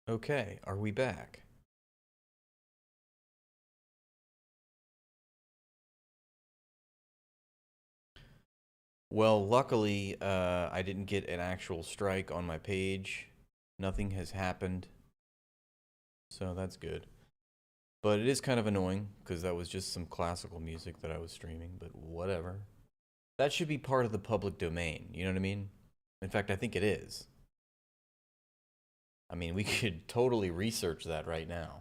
Okay, are we back? Well, luckily, I didn't get an actual strike on my page. Nothing has happened, so that's good. But it is kind of annoying, because that was just some classical music that I was streaming, but whatever. That should be part of the public domain, you know what I mean? In fact, I think it is. I mean, we could totally research that right now.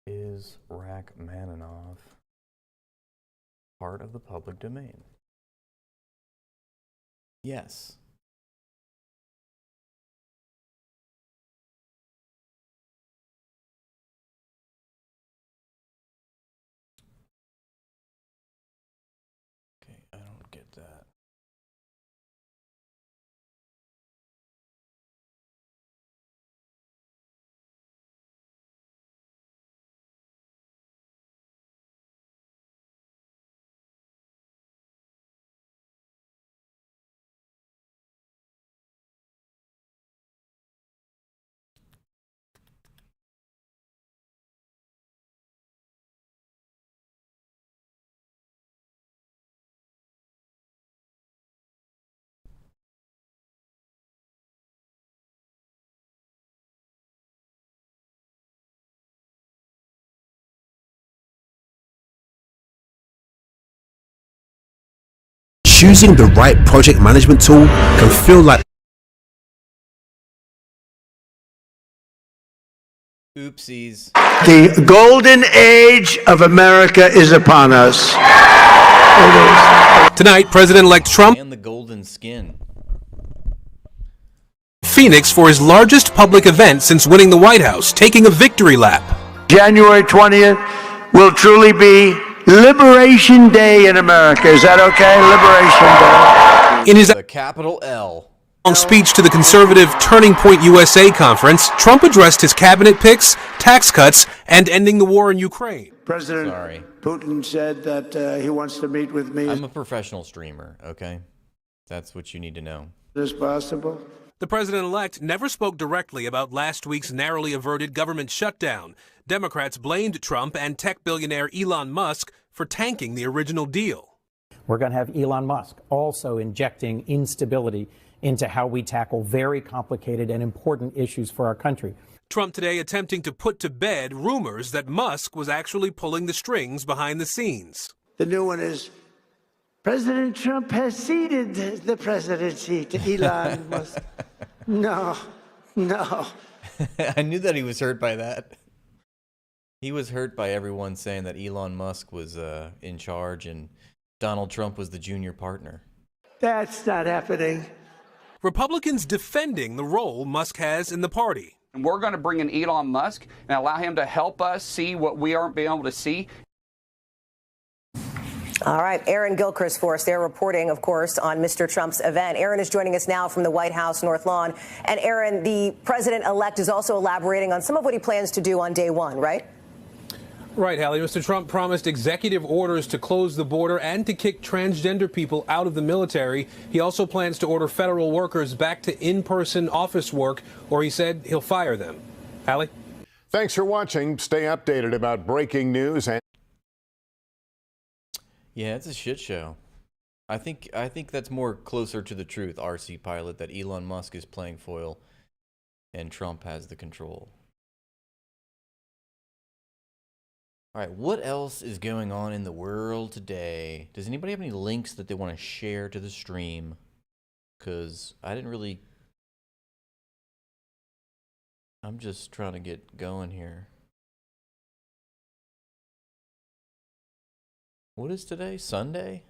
Is Rachmaninoff part of the public domain? Yes. Okay, I don't get that. Choosing the right project management tool can feel like Oopsies. The golden age of America is upon us. tonight, President-elect Trump And the golden skin. Phoenix for his largest public event since winning the White House, taking a victory lap. January 20th will truly be Liberation Day in America. Is that okay? Liberation Day. In his The capital L. long speech to the conservative Turning Point USA conference, Trump addressed his cabinet picks, tax cuts, and ending the war in Ukraine. President Sorry. Putin said that he wants to meet with me I'm a professional streamer, okay? That's what you need to know. as possible. The president-elect never spoke directly about last week's narrowly averted government shutdown. Democrats blamed Trump and tech billionaire Elon Musk for tanking the original deal. We're going to have Elon Musk also injecting instability into how we tackle very complicated and important issues for our country. Trump today attempting to put to bed rumors that Musk was actually pulling the strings behind the scenes. The new one is President Trump has ceded the presidency to Elon Musk. No. I knew that he was hurt by that. He was hurt by everyone saying that Elon Musk was in charge and Donald Trump was the junior partner. That's not happening. Republicans defending the role Musk has in the party. And we're going to bring in Elon Musk and allow him to help us see what we aren't being able to see. All right, Aaron Gilchrist for us. They're reporting, of course, on Mr. Trump's event. Aaron is joining us now from the White House North Lawn. And Aaron, the president-elect is also elaborating on some of what he plans to do on day one, right? Right, Hallie. Mr. Trump promised executive orders to close the border and to kick transgender people out of the military. He also plans to order federal workers back to in-person office work, or he said he'll fire them. Hallie? Thanks for watching. Stay updated about breaking news and Yeah, it's a shit show. I think that's more closer to the truth, RC Pilot, that Elon Musk is playing foil and Trump has the control. All right, what else is going on in the world today? Does anybody have any links that they want to share to the stream? Because I didn't really... I'm just trying to get going here. What is today? Sunday?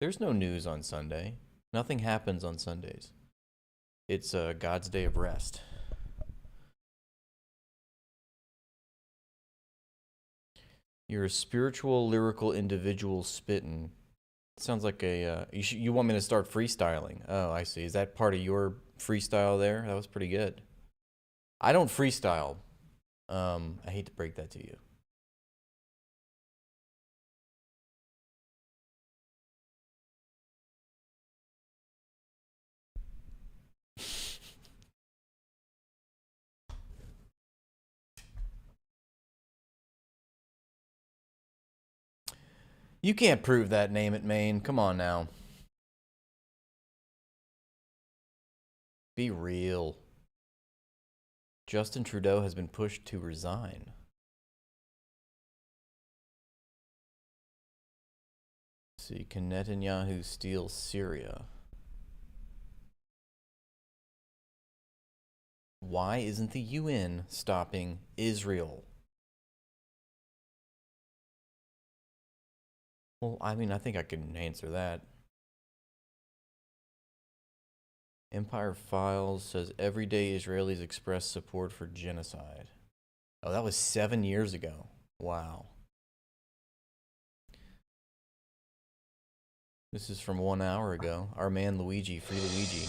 There's no news on Sunday. Nothing happens on Sundays. It's God's day of rest. You're a spiritual, lyrical individual spittin'. Sounds like a, you want me to start freestyling. Oh, I see. Is that part of your freestyle there? That was pretty good. I don't freestyle. I hate to break that to you. You can't prove that, name it, Maine. Come on now. Be real. Justin Trudeau has been pushed to resign. Let's see, can Netanyahu steal Syria? Why isn't the UN stopping Israel? Well, I mean, I think I can answer that. Empire Files says everyday Israelis express support for genocide. Oh, that was 7 years ago. Wow. This is from 1 hour ago. Our man Luigi, free Luigi.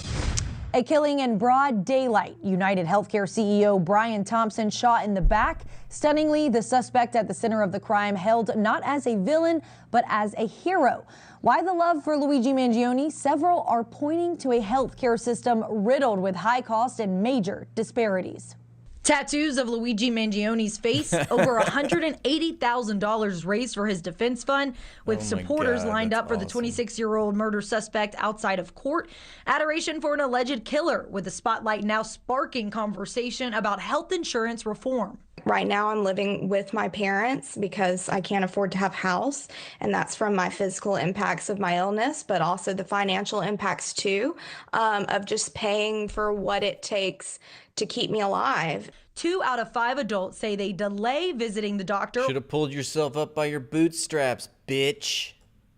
A killing in broad daylight. United Healthcare CEO Brian Thompson shot in the back. Stunningly, the suspect at the center of the crime hailed not as a villain, but as a hero. Why the love for Luigi Mangione? Several are pointing to a healthcare system riddled with high cost and major disparities. Tattoos of Luigi Mangione's face, over $180,000 raised for his defense fund, with supporters lined up for the 26-year-old murder suspect outside of court. Adoration for an alleged killer, with the spotlight now sparking conversation about health insurance reform. Right now I'm living with my parents because I can't afford to have a house, and that's from my physical impacts of my illness, but also the financial impacts too, of just paying for what it takes to keep me alive. 2 out of 5 adults say they delay visiting the doctor. Should have pulled yourself up by your bootstraps, bitch.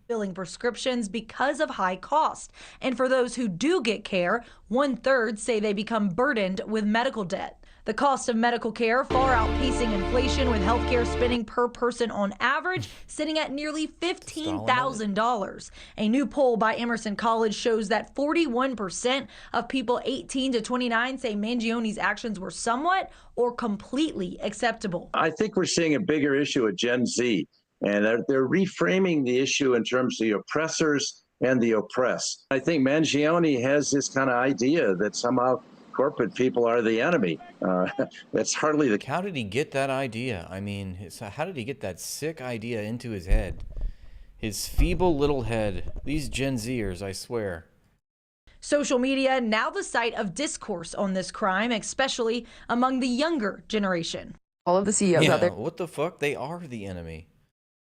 Filling prescriptions because of high cost. And for those who do get care, 1/3 say they become burdened with medical debt. The cost of medical care far outpacing inflation, with healthcare spending per person on average sitting at nearly $15,000. A new poll by Emerson College shows that 41% of people 18 to 29 say Mangione's actions were somewhat or completely acceptable. I think we're seeing a bigger issue with Gen Z, and they're reframing the issue in terms of the oppressors and the oppressed. I think Mangione has this kind of idea that somehow corporate people are the enemy. That's hardly the... How did he get that idea? I mean, how did he get that sick idea into his head? His feeble little head. These Gen Zers, I swear. Social media now the site of discourse on this crime, especially among the younger generation. All of the CEOs out there. What the fuck? They are the enemy.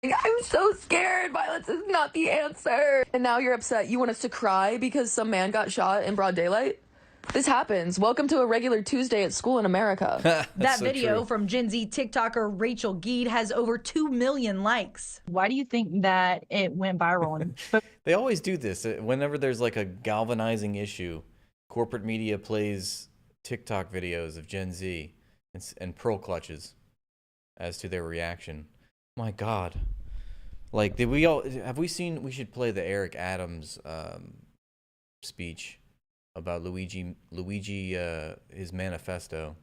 I'm so scared. Violence is not the answer. And now you're upset. You want us to cry because some man got shot in broad daylight? This happens. Welcome to a regular Tuesday at school in America. That video from Gen Z TikToker Rachel Geed has over 2 million likes. Why do you think that it went viral? They always do this. Whenever there's like a galvanizing issue, corporate media plays TikTok videos of Gen Z and pearl clutches as to their reaction. My God. Like, have we seen, we should play the Eric Adams speech about Luigi, his manifesto.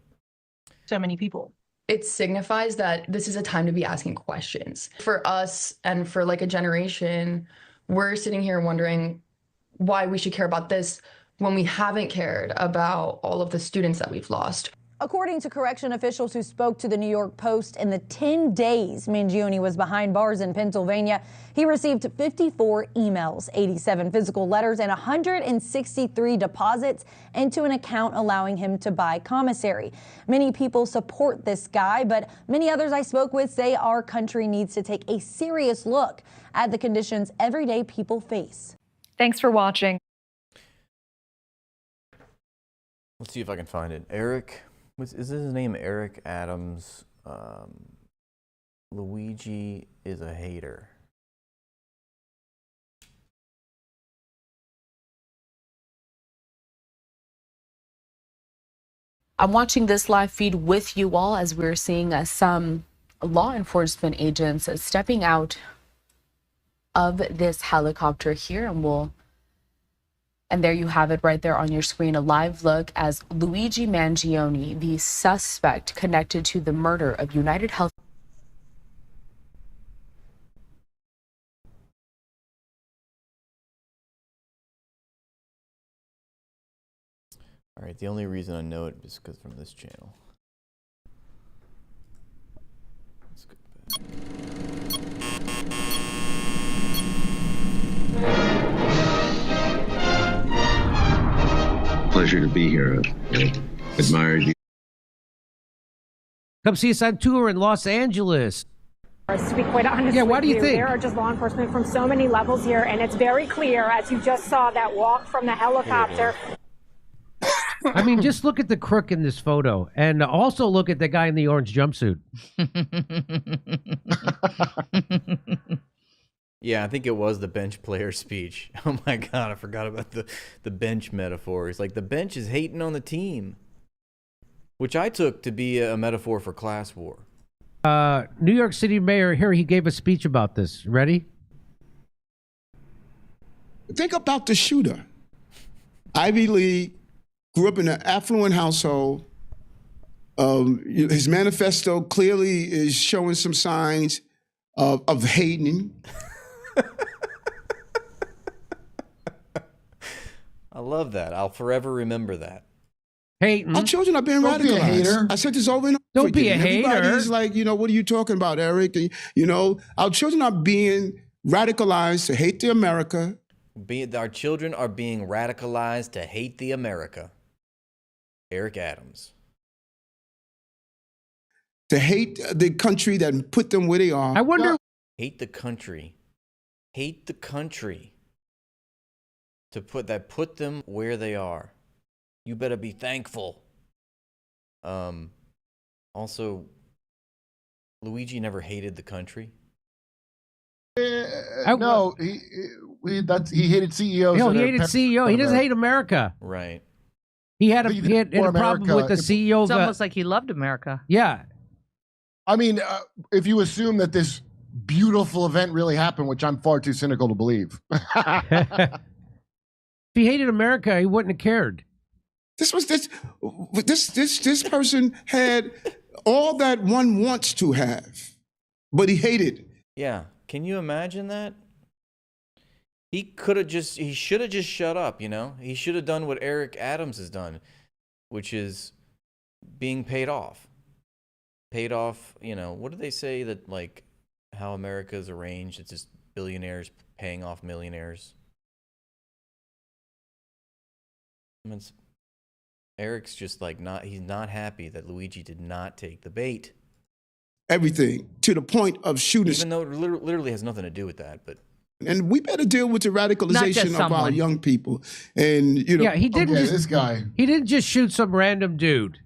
So many people. It signifies that this is a time to be asking questions. For us and for like a generation, we're sitting here wondering why we should care about this when we haven't cared about all of the students that we've lost. According to correction officials who spoke to the New York Post, in the 10 days Mangione was behind bars in Pennsylvania, he received 54 emails, 87 physical letters, and 163 deposits into an account allowing him to buy commissary. Many people support this guy, but many others I spoke with say our country needs to take a serious look at the conditions everyday people face. Thanks for watching. Let's see if I can find it. Eric... is his name Eric Adams? Luigi is a hater. I'm watching this live feed with you all as we're seeing some law enforcement agents stepping out of this helicopter here, and there you have it right there on your screen, a live look as Luigi Mangione, the suspect connected to the murder of United Health. All right, the only reason I know it is because from this channel. Let's go back. pleasure to be here. Admired you. Come see us on tour in Los Angeles. To be quite honest, Yeah, why do you think? There are just law enforcement from so many levels here, and it's very clear, as you just saw that walk from the helicopter. I mean, just look at the crook in this photo, and also look at the guy in the orange jumpsuit. Yeah, I think it was the bench player speech. Oh my God, I forgot about the bench metaphor. It's like the bench is hating on the team, which I took to be a metaphor for class war. New York City mayor here, he gave a speech about this. Ready? Think about the shooter. Ivy League, grew up in an affluent household. His manifesto clearly is showing some signs of hating. I love that. I'll forever remember that. Hating. Our children are being radicalized. I said this over and over. Don't be a again. hater. Everybody's like, what are you talking about, Eric? Our children are being radicalized to hate the America. Our children are being radicalized to hate the America. Eric Adams. To hate the country that put them where they are. I wonder. Hate the country. Hate the country. Put them where they are. You better be thankful. Also, Luigi never hated the country. No, he hated CEOs. No, he hated CEO. He doesn't hate America. Right. He had a problem with the CEO. It's almost like he loved America. Yeah. I mean, if you assume that this beautiful event really happened, which I'm far too cynical to believe. If he hated America, he wouldn't have cared. This person had all that one wants to have, but he hated. Yeah. Can you imagine that? He should have just shut up, He should have done what Eric Adams has done, which is being paid off. Paid off, what do they say that, like, how America is arranged? It's just billionaires paying off millionaires. Eric's just like he's not happy that Luigi did not take the bait. Everything to the point of shooting. Even though it literally has nothing to do with that, but. And we better deal with the radicalization of our young people. And yeah, he didn't this guy. He didn't just shoot some random dude.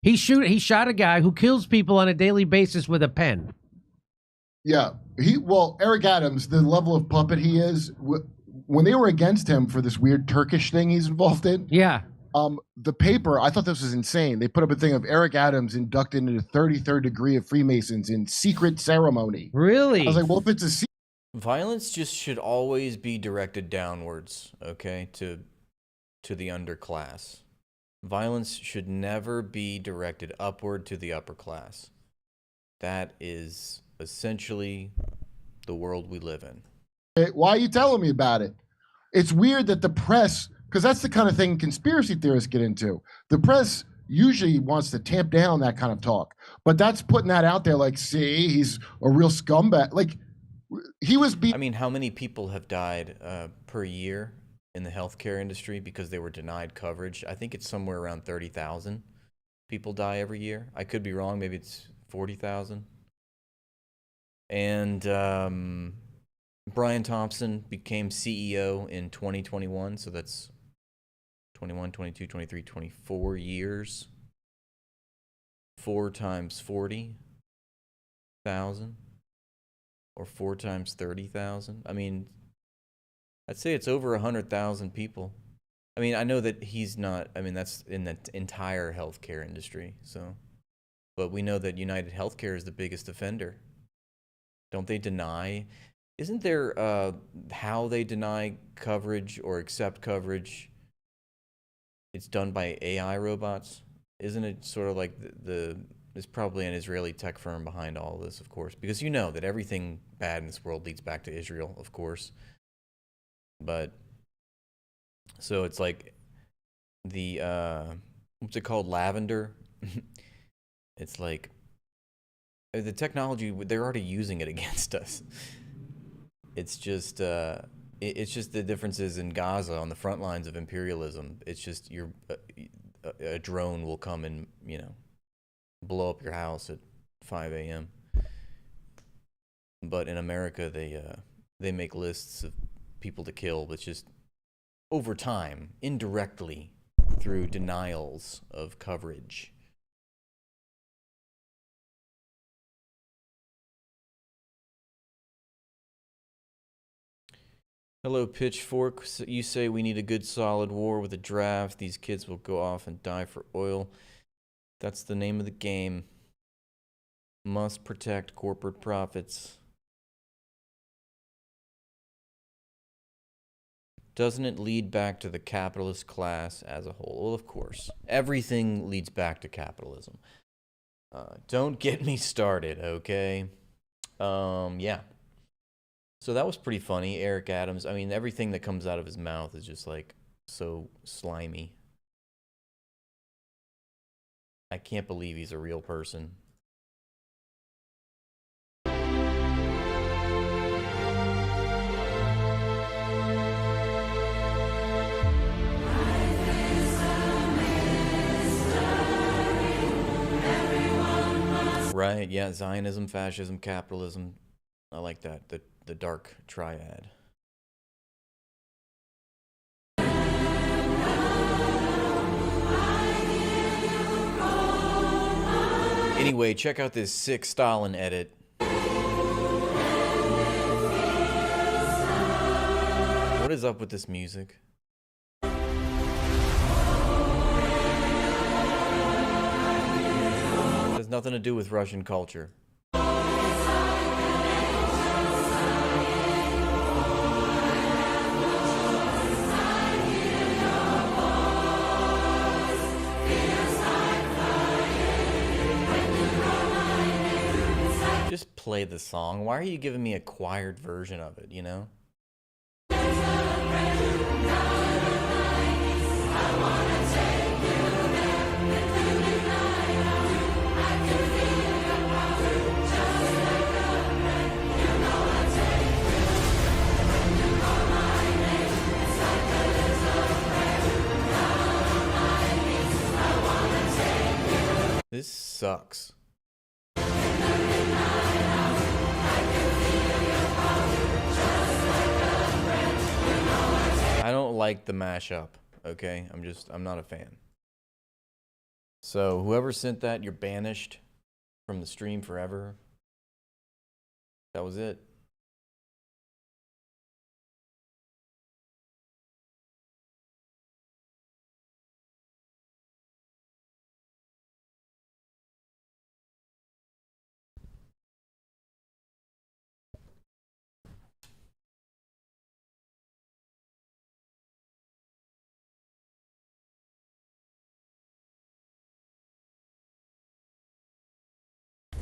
He shot a guy who kills people on a daily basis with a pen. Yeah, Eric Adams, the level of puppet he is. When they were against him for this weird Turkish thing he's involved in. Yeah. The paper, I thought this was insane. They put up a thing of Eric Adams inducted into the 33rd degree of Freemasons in secret ceremony. Really? I was like, well, if it's a secret. Violence just should always be directed downwards, okay, to the underclass. Violence should never be directed upward to the upper class. That is essentially the world we live in. Why are you telling me about it? It's weird that the press, because that's the kind of thing conspiracy theorists get into. The press usually wants to tamp down that kind of talk, but that's putting that out there like, see, he's a real scumbag. Like, he was I mean, how many people have died per year in the healthcare industry because they were denied coverage? I think it's somewhere around 30,000 people die every year. I could be wrong. Maybe it's 40,000. And Brian Thompson became CEO in 2021. So that's 21, 22, 23, 24 years. 4 times 40,000. Or 4 times 30,000. I mean, I'd say it's over 100,000 people. I mean, I know that he's not. I mean, that's in the entire healthcare industry. So, but we know that United Healthcare is the biggest offender. Don't they deny? Isn't there how they deny coverage or accept coverage? It's done by AI robots. Isn't it sort of like there's probably an Israeli tech firm behind all of this, of course, because you know that everything bad in this world leads back to Israel, of course. But so it's like the what's it called? Lavender. It's like the technology, they're already using it against us. It's just It's just the differences in Gaza on the front lines of imperialism. It's just a drone will come and, you know, blow up your house at 5 a.m. But in America, they make lists of people to kill, but just over time, indirectly, through denials of coverage. Hello, Pitchfork. You say we need a good solid war with a draft. These kids will go off and die for oil. That's the name of the game. Must protect corporate profits. Doesn't it lead back to the capitalist class as a whole? Well, of course. Everything leads back to capitalism. Don't get me started, okay? Yeah. So that was pretty funny. Eric Adams, I mean, everything that comes out of his mouth is just like so slimy. I can't believe he's a real person. Right, yeah, Zionism, fascism, capitalism. I like that, the dark triad. Anyway, check out this sick Stalin edit. What is up with this music? It has nothing to do with Russian culture. Just play the song. Why are you giving me a choired version of it, you know? This sucks. I don't like the mashup, okay? I'm not a fan. So whoever sent that, you're banished from the stream forever. That was it.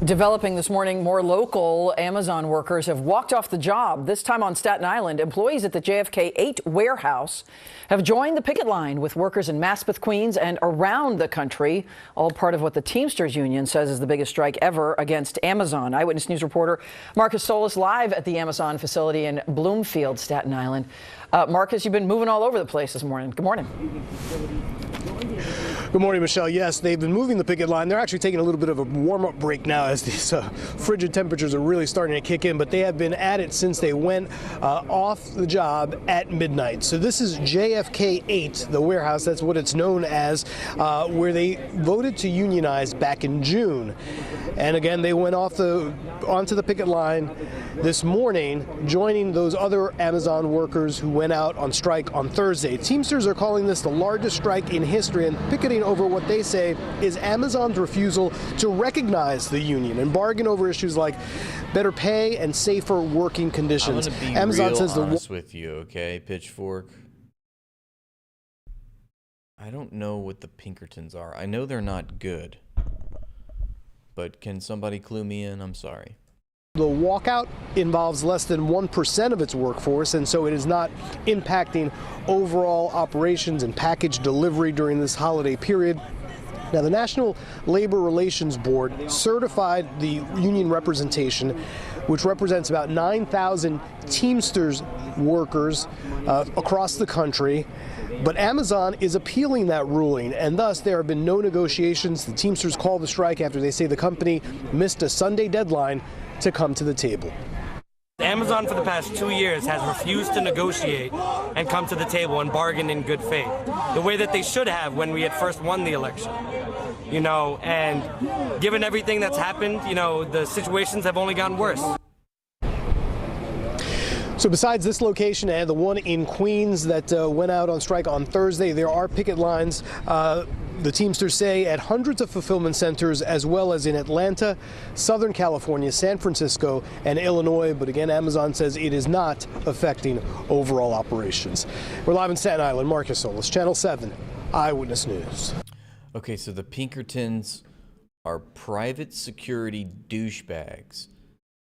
Developing this morning, more local Amazon workers have walked off the job. This time on Staten Island, employees at the JFK 8 warehouse have joined the picket line with workers in Maspeth, Queens and around the country, all part of what the Teamsters Union says is the biggest strike ever against Amazon. Eyewitness News reporter Marcus Solis live at the Amazon facility in Bloomfield, Staten Island. Marcus, you've been moving all over the place this morning. Good morning. Good morning, Michelle. Yes, they've been moving the picket line. They're actually taking a little bit of a warm-up break now as these frigid temperatures are really starting to kick in, but they have been at it since they went off the job at midnight. So this is JFK 8, the warehouse, that's what it's known as, where they voted to unionize back in June. And again, they went onto the picket line this morning, joining those other Amazon workers who went out on strike on Thursday. Teamsters are calling this the largest strike in history and picketing over what they say is Amazon's refusal to recognize the union and bargain over issues like better pay and safer working conditions. I'm gonna be Amazon says honest with you, okay, Pitchfork? I don't know what the Pinkertons are. I know they're not good. But can somebody clue me in? I'm sorry. The walkout involves less than 1% of its workforce, and so it is not impacting overall operations and package delivery during this holiday period. Now, the National Labor Relations Board certified the union representation which represents about 9,000 Teamsters workers across the country. But Amazon is appealing that ruling, and thus there have been no negotiations. The Teamsters called the strike after they say the company missed a Sunday deadline to come to the table. Amazon for the past 2 years has refused to negotiate and come to the table and bargain in good faith, the way that they should have when we had first won the election. You know, and given everything that's happened, you know, the situations have only gotten worse. So besides this location and the one in Queens that went out on strike on Thursday, there are picket lines, the Teamsters say, at hundreds of fulfillment centers, as well as in Atlanta, Southern California, San Francisco, and Illinois. But again, Amazon says it is not affecting overall operations. We're live in Staten Island. Marcus Solis, Channel 7, Eyewitness News. Okay, so the Pinkertons are private security douchebags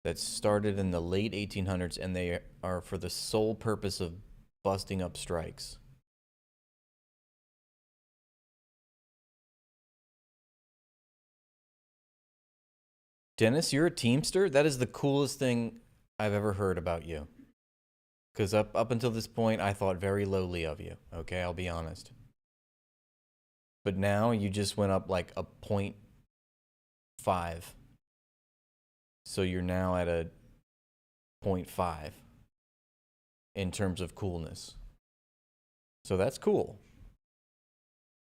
that started in the late 1800s, and they are for the sole purpose of busting up strikes. Dennis, you're a Teamster? That is the coolest thing I've ever heard about you. Because up until this point, I thought very lowly of you. Okay, I'll be honest. But now you just went up like a 0.5. So you're now at a 0.5 in terms of coolness. So that's cool.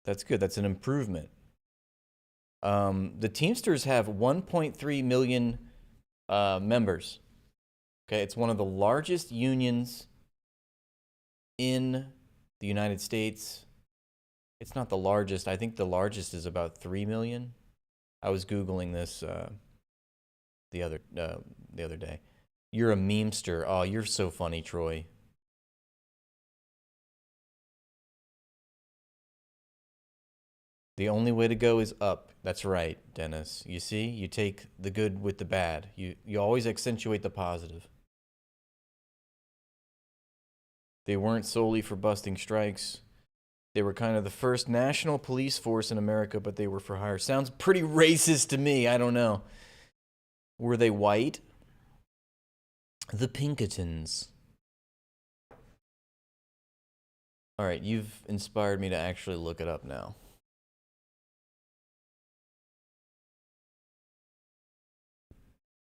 That's good. That's an improvement. The Teamsters have 1.3 million members. Okay, it's one of the largest unions in the United States. It's not the largest. I think the largest is about 3 million. I was Googling this the other day. You're a memester. Oh, you're so funny, Troy. The only way to go is up. That's right, Dennis. You see, you take the good with the bad. You always accentuate the positive. They weren't solely for busting strikes. They were kind of the first national police force in America, but they were for hire. Sounds pretty racist to me. I don't know. Were they white? The Pinkertons. All right, you've inspired me to actually look it up now.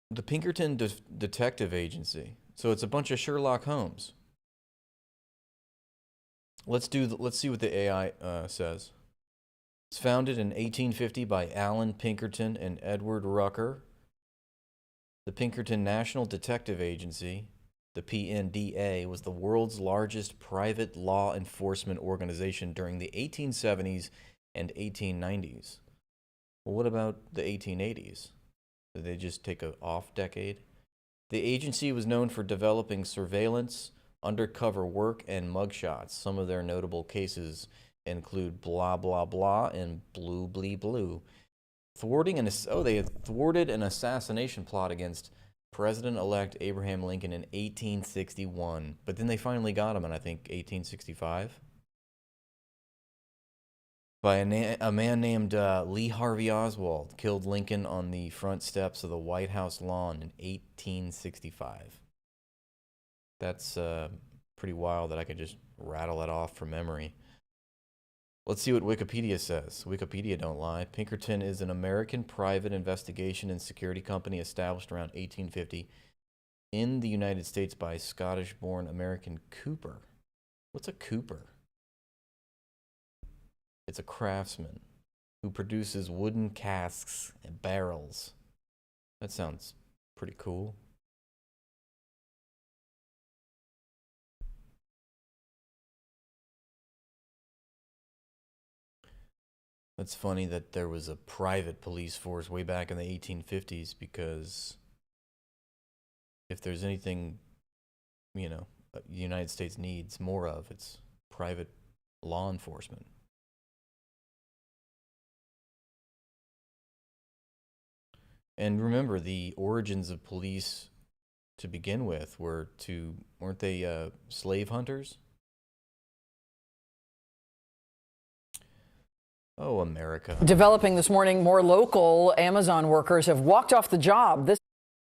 The Pinkerton Detective Agency. So it's a bunch of Sherlock Holmes. Let's see what the AI says. It's founded in 1850 by Alan Pinkerton and Edward Rucker. The Pinkerton National Detective Agency, the PNDA, was the world's largest private law enforcement organization during the 1870s and 1890s. Well, what about the 1880s? Did they just take an off decade? The agency was known for developing surveillance, undercover work, and mugshots. Some of their notable cases include Blah Blah Blah and Blue Blee Blue. They had thwarted an assassination plot against President-elect Abraham Lincoln in 1861. But then they finally got him in, I think, 1865. By a man named Lee Harvey Oswald, killed Lincoln on the front steps of the White House lawn in 1865. That's pretty wild that I could just rattle it off from memory. Let's see what Wikipedia says. Wikipedia don't lie. Pinkerton is an American private investigation and security company established around 1850 in the United States by Scottish-born American Cooper. What's a Cooper? It's a craftsman who produces wooden casks and barrels. That sounds pretty cool. It's funny that there was a private police force way back in the 1850s, because if there's anything, the United States needs more of, it's private law enforcement. And remember, the origins of police to begin with weren't they slave hunters? Oh, America. Developing this morning, more local Amazon workers have walked off the job.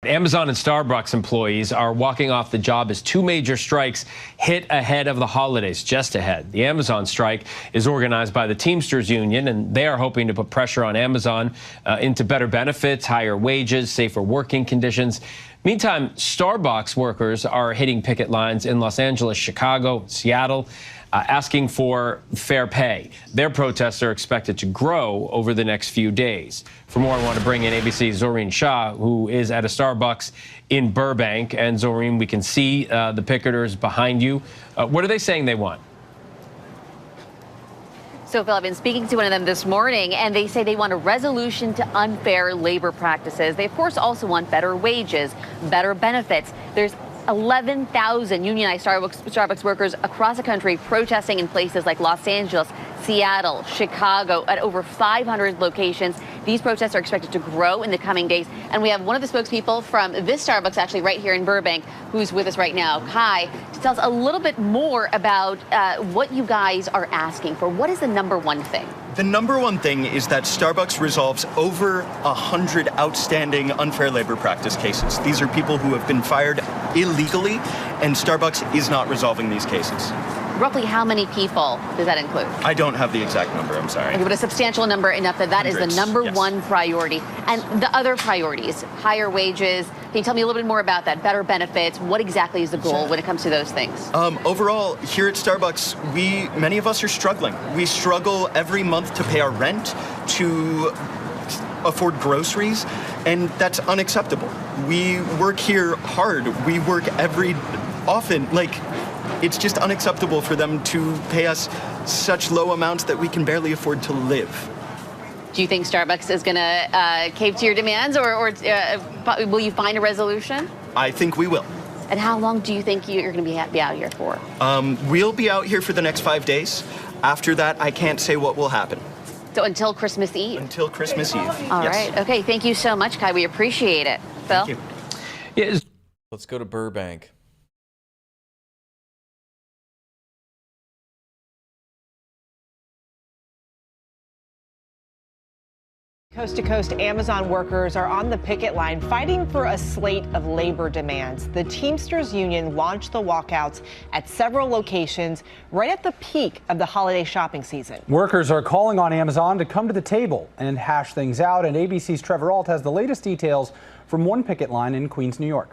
Amazon and Starbucks employees are walking off the job as two major strikes hit ahead of the holidays, just ahead. The Amazon strike is organized by the Teamsters Union, and they are hoping to put pressure on Amazon into better benefits, higher wages, safer working conditions. Meantime, Starbucks workers are hitting picket lines in Los Angeles, Chicago, Seattle, asking for fair pay. Their protests are expected to grow over the next few days. For more, I want to bring in ABC's Zohreen Shah, who is at a Starbucks in Burbank. And Zohreen, we can see the picketers behind you. What are they saying they want? So, Phil, I've been speaking to one of them this morning, and they say they want a resolution to unfair labor practices. They, of course, also want better wages, better benefits. There's 11,000 unionized Starbucks workers across the country protesting in places like Los Angeles, Seattle, Chicago, at over 500 locations. These protests are expected to grow in the coming days. And we have one of the spokespeople from this Starbucks, actually right here in Burbank, who's with us right now, Kai, to tell us a little bit more about what you guys are asking for. What is the number one thing? The number one thing is that Starbucks resolves over 100 outstanding unfair labor practice cases. These are people who have been fired illegally, and Starbucks is not resolving these cases. Roughly how many people does that include? I don't have the exact number, I'm sorry. Okay, but a substantial number, enough that that Hundreds, is the number yes. one priority. And the other priorities, higher wages. Can you tell me a little bit more about that? Better benefits. What exactly is the goal when it comes to those things? Overall, here at Starbucks, many of us are struggling. We struggle every month to pay our rent, to afford groceries, and that's unacceptable. We work here hard. We work often. It's just unacceptable for them to pay us such low amounts that we can barely afford to live. Do you think Starbucks is going to cave to your demands, or will you find a resolution? I think we will. And how long do you think you're going to be out here for? We'll be out here for the next 5 days. After that, I can't say what will happen. So until Christmas Eve? Until Christmas Eve. All yes. right. Okay. Thank you so much, Kai. We appreciate it. Phil? Thank you. Let's go to Burbank. Coast to coast, Amazon workers are on the picket line fighting for a slate of labor demands. The Teamsters Union launched the walkouts at several locations right at the peak of the holiday shopping season. Workers are calling on Amazon to come to the table and hash things out. And ABC's Trevor Ault has the latest details from one picket line in Queens, New York.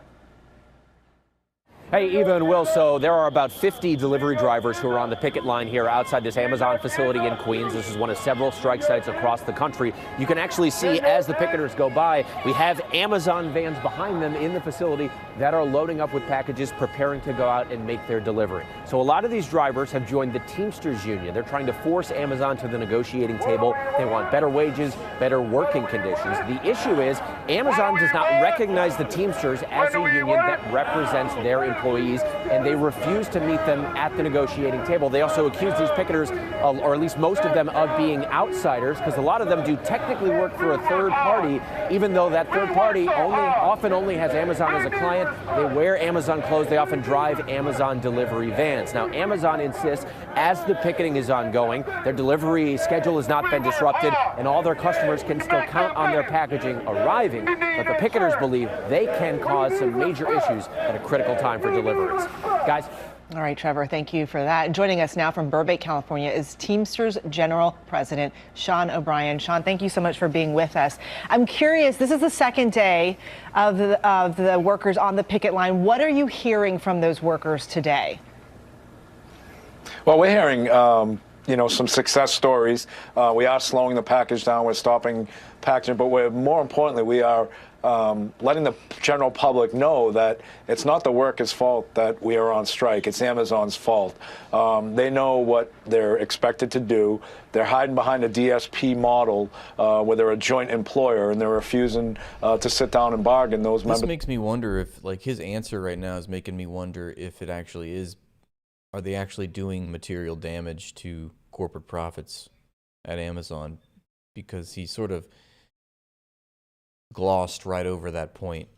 Hey, Eva and Will, so there are about 50 delivery drivers who are on the picket line here outside this Amazon facility in Queens. This is one of several strike sites across the country. You can actually see as the picketers go by, we have Amazon vans behind them in the facility that are loading up with packages, preparing to go out and make their delivery. So a lot of these drivers have joined the Teamsters Union. They're trying to force Amazon to the negotiating table. They want better wages, better working conditions. The issue is Amazon does not recognize the Teamsters as a union that represents their employees, and they refuse to meet them at the negotiating table. They also accuse these picketers, or at least most of them, of being outsiders, because a lot of them do technically work for a third party, even though that third party often only has Amazon as a client. They wear Amazon clothes. They often drive Amazon delivery vans. Now, Amazon insists, as the picketing is ongoing, their delivery schedule has not been disrupted, and all their customers can still count on their packaging arriving. But the picketers believe they can cause some major issues at a critical time for deliveries. Guys. All right, Trevor, thank you for that. Joining us now from Burbank, California is Teamsters General President Sean O'Brien. Sean, thank you so much for being with us. I'm curious, this is the second day of the workers on the picket line. What are you hearing from those workers today? Well, we're hearing some success stories. We are slowing the package down. We're stopping packaging, but more importantly, we are letting the general public know that it's not the workers' fault that we are on strike. It's Amazon's fault. They know what they're expected to do. They're hiding behind a DSP model where they're a joint employer, and they're refusing to sit down and bargain. This makes me wonder if, his answer right now is making me wonder if it actually is. Are they actually doing material damage to corporate profits at Amazon? Because he sort of glossed right over that point.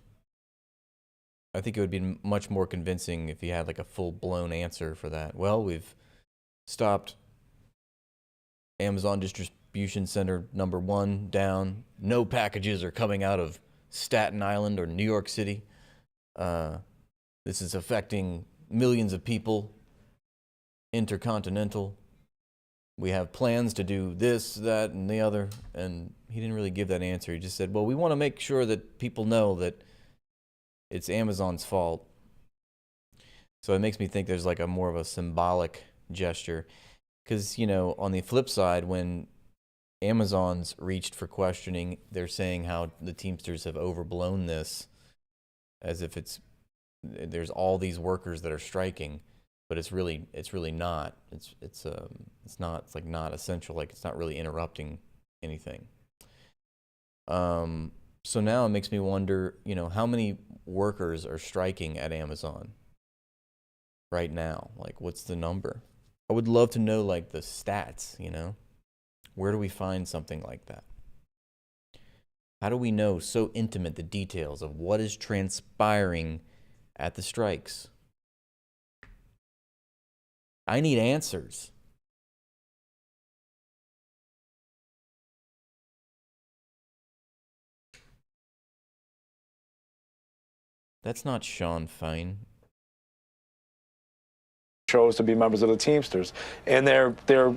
I think it would be much more convincing if he had a full-blown answer for that. Well, we've stopped Amazon distribution center number 1 down. No packages are coming out of Staten Island or New York City. This is affecting millions of people, intercontinental. We have plans to do this, that, and the other. And he didn't really give that answer. He just said, well, we want to make sure that people know that it's Amazon's fault. So it makes me think there's like a more of a symbolic gesture. Because, you know, on the flip side, when Amazon's reached for questioning, they're saying how the Teamsters have overblown this, as if there's all these workers that are striking, but it's really not. It's like not essential. Like it's not really interrupting anything. So now it makes me wonder, you know, how many workers are striking at Amazon right now? Like, what's the number? I would love to know, like, the stats, you know? Where do we find something like that? How do we know so intimate the details of what is transpiring at the strikes? I need answers. That's not Sean Fine. Chose to be members of the Teamsters, and their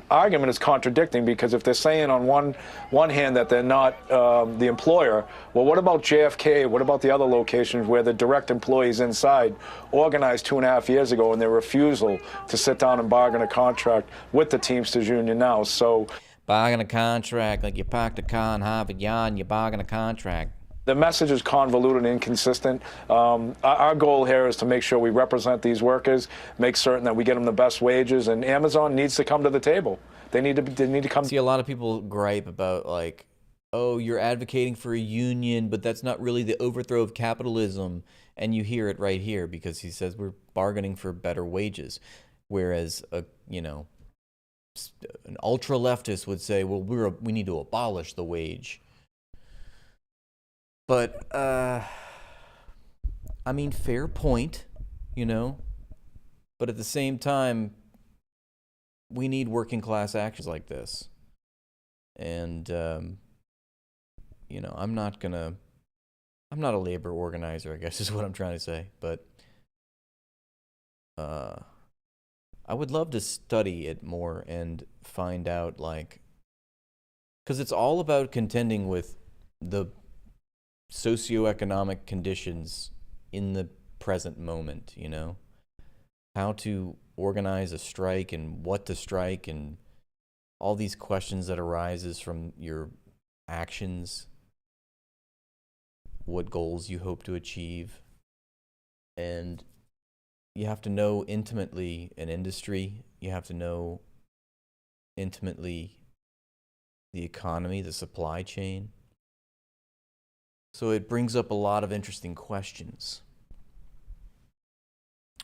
argument is contradicting, because if they're saying on one hand that they're not the employer, well, what about JFK? What about the other locations where the direct employees inside organized 2.5 years ago and their refusal to sit down and bargain a contract with the Teamsters union now? So bargain a contract, like you parked a car in Harvard Yard, you bargain a contract. the message is convoluted and inconsistent. Our goal here is to make sure we represent these workers, make certain that we get them the best wages, and Amazon needs to come to the table. They need to come. See, a lot of people gripe about, like, oh, you're advocating for a union, but that's not really the overthrow of capitalism. And you hear it right here, because he says we're bargaining for better wages. Whereas, an ultra leftist would say, well, we need to abolish the wage. But, I mean, fair point, but at the same time, we need working class actions like this. And, I'm not a labor organizer, I guess is what I'm trying to say, but I would love to study it more and find out, because it's all about contending with the socioeconomic conditions in the present moment, how to organize a strike and what to strike and all these questions that arises from your actions, what goals you hope to achieve. And you have to know intimately an industry. You have to know intimately the economy, the supply chain. So it brings up a lot of interesting questions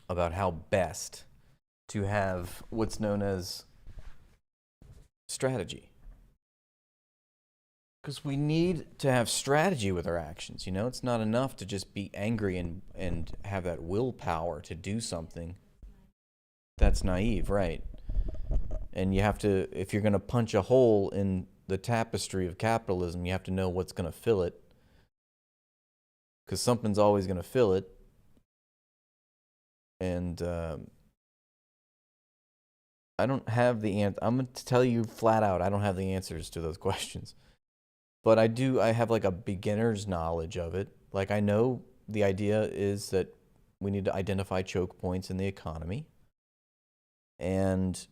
about how best to have what's known as strategy. Because we need to have strategy with our actions, It's not enough to just be angry and have that willpower to do something. That's naive, right? And you have to, if you're going to punch a hole in the tapestry of capitalism, you have to know what's going to fill it. Because something's always going to fill it. And I don't have the answer. I'm going to tell you flat out, I don't have the answers to those questions. But I have like a beginner's knowledge of it. Like, I know the idea is that we need to identify choke points in the economy. And,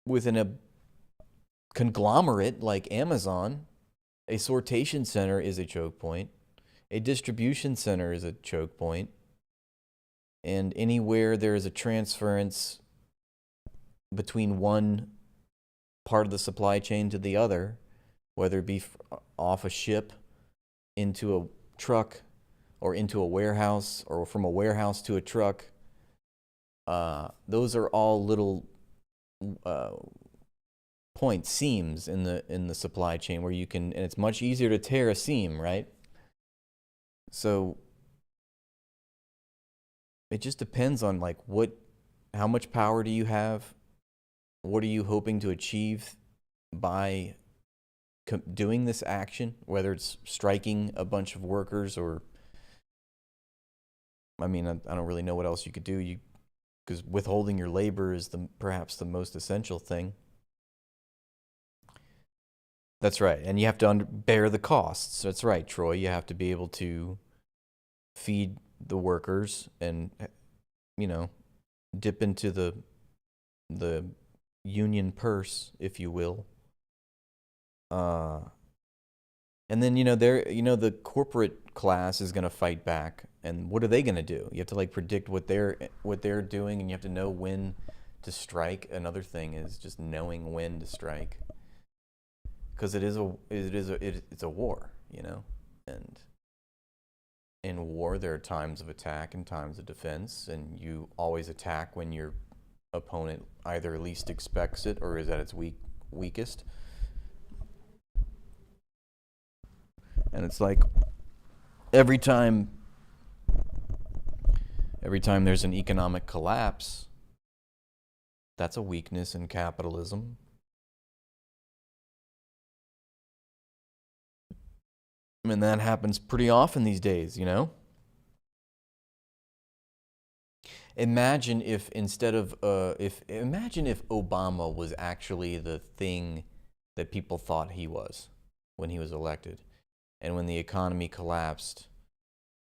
within a conglomerate like Amazon, a sortation center is a choke point. A distribution center is a choke point. And anywhere there is a transference between one part of the supply chain to the other, whether it be off a ship into a truck or into a warehouse or from a warehouse to a truck, those are all little points, seams in the supply chain where you can, and it's much easier to tear a seam, right? So it just depends on how much power do you have? What are you hoping to achieve by doing this action, whether it's striking a bunch of workers or, I mean, I don't really know what else you could do. Because withholding your labor is perhaps the most essential thing. That's right, and you have to bear the costs. That's right, Troy. You have to be able to feed the workers and, you know, dip into the union purse, if you will. And then, the corporate class is going to fight back. And what are they going to do? You have to predict what they're doing, and you have to know when to strike. Another thing is just knowing when to strike, because it's a war, and in war there are times of attack and times of defense, and you always attack when your opponent either least expects it or is at its weakest. And it's like every time there's an economic collapse, that's a weakness in capitalism. I mean, that happens pretty often these days, Imagine if instead of imagine if Obama was actually the thing that people thought he was when he was elected. And when the economy collapsed,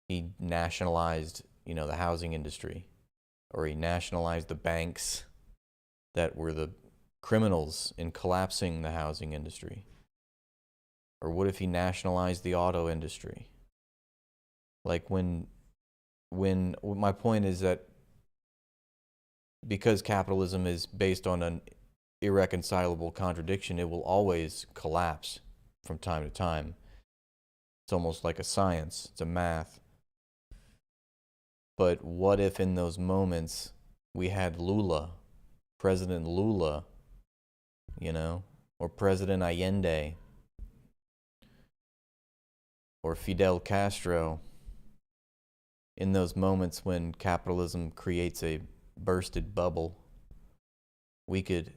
he nationalized, the housing industry, or he nationalized the banks that were the criminals in collapsing the housing industry. Or what if he nationalized the auto industry? When my point is that because capitalism is based on an irreconcilable contradiction, it will always collapse from time to time. It's almost like a science. It's a math. But what if in those moments we had Lula, President Lula, or President Allende, or Fidel Castro, in those moments when capitalism creates a bursted bubble, we could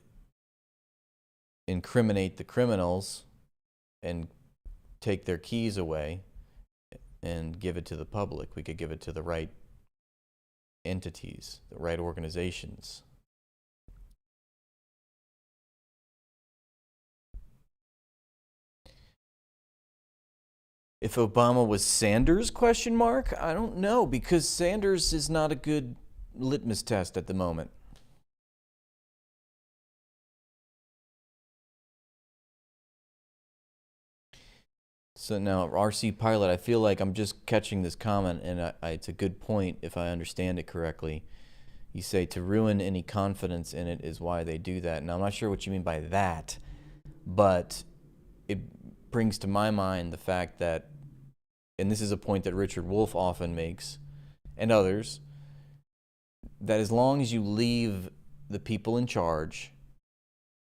incriminate the criminals and take their keys away and give it to the public. We could give it to the right entities, the right organizations. If Obama was Sanders, ? I don't know, because Sanders is not a good litmus test at the moment. So now, RC Pilot, I feel like I'm just catching this comment, and it's a good point if I understand it correctly. You say to ruin any confidence in it is why they do that. Now, I'm not sure what you mean by that, but it brings to my mind the fact that, and this is a point that Richard Wolff often makes, and others, that as long as you leave the people in charge,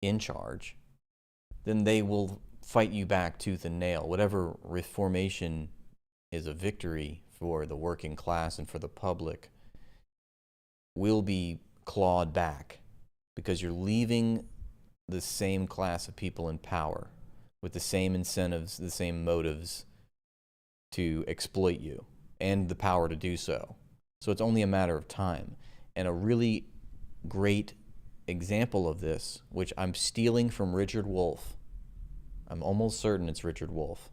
then they will fight you back tooth and nail. Whatever reformation is a victory for the working class and for the public will be clawed back, because you're leaving the same class of people in power with the same incentives, the same motives to exploit you, and the power to do so. So it's only a matter of time. And a really great example of this, which I'm stealing from Richard Wolff, I'm almost certain it's Richard Wolff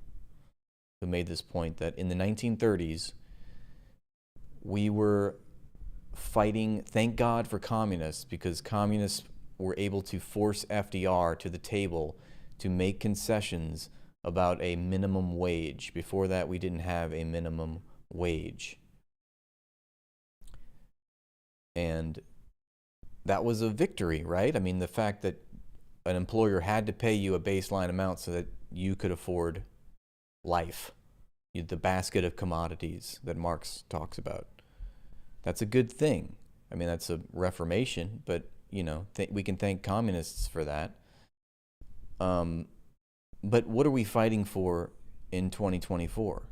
who made this point, that in the 1930s, we were fighting, thank God for communists, because communists were able to force FDR to the table to make concessions about a minimum wage. Before that, we didn't have a minimum wage. And that was a victory, right? I mean, the fact that an employer had to pay you a baseline amount so that you could afford life, the basket of commodities that Marx talks about. That's a good thing. I mean, that's a reformation, but, we can thank communists for that. But what are we fighting for in 2024?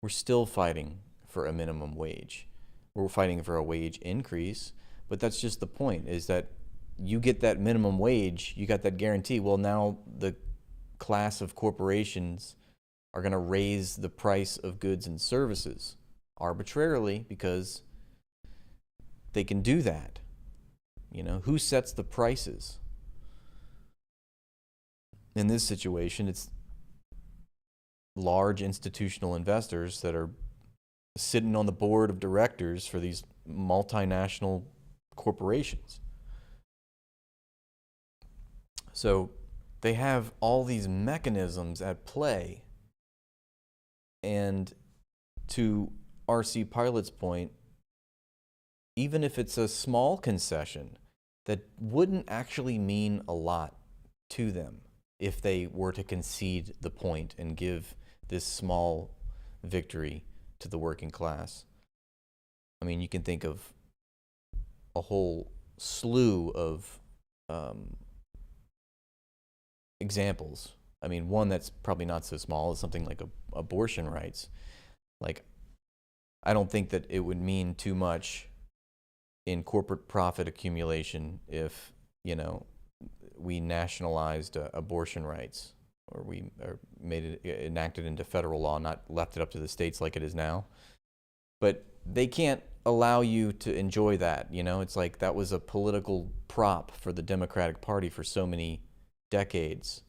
We're still fighting for a minimum wage. We're fighting for a wage increase, but that's just the point, is that you get that minimum wage, you got that guarantee. Well, now the class of corporations are going to raise the price of goods and services arbitrarily because they can do that. You know, who sets the prices? In this situation, it's large institutional investors that are sitting on the board of directors for these multinational corporations. So they have all these mechanisms at play. And to RC Pilot's point, even if it's a small concession, that wouldn't actually mean a lot to them if they were to concede the point and give this small victory to the working class. I mean, you can think of a whole slew of examples. I mean, one that's probably not so small is something like abortion rights. Like, I don't think that it would mean too much in corporate profit accumulation if, you know, we nationalized abortion rights, or we made it enacted into federal law, not left it up to the states like it is now. But they can't allow you to enjoy that, you know? It's like that was a political prop for the Democratic Party for so many decades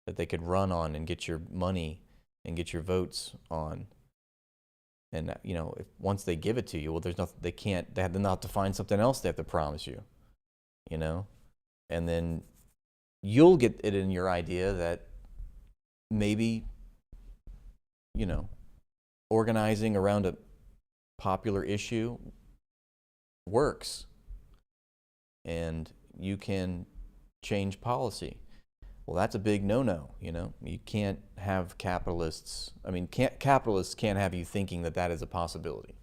that they could run on and get your money and get your votes on. And, you know, if once they give it to you, well, there's nothing, they have to to find something else they have to promise you, you know? And then you'll get it in your idea that maybe, you know, organizing around a popular issue works and you can change policy. Well, that's a big no-no, you know? You can't have capitalists, I mean, capitalists can't have you thinking that that is a possibility.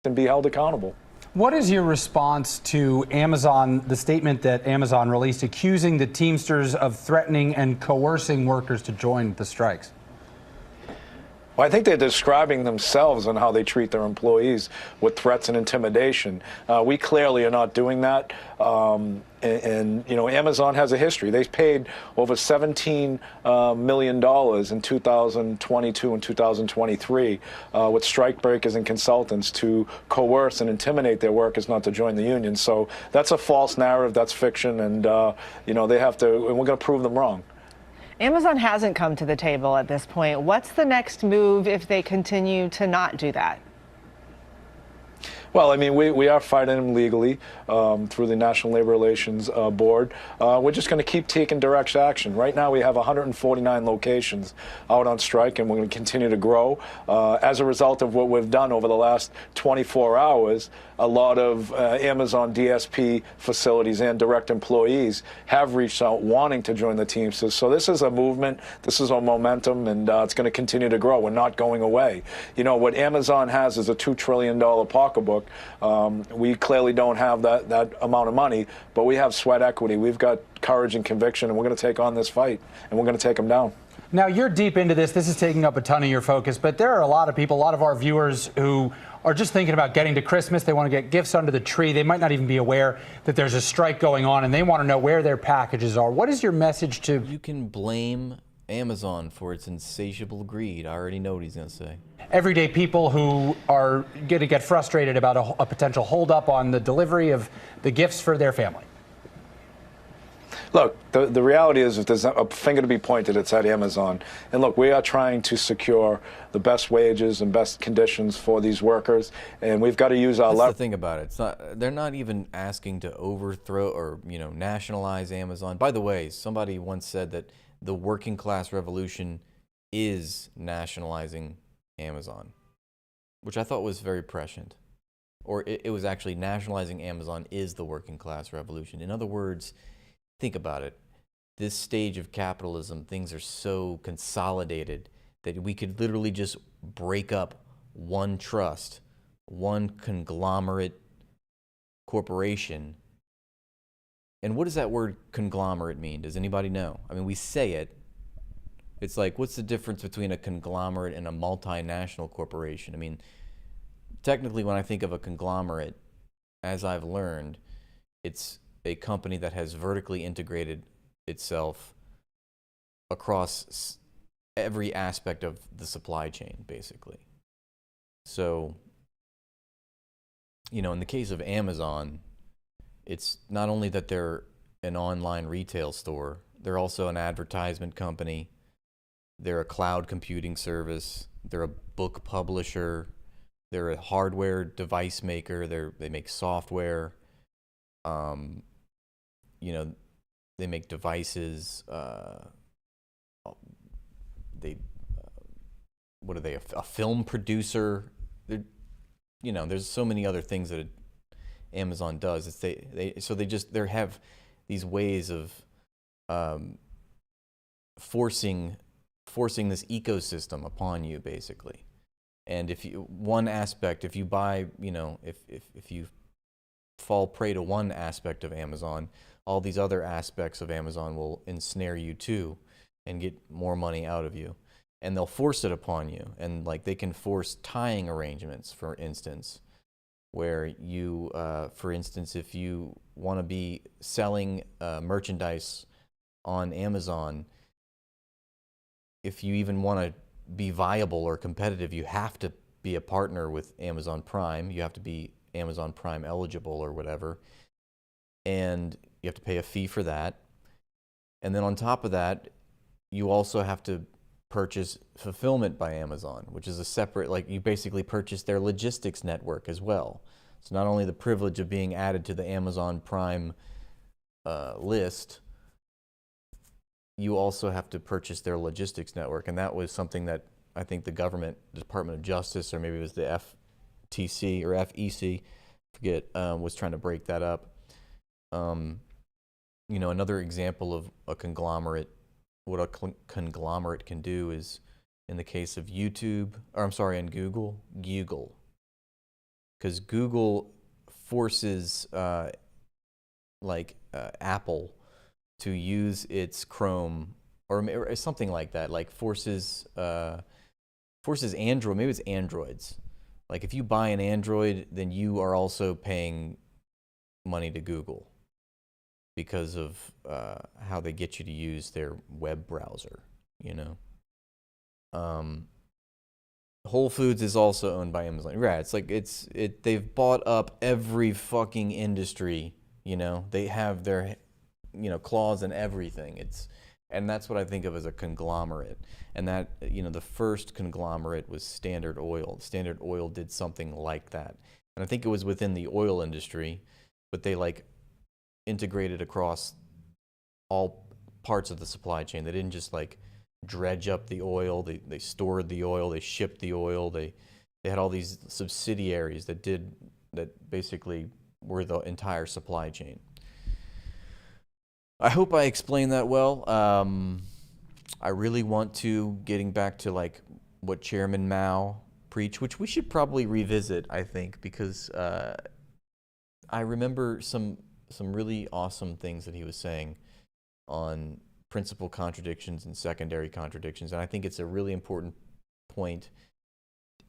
And be held accountable. What is your response to Amazon, the statement that Amazon released accusing the Teamsters of threatening and coercing workers to join the strikes? Well, I think they're describing themselves and how they treat their employees with threats and intimidation. We clearly are not doing that. And, you know, Amazon has a history. They paid over $17 million in 2022 and 2023 with strike breakers and consultants to coerce and intimidate their workers not to join the union. So that's a false narrative. That's fiction. And, you know, they have to, and we're going to prove them wrong. Amazon hasn't come to the table at this point. What's the next move if they continue to not do that? Well, I mean, we are fighting them legally through the National Labor Relations Board. We're just going to keep taking direct action. Right now, we have 149 locations out on strike, and we're going to continue to grow. As a result of what we've done over the last 24 hours, a lot of Amazon DSP facilities and direct employees have reached out wanting to join the Teamsters. So this is a movement, this is a momentum, and it's going to continue to grow. We're not going away. You know, what Amazon has is a $2 trillion pocketbook. We clearly don't have that amount of money, but we have sweat equity. We've got courage and conviction, and we're going to take on this fight, and we're going to take them down. Now, you're deep into this. This is taking up a ton of your focus, but there are a lot of people, a lot of our viewers who are just thinking about getting to Christmas. They want to get gifts under the tree. They might not even be aware that there's a strike going on, and they want to know where their packages are. What is your message to... You can blame Amazon for its insatiable greed. I already know what he's going to say. Everyday people who are going to get frustrated about a potential holdup on the delivery of the gifts for their family. Look, the reality is if there's a finger to be pointed, it's at Amazon. And look, we are trying to secure the best wages and best conditions for these workers, and we've got to use our leverage. That's the thing about it. It's not, they're not even asking to overthrow or, you know, nationalize Amazon. By the way, somebody once said that the working class revolution is nationalizing Amazon, which I thought was very prescient. Or it was actually nationalizing Amazon is the working class revolution. In other words, think about it. This stage of capitalism, things are so consolidated that we could literally just break up one trust, one conglomerate corporation. And what does that word conglomerate mean? Does anybody know? I mean, we say it. It's like, what's the difference between a conglomerate and a multinational corporation? I mean, technically, when I think of a conglomerate, as I've learned, it's a company that has vertically integrated itself across every aspect of the supply chain, basically. So, you know, in the case of Amazon, it's not only that they're an online retail store, they're also an advertisement company, they're a cloud computing service, they're a book publisher, they're a hardware device maker, they make software, you know, they make devices, what are they, a film producer? They're, you know, there's so many other things that Amazon does. It's they have these ways of forcing this ecosystem upon you, basically. And if you if you buy, you know, if you fall prey to one aspect of Amazon, all these other aspects of Amazon will ensnare you too and get more money out of you. And they'll force it upon you. And like they can force tying arrangements, for instance, where you, for instance, if you want to be selling merchandise on Amazon, if you even want to be viable or competitive, you have to be a partner with Amazon Prime. You have to be Amazon Prime eligible or whatever. And you have to pay a fee for that. And then on top of that, you also have to purchase fulfillment by Amazon, which is a separate, like you basically purchase their logistics network as well. So not only the privilege of being added to the Amazon Prime list, you also have to purchase their logistics network. And that was something that I think the government, the Department of Justice, or maybe it was the FTC or FEC, forget, was trying to break that up. You know, another example of a conglomerate, what a conglomerate can do is, in the case of YouTube, or I'm sorry, in Google, because Google forces Apple to use its Chrome or something like that, like forces Android, maybe it's Androids. Like if you buy an Android, then you are also paying money to Google because of how they get you to use their web browser, you know. Whole Foods is also owned by Amazon. Right, it's like they've bought up every fucking industry, you know. They have their, you know, claws in everything. And that's what I think of as a conglomerate. And that, you know, the first conglomerate was Standard Oil. Standard Oil did something like that. And I think it was within the oil industry, but they like integrated across all parts of the supply chain. They didn't just like dredge up the oil, they stored the oil, they shipped the oil, they had all these subsidiaries that basically were the entire supply chain. I hope I explained that well. I really want to, getting back to like what Chairman Mao preached, which we should probably revisit, I think, because I remember some really awesome things that he was saying on principal contradictions and secondary contradictions. And I think it's a really important point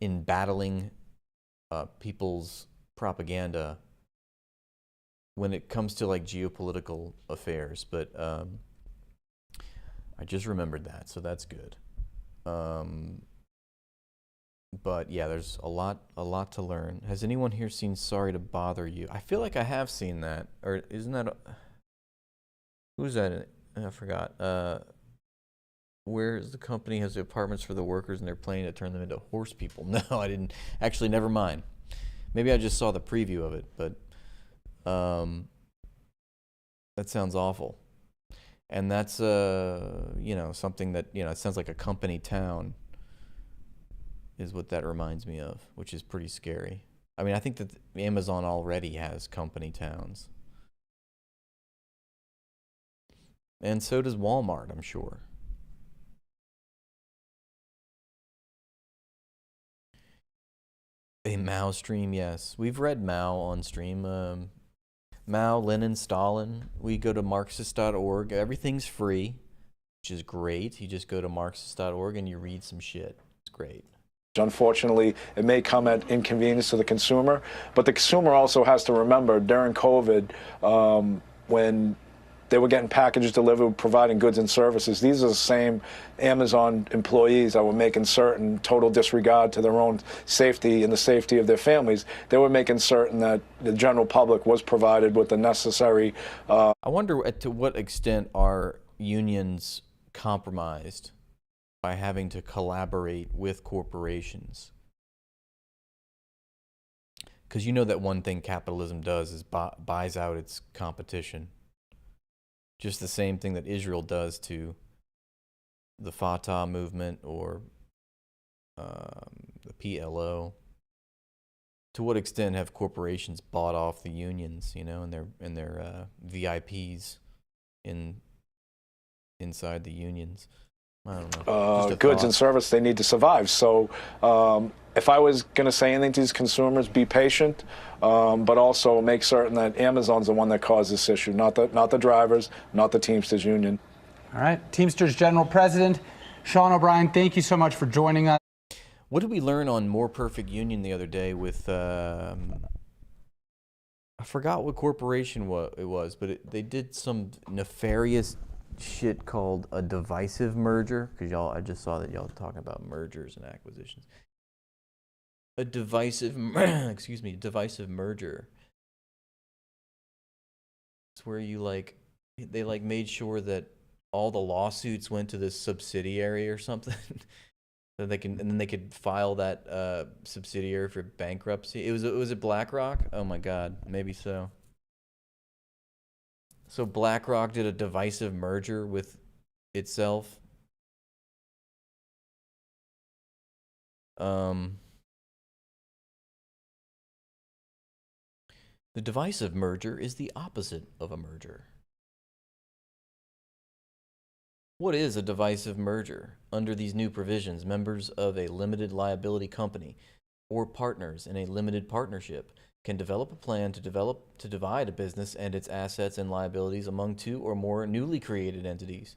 in battling people's propaganda when it comes to like geopolitical affairs. But I just remembered that, so that's good. But yeah, there's a lot to learn. Has anyone here seen Sorry to Bother You? I feel like I have seen that, or isn't that who's that? I forgot. Where the company has the apartments for the workers and they're planning to turn them into horse people. No, I didn't. Actually, never mind. Maybe I just saw the preview of it, but that sounds awful. And that's you know, something that, you know, it sounds like a company town is what that reminds me of, which is pretty scary. I mean, I think that Amazon already has company towns. And so does Walmart, I'm sure. A Mao stream, yes. We've read Mao on stream. Mao, Lenin, Stalin. We go to Marxist.org. Everything's free, which is great. You just go to Marxist.org and you read some shit. It's great. Unfortunately, it may come at inconvenience to the consumer, but the consumer also has to remember during COVID, when they were getting packages delivered, providing goods and services, these are the same Amazon employees that were making certain total disregard to their own safety and the safety of their families. They were making certain that the general public was provided with the necessary. I wonder to what extent are unions compromised by having to collaborate with corporations. Because you know that one thing capitalism does is buys out its competition. Just the same thing that Israel does to the Fatah movement or the PLO. To what extent have corporations bought off the unions, you know, and their VIPs inside the unions? I don't know. Goods and service, they need to survive. So if I was going to say anything to these consumers, be patient, but also make certain that Amazon's the one that caused this issue, not the drivers, not the Teamsters Union. All right. Teamsters General President Sean O'Brien, thank you so much for joining us. What did we learn on More Perfect Union the other day with, I forgot what corporation it was, but they did some nefarious shit called a divisive merger, because I just saw that y'all talking about mergers and acquisitions. A divisive, divisive merger. It's where they made sure that all the lawsuits went to this subsidiary or something, so and then they could file that subsidiary for bankruptcy. Was it BlackRock? Oh my God, maybe so. So BlackRock did a divisive merger with itself. The divisive merger is the opposite of a merger. What is a divisive merger? Under these new provisions, members of a limited liability company or partners in a limited partnership can develop a plan to divide a business and its assets and liabilities among two or more newly created entities,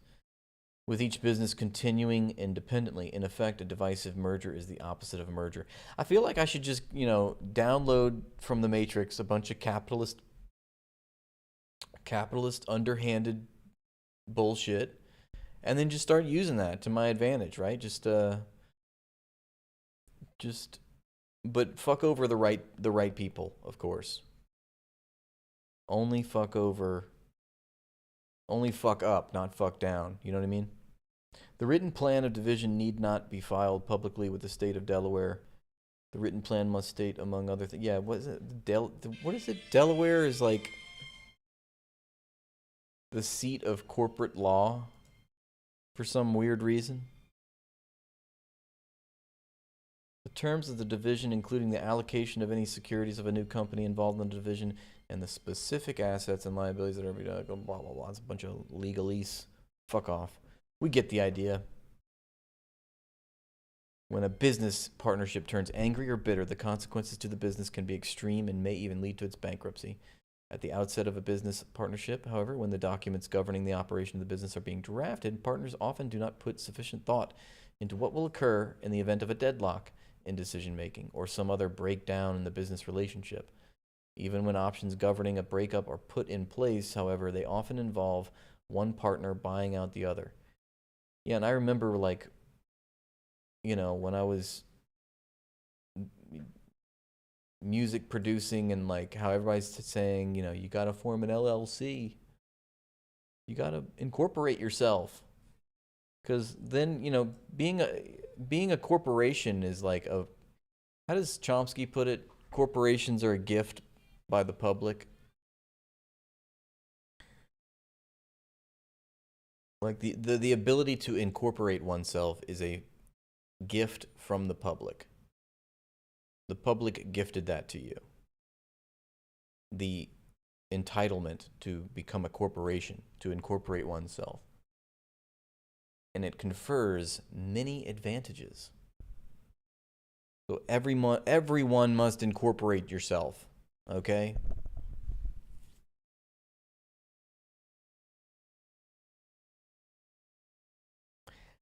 with each business continuing independently. In effect, a divisive merger is the opposite of a merger. I feel like I should just, download from the Matrix a bunch of capitalist underhanded bullshit, and then just start using that to my advantage, right? But fuck over the right people, of course. Only fuck up, not fuck down. You know what I mean? The written plan of division need not be filed publicly with the state of Delaware. The written plan must state, among other things. Yeah, what is it? What is it? Delaware is like the seat of corporate law for some weird reason. The terms of the division, including the allocation of any securities of a new company involved in the division and the specific assets and liabilities that are blah, blah, blah, blah. It's a bunch of legalese. Fuck off. We get the idea. When a business partnership turns angry or bitter, the consequences to the business can be extreme and may even lead to its bankruptcy. At the outset of a business partnership, however, when the documents governing the operation of the business are being drafted, partners often do not put sufficient thought into what will occur in the event of a deadlock in decision-making or some other breakdown in the business relationship. Even when options governing a breakup are put in place, however, they often involve one partner buying out the other. Yeah, and I remember, when I was music producing and how everybody's saying, you got to form an LLC. You got to incorporate yourself. Because then, being a corporation is how does Chomsky put it? Corporations are a gift by the public. The ability to incorporate oneself is a gift from the public. The public gifted that to you. The entitlement to become a corporation, to incorporate oneself. And it confers many advantages. So everyone must incorporate yourself, okay?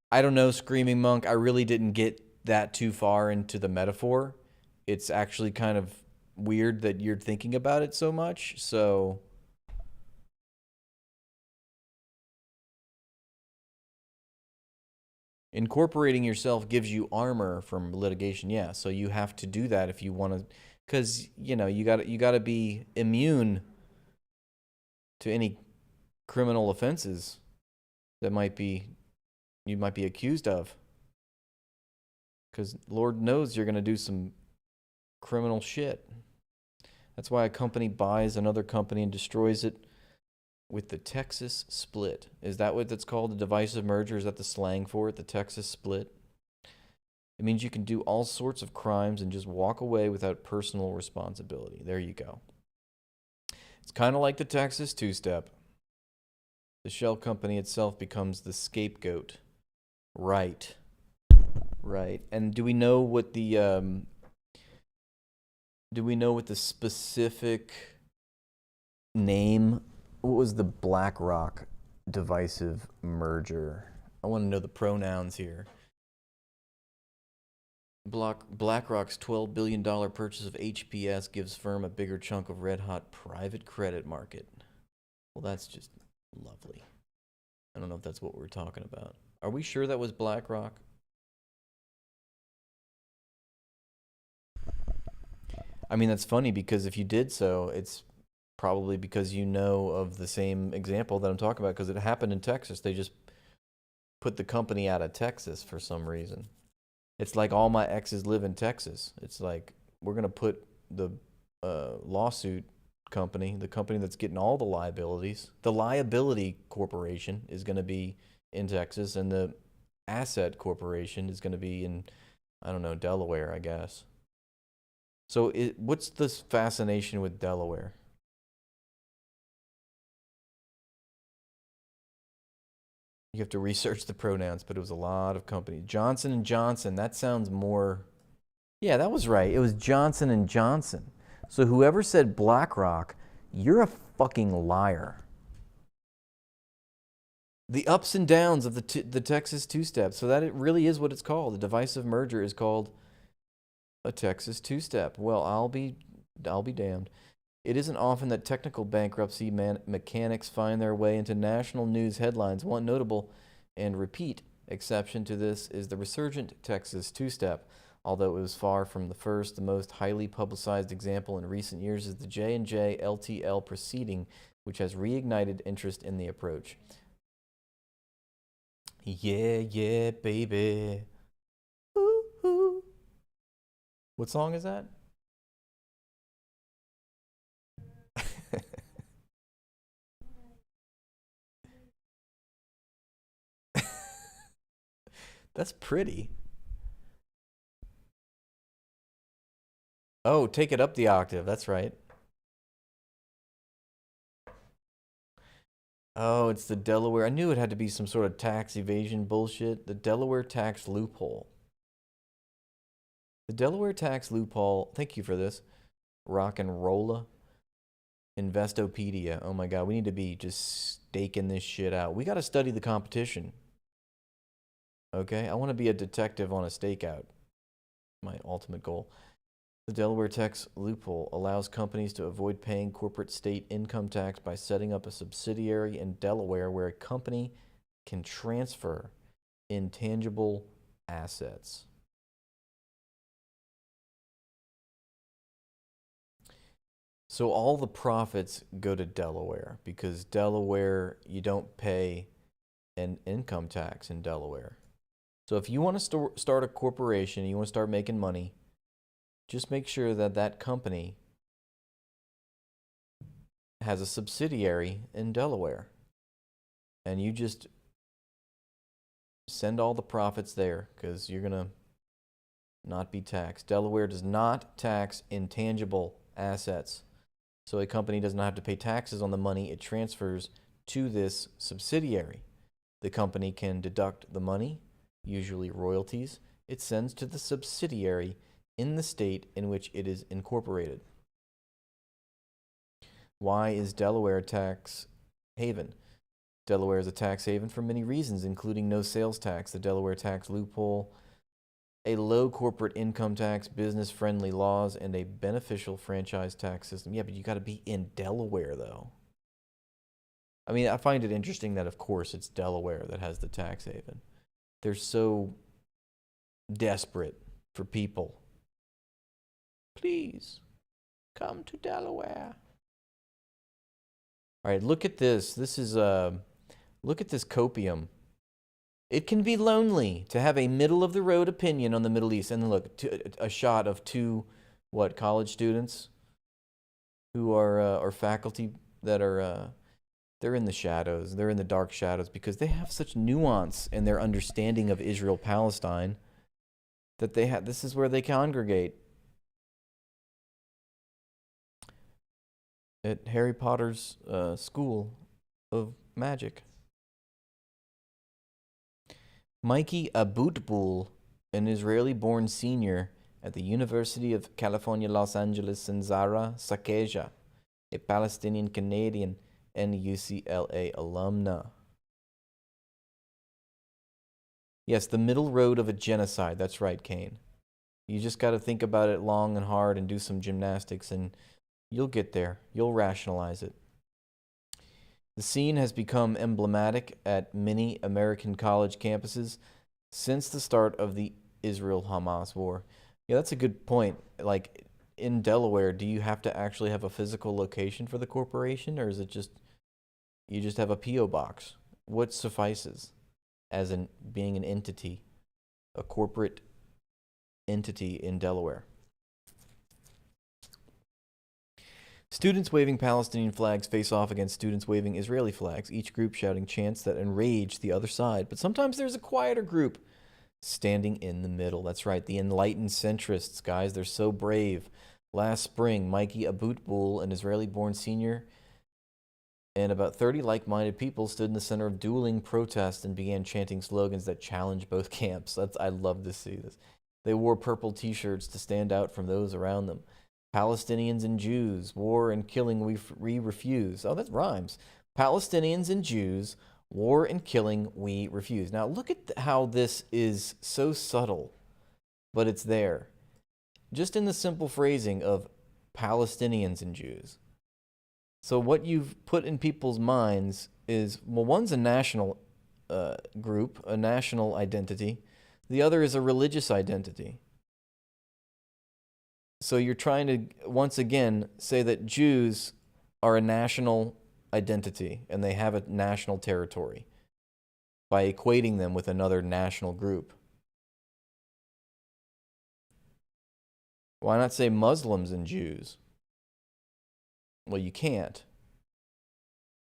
I don't know, Screaming Monk. I really didn't get that too far into the metaphor. It's actually kind of weird that you're thinking about it so much. So incorporating yourself gives you armor from litigation. Yeah, so you have to do that if you want to, because you got to be immune to any criminal offenses that you might be accused of. Because Lord knows you're going to do some criminal shit. That's why a company buys another company and destroys it with the Texas split. Is that what that's called? The divisive merger? Is that the slang for it? The Texas split? It means you can do all sorts of crimes and just walk away without personal responsibility. There you go. It's kind of like the Texas two-step. The shell company itself becomes the scapegoat. Right. Right. And do we know what the specific name? What was the BlackRock divisive merger? I want to know the pronouns here. BlackRock's $12 billion purchase of HPS gives firm a bigger chunk of red-hot private credit market. Well, that's just lovely. I don't know if that's what we're talking about. Are we sure that was BlackRock? I mean, that's funny because if you did so, it's probably because you know of the same example that I'm talking about, because it happened in Texas. They just put the company out of Texas for some reason. It's like all my exes live in Texas. It's like we're going to put the lawsuit company, the company that's getting all the liabilities, the liability corporation is going to be in Texas, and the asset corporation is going to be in, I don't know, Delaware, I guess. So what's this fascination with Delaware? You have to research the pronouns, but it was a lot of companies. Johnson & Johnson, that sounds more... Yeah, that was right. It was Johnson & Johnson. So whoever said BlackRock, you're a fucking liar. The ups and downs of the Texas two-step. So that it really is what it's called. The divisive merger is called a Texas two-step. Well, I'll be damned. It isn't often that technical bankruptcy mechanics find their way into national news headlines. One notable and repeat exception to this is the resurgent Texas two-step. Although it was far from the first, the most highly publicized example in recent years is the J&J LTL proceeding, which has reignited interest in the approach. Yeah, yeah, baby. Ooh, ooh. What song is that? That's pretty. Oh, take it up the octave. That's right. Oh, it's the Delaware. I knew it had to be some sort of tax evasion bullshit. The Delaware tax loophole. The Delaware tax loophole. Thank you for this. Rock and Rolla. Investopedia. Oh my God, we need to be just staking this shit out. We got to study the competition. Okay, I want to be a detective on a stakeout. My ultimate goal. The Delaware tax loophole allows companies to avoid paying corporate state income tax by setting up a subsidiary in Delaware where a company can transfer intangible assets. So all the profits go to Delaware because Delaware, you don't pay an income tax in Delaware. So if you want to start a corporation, you want to start making money, just make sure that that company has a subsidiary in Delaware. And you just send all the profits there because you're going to not be taxed. Delaware does not tax intangible assets. So a company does not have to pay taxes on the money it transfers to this subsidiary. The company can deduct the money, usually royalties, it sends to the subsidiary in the state in which it is incorporated. Why is Delaware a tax haven? Delaware is a tax haven for many reasons, including no sales tax, the Delaware tax loophole, a low corporate income tax, business-friendly laws, and a beneficial franchise tax system. Yeah, but you got to be in Delaware, though. I mean, I find it interesting that, of course, it's Delaware that has the tax haven. They're so desperate for people. Please, come to Delaware. All right, look at this. This is, look at this copium. It can be lonely to have a middle-of-the-road opinion on the Middle East. And look, a shot of two, college students who are, or faculty that are, they're in the shadows. They're in the dark shadows because they have such nuance in their understanding of Israel-Palestine that they have. This is where they congregate. At Harry Potter's School of Magic. Mikey Aboutboul, an Israeli-born senior at the University of California, Los Angeles, and Zara Sakeja, a Palestinian-Canadian and UCLA alumna. Yes, the middle road of a genocide. That's right, Kane. You just got to think about it long and hard and do some gymnastics, and you'll get there. You'll rationalize it. The scene has become emblematic at many American college campuses since the start of the Israel-Hamas war. Yeah, that's a good point. Like, in Delaware, do you have to actually have a physical location for the corporation, or is it just, you just have a P.O. box? What suffices as in being an entity, a corporate entity in Delaware? Students waving Palestinian flags face off against students waving Israeli flags, each group shouting chants that enrage the other side. But sometimes there's a quieter group standing in the middle. That's right, the enlightened centrists, guys. They're so brave. Last spring, Mikey Aboutboul, an Israeli-born senior, and about 30 like-minded people stood in the center of dueling protests and began chanting slogans that challenge both camps. I love to see this. They wore purple T-shirts to stand out from those around them. Palestinians and Jews, war and killing we refuse. Oh, that rhymes. Palestinians and Jews, war and killing we refuse. Now look at how this is so subtle, but it's there. Just in the simple phrasing of Palestinians and Jews. So what you've put in people's minds is, well, one's a national group, a national identity. The other is a religious identity. So you're trying to, once again, say that Jews are a national identity and they have a national territory by equating them with another national group. Why not say Muslims and Jews? Well, you can't.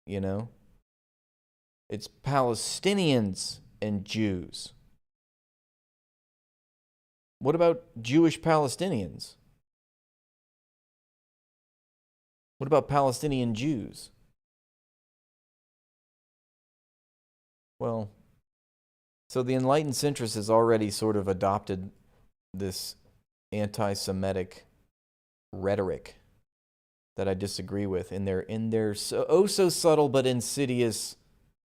You know? It's Palestinians and Jews. What about Jewish Palestinians? What about Palestinian Jews? Well, so the enlightened centrist has already sort of adopted this anti-Semitic rhetoric that I disagree with in their so subtle but insidious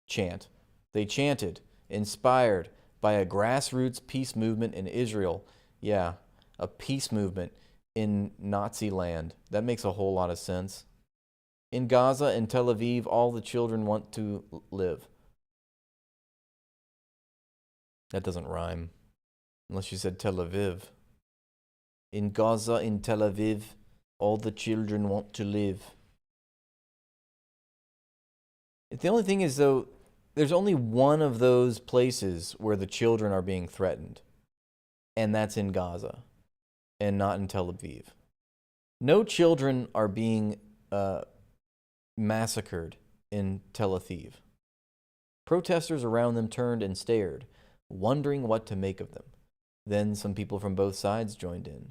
chant. They chanted, inspired by a grassroots peace movement in Israel. Yeah, a peace movement in Nazi land. That makes a whole lot of sense. In Gaza and Tel Aviv, all the children want to live. That doesn't rhyme, unless you said Tel Aviv. In Gaza, in Tel Aviv, all the children want to live. The only thing is, though, there's only one of those places where the children are being threatened, and that's in Gaza, and not in Tel Aviv. No children are being massacred in Tel Aviv. Protesters around them turned and stared, wondering what to make of them. Then some people from both sides joined in.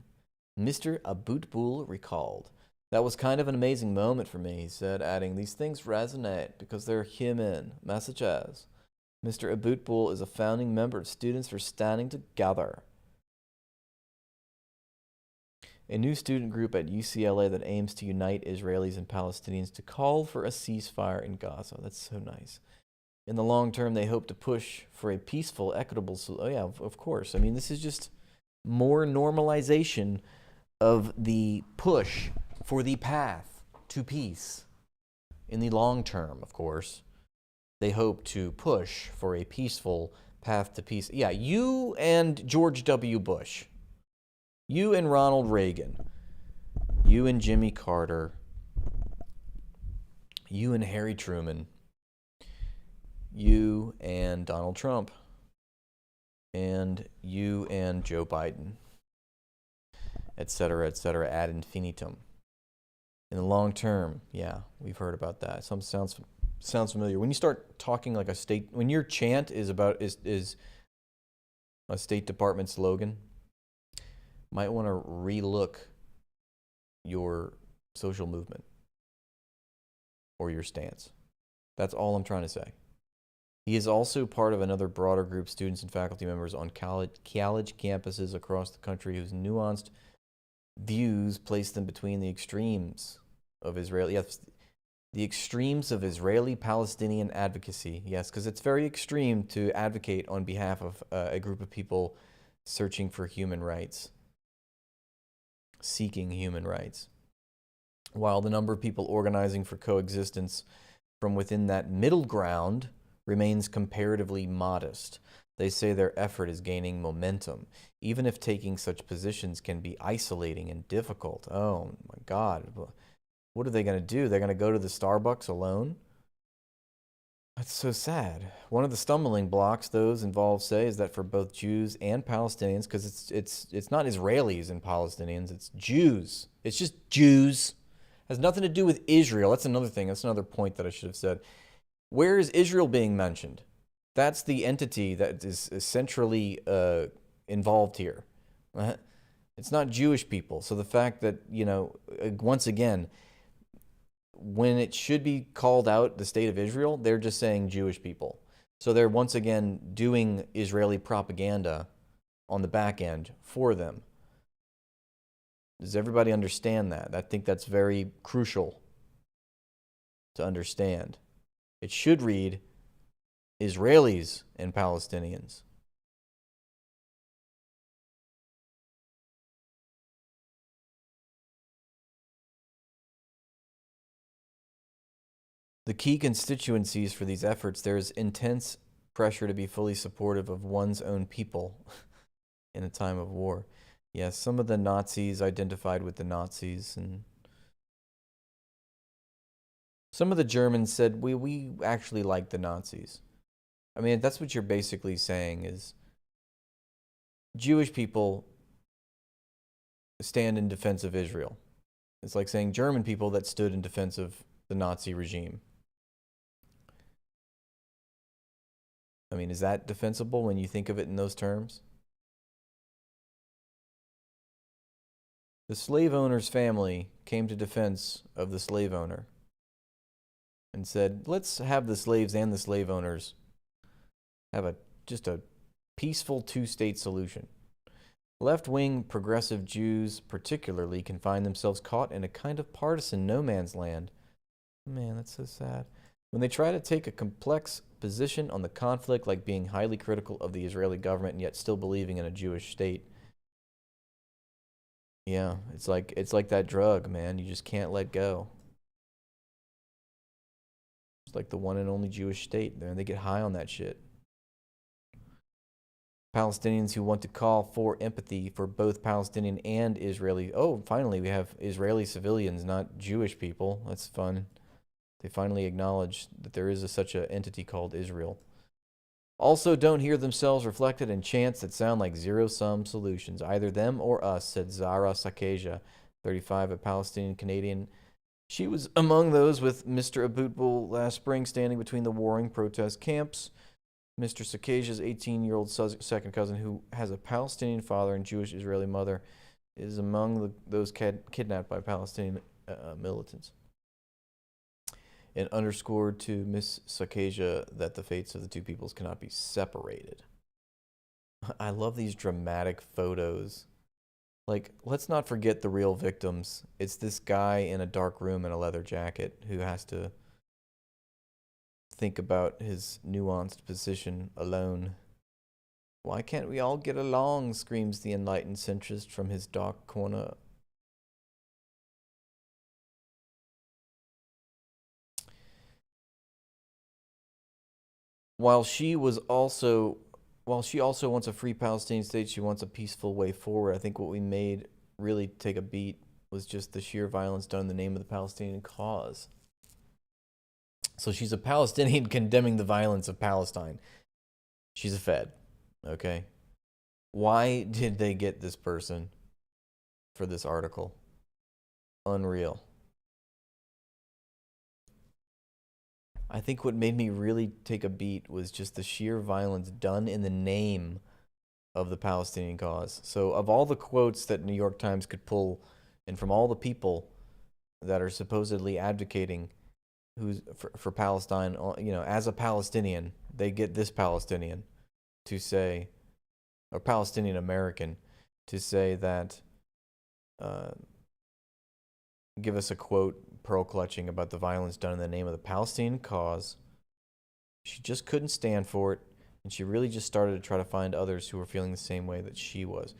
Mr. Aboutboul recalled, "That was kind of an amazing moment for me," he said, adding, "These things resonate because they're human messages. Mr. Aboutboul is a founding member of Students for Standing Together." A new student group at UCLA that aims to unite Israelis and Palestinians to call for a ceasefire in Gaza. That's so nice. In the long term, they hope to push for a peaceful, equitable solution. Oh, yeah, of course. I mean, this is just more normalization of the push for the path to peace. In the long term, of course, they hope to push for a peaceful path to peace. Yeah, you and George W. Bush. You and Ronald Reagan, you and Jimmy Carter, you and Harry Truman, you and Donald Trump, and you and Joe Biden, etc., ad infinitum. In the long term, yeah, we've heard about that. Some sounds familiar. When you start talking like a state, when your chant is about is a State Department slogan, might want to relook your social movement or your stance. That's all I'm trying to say. He is also part of another broader group, students and faculty members on college campuses across the country whose nuanced views place them between the extremes of the extremes of Israeli-Palestinian advocacy. Yes, because it's very extreme to advocate on behalf of a group of people searching for human rights. Seeking human rights. While the number of people organizing for coexistence from within that middle ground remains comparatively modest, they say their effort is gaining momentum, even if taking such positions can be isolating and difficult. Oh my God. What are they going to do? They're going to go to the Starbucks alone? That's so sad. One of the stumbling blocks those involved say is that for both Jews and Palestinians, because it's not Israelis and Palestinians, it's Jews. It's just Jews. It has nothing to do with Israel. That's another thing. That's another point that I should have said. Where is Israel being mentioned? That's the entity that is centrally involved here. It's not Jewish people. So the fact that, once again, when it should be called out the state of Israel, they're just saying Jewish people. So they're once again doing Israeli propaganda on the back end for them. Does everybody understand that? I think that's very crucial to understand. It should read Israelis and Palestinians. The key constituencies for these efforts, there is intense pressure to be fully supportive of one's own people in a time of war. Yes, some of the Nazis identified with the Nazis, and some of the Germans said, we actually like the Nazis. I mean, that's what you're basically saying is Jewish people stand in defense of Israel. It's like saying German people that stood in defense of the Nazi regime. I mean, is that defensible when you think of it in those terms? The slave owner's family came to defense of the slave owner and said, let's have the slaves and the slave owners have just a peaceful two-state solution. Left-wing progressive Jews particularly can find themselves caught in a kind of partisan no man's land. Man, that's so sad. When they try to take a complex position on the conflict, like being highly critical of the Israeli government and yet still believing in a Jewish state. Yeah, it's like that drug, man. You just can't let go. It's like the one and only Jewish state. They get high on that shit. Palestinians who want to call for empathy for both Palestinian and Israeli. Oh, finally, we have Israeli civilians, not Jewish people. That's fun. They finally acknowledge that there is such an entity called Israel. Also don't hear themselves reflected in chants that sound like zero-sum solutions, either them or us, said Zara Sakeja, 35, a Palestinian Canadian. She was among those with Mr. Aboutbul last spring, standing between the warring protest camps. Mr. Sakeja's 18-year-old second cousin, who has a Palestinian father and Jewish Israeli mother, is among those kidnapped by Palestinian militants. And underscored to Miss Sakeja that the fates of the two peoples cannot be separated. I love these dramatic photos Like, let's not forget the real victims. It's this guy in a dark room in a leather jacket who has to think about his nuanced position alone. Why can't we all get along? Screams the enlightened centrist from his dark corner. While she also wants a free Palestinian state, she wants a peaceful way forward. I think what we made really take a beat was just the sheer violence done in the name of the Palestinian cause. So she's a Palestinian condemning the violence of Palestine. She's a Fed, okay? Why did they get this person for this article? Unreal. I think what made me really take a beat was just the sheer violence done in the name of the Palestinian cause. So of all the quotes that New York Times could pull, and from all the people that are supposedly advocating for Palestine, you know, as a Palestinian, they get this Palestinian to say, or Palestinian American, to say that, give us a quote, pearl clutching about the violence done in the name of the Palestinian cause. She just couldn't stand for it, and she really just started to try to find others who were feeling the same way that she was.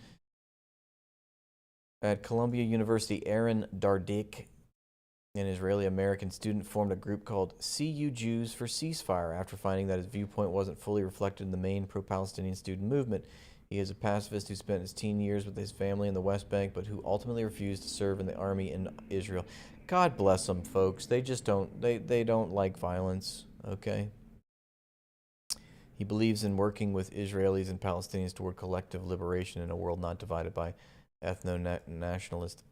At Columbia University, Aaron Dardik, an Israeli-American student, formed a group called CU Jews for Ceasefire after finding that his viewpoint wasn't fully reflected in the main pro-Palestinian student movement. He is a pacifist who spent his teen years with his family in the West Bank, but who ultimately refused to serve in the army in Israel. God bless them, folks. They just don't, they don't like violence, okay? He believes in working with Israelis and Palestinians toward collective liberation in a world not divided by ethno-nationalist.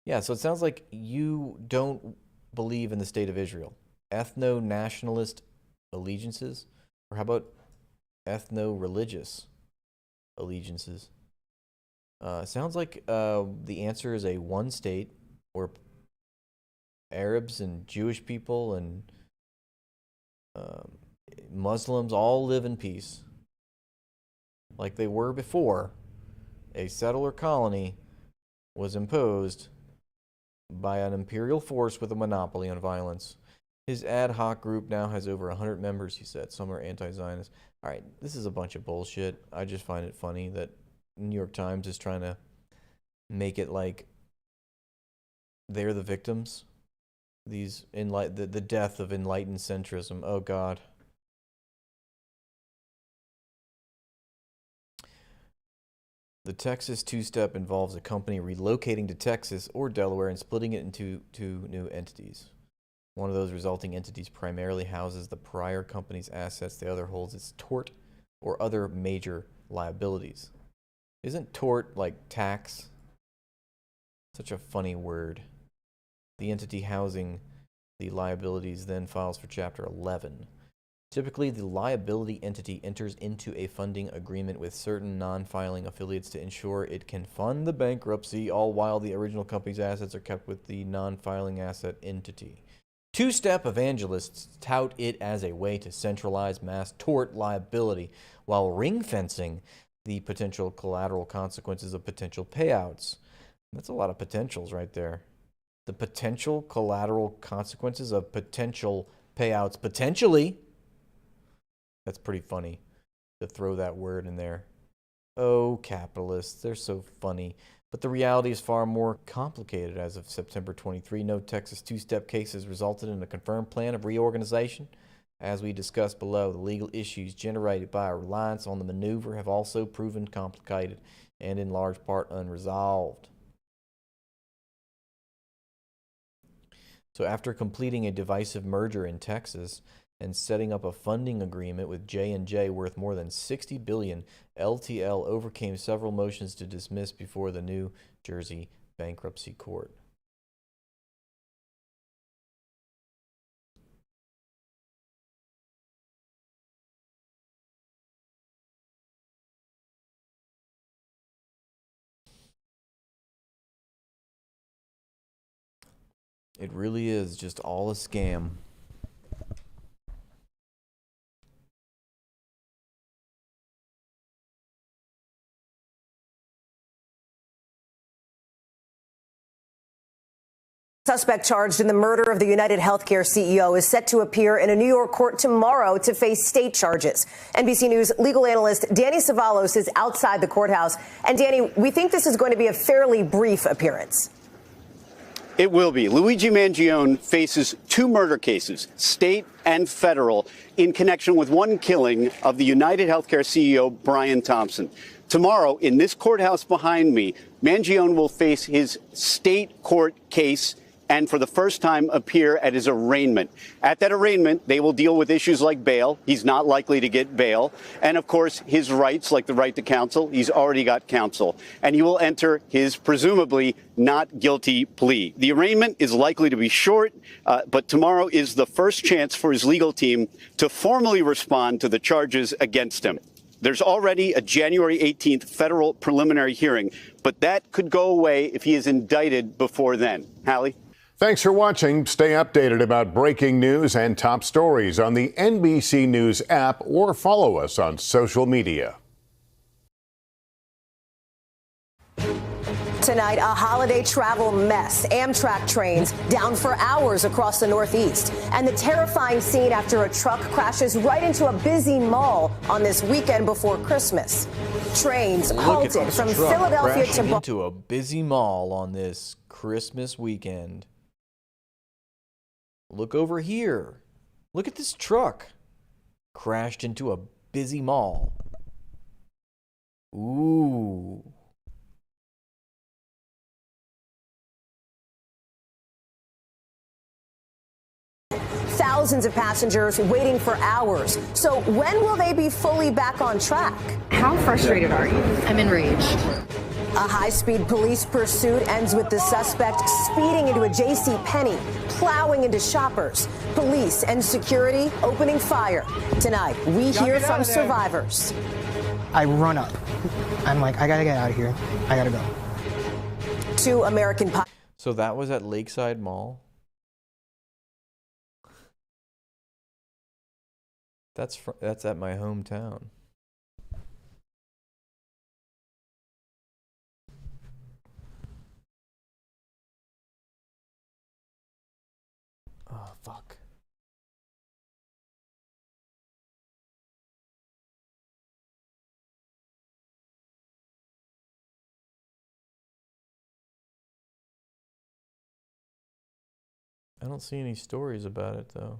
Yeah, so it sounds like you don't believe in the state of Israel. Ethno-nationalist allegiances? Or how about ethno-religious allegiances? Sounds like the answer is a one state where Arabs and Jewish people and Muslims all live in peace, like they were before a settler colony was imposed by an imperial force with a monopoly on violence. His ad hoc group now has over 100 members, he said. Some are anti-Zionist. All right, this is a bunch of bullshit. I just find it funny that New York Times is trying to make it like they're the victims. These the death of enlightened centrism. Oh God. The Texas two-step involves a company relocating to Texas or Delaware and splitting it into two new entities. One of those resulting entities primarily houses the prior company's assets. The other holds its tort or other major liabilities. Isn't tort like tax? Such a funny word. The entity housing the liabilities then files for Chapter 11. Typically, the liability entity enters into a funding agreement with certain non-filing affiliates to ensure it can fund the bankruptcy, all while the original company's assets are kept with the non-filing asset entity. Two-step evangelists tout it as a way to centralize mass tort liability while ring-fencing the potential collateral consequences of potential payouts. That's a lot of potentials right there. The potential collateral consequences of potential payouts, potentially. That's pretty funny to throw that word in there. Oh, capitalists, they're so funny. But the reality is far more complicated. As of September 23, no Texas two-step cases resulted in a confirmed plan of reorganization. As we discussed below, the legal issues generated by a reliance on the maneuver have also proven complicated and in large part unresolved. So after completing a divisive merger in Texas and setting up a funding agreement with J&J worth more than $60 billion, LTL overcame several motions to dismiss before the New Jersey Bankruptcy Court. It really is just all a scam. Suspect charged in the murder of the United Healthcare CEO is set to appear in a New York court tomorrow to face state charges. NBC News legal analyst Danny Savalos is outside the courthouse. And Danny, we think this is going to be a fairly brief appearance. It will be. Luigi Mangione faces 2 murder cases, state and federal, in connection with one killing of the United Healthcare CEO, Brian Thompson. Tomorrow, in this courthouse behind me, Mangione will face his state court case and for the first time appear at his arraignment. At that arraignment, they will deal with issues like bail. He's not likely to get bail. And of course, his rights, like the right to counsel. He's already got counsel. And he will enter his presumably not guilty plea. The arraignment is likely to be short, but tomorrow is the first chance for his legal team to formally respond to the charges against him. There's already a January 18th federal preliminary hearing, but that could go away if he is indicted before then. Hallie? Thanks for watching. Stay updated about breaking news and top stories on the NBC News app or follow us on social media. Tonight, a holiday travel mess. Amtrak trains down for hours across the Northeast. And the terrifying scene after a truck crashes right into a busy mall on this weekend before Christmas. Trains halted from Philadelphia to Boston. Into a busy mall on this Christmas weekend. Look over here. Look at this truck. Crashed into a busy mall. Ooh. Thousands of passengers waiting for hours. So when will they be fully back on track? How frustrated are you? I'm enraged. A high-speed police pursuit ends with the suspect speeding into a JCPenney, plowing into shoppers. Police and security opening fire. Tonight, we hear from survivors. I run up. I'm like, I gotta get out of here. I gotta go. 2 American pilots. So that was at Lakeside Mall? That's at my hometown. Oh, fuck. I don't see any stories about it, though.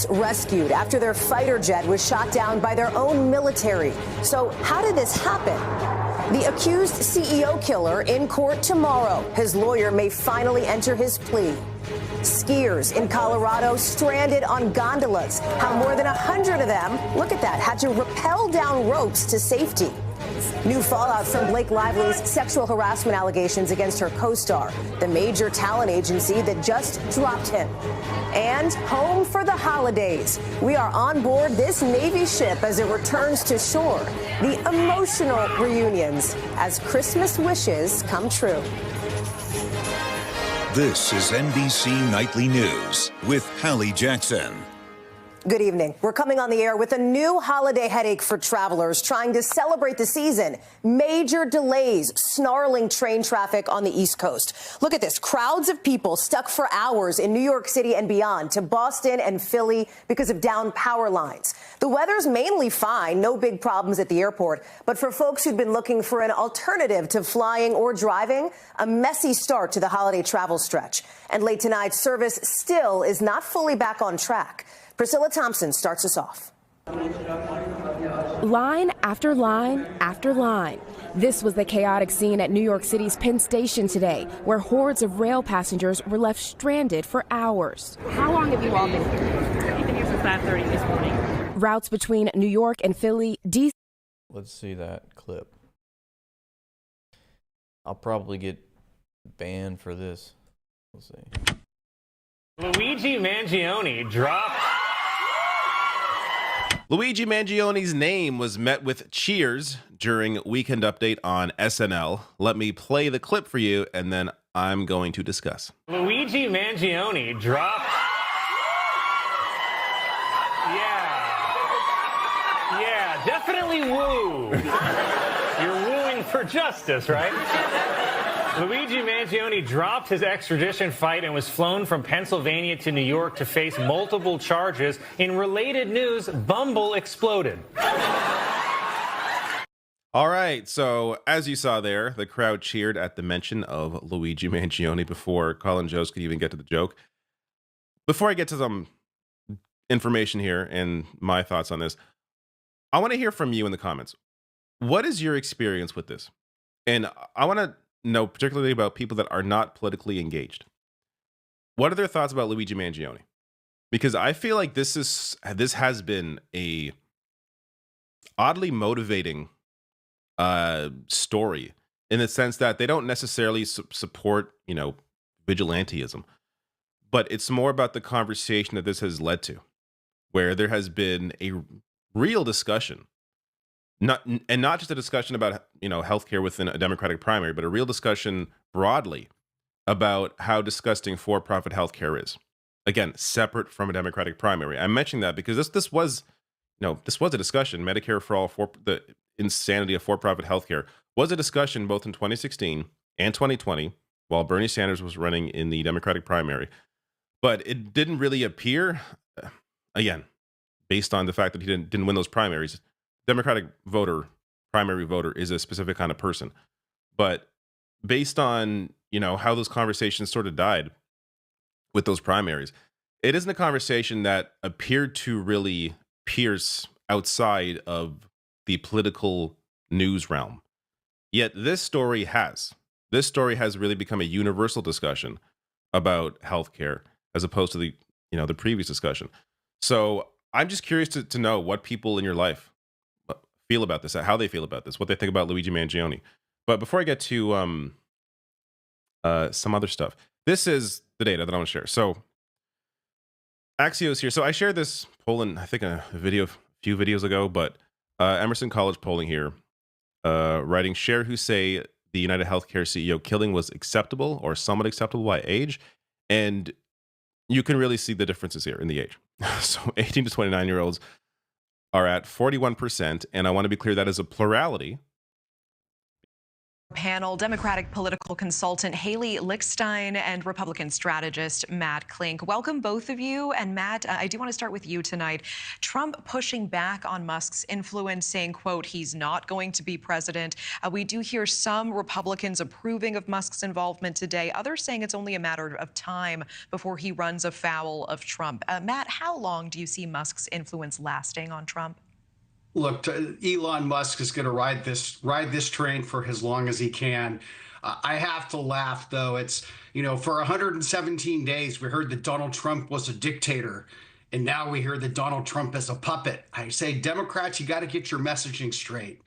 Rescued after their fighter jet was shot down by their own military. So how did this happen? The accused CEO killer in court tomorrow. His lawyer may finally enter his plea. Skiers in Colorado stranded on gondolas. How more than 100 of them, look at that, had to rappel down ropes to safety. New fallout from Blake Lively's sexual harassment allegations against her co-star, the major talent agency that just dropped him. And home for the holidays. We are on board this Navy ship as it returns to shore. The emotional reunions as Christmas wishes come true. This is NBC Nightly News with Hallie Jackson. Good evening. We're coming on the air with a new holiday headache for travelers trying to celebrate the season. Major delays, snarling train traffic on the East Coast. Look at this. Crowds of people stuck for hours in New York City and beyond to Boston and Philly because of down power lines. The weather's mainly fine. No big problems at the airport. But for folks who've been looking for an alternative to flying or driving, a messy start to the holiday travel stretch. And late tonight, service still is not fully back on track. Priscilla Thompson starts us off. Line after line after line. This was the chaotic scene at New York City's Penn Station today, where hordes of rail passengers were left stranded for hours. How long have you all been here? I've been here since 5:30 this morning. Routes between New York and Philly, D.C. Let's see that clip. I'll probably get banned for this. We'll see. Luigi Mangione dropped Luigi Mangioni's name was met with cheers during Weekend Update on SNL. Let me play the clip for you, and then I'm going to discuss. Luigi Mangione dropped... Yeah, definitely woo. You're wooing for justice, right? Luigi Mangione dropped his extradition fight and was flown from Pennsylvania to New York to face multiple charges. In related news, Bumble exploded. All right, so as you saw there, the crowd cheered at the mention of Luigi Mangione before Colin Jost could even get to the joke. Before I get to some information here and my thoughts on this, I want to hear from you in the comments. What is your experience with this? And I want to know particularly about people that are not politically engaged. What are their thoughts about Luigi Mangione? Because I feel like this has been a oddly motivating story in the sense that they don't necessarily support, vigilantism, but it's more about the conversation that this has led to, where there has been a real discussion, not just a discussion about healthcare within a Democratic primary, but a real discussion broadly about how disgusting for-profit healthcare is. Again, separate from a Democratic primary. I'm mentioning that because this was a discussion. Medicare for all, for the insanity of for-profit healthcare was a discussion both in 2016 and 2020 while Bernie Sanders was running in the Democratic primary. But it didn't really appear, again, based on the fact that he didn't win those primaries. Democratic primary voter is a specific kind of person. But based on, how those conversations sort of died with those primaries, it isn't a conversation that appeared to really pierce outside of the political news realm. Yet this story has really become a universal discussion about healthcare as opposed to the previous discussion. So I'm just curious to know what people in your life feel about this, how they feel about this, what they think about Luigi Mangione. But before I get to some other stuff, this is the data that I want to share. So Axios here. So I shared this poll in, I think, a few videos ago, but Emerson College polling here, writing, share who say the United Healthcare CEO killing was acceptable or somewhat acceptable by age. And you can really see the differences here in the age. So 18 to 29-year-olds are at 41%. And I want to be clear, that is a plurality. Panel, Democratic political consultant Haley Lichtstein and Republican strategist Matt Klink. Welcome, both of you. And Matt, I do want to start with you tonight. Trump pushing back on Musk's influence, saying, quote, he's not going to be president. We do hear some Republicans approving of Musk's involvement today, others saying it's only a matter of time before he runs afoul of Trump. Matt, how long do you see Musk's influence lasting on Trump? Look, Elon Musk is going to ride this train for as long as he can. I have to laugh, though. It's, for 117 days, we heard that Donald Trump was a dictator. And now we hear that Donald Trump is a puppet. I say, Democrats, you got to get your messaging straight.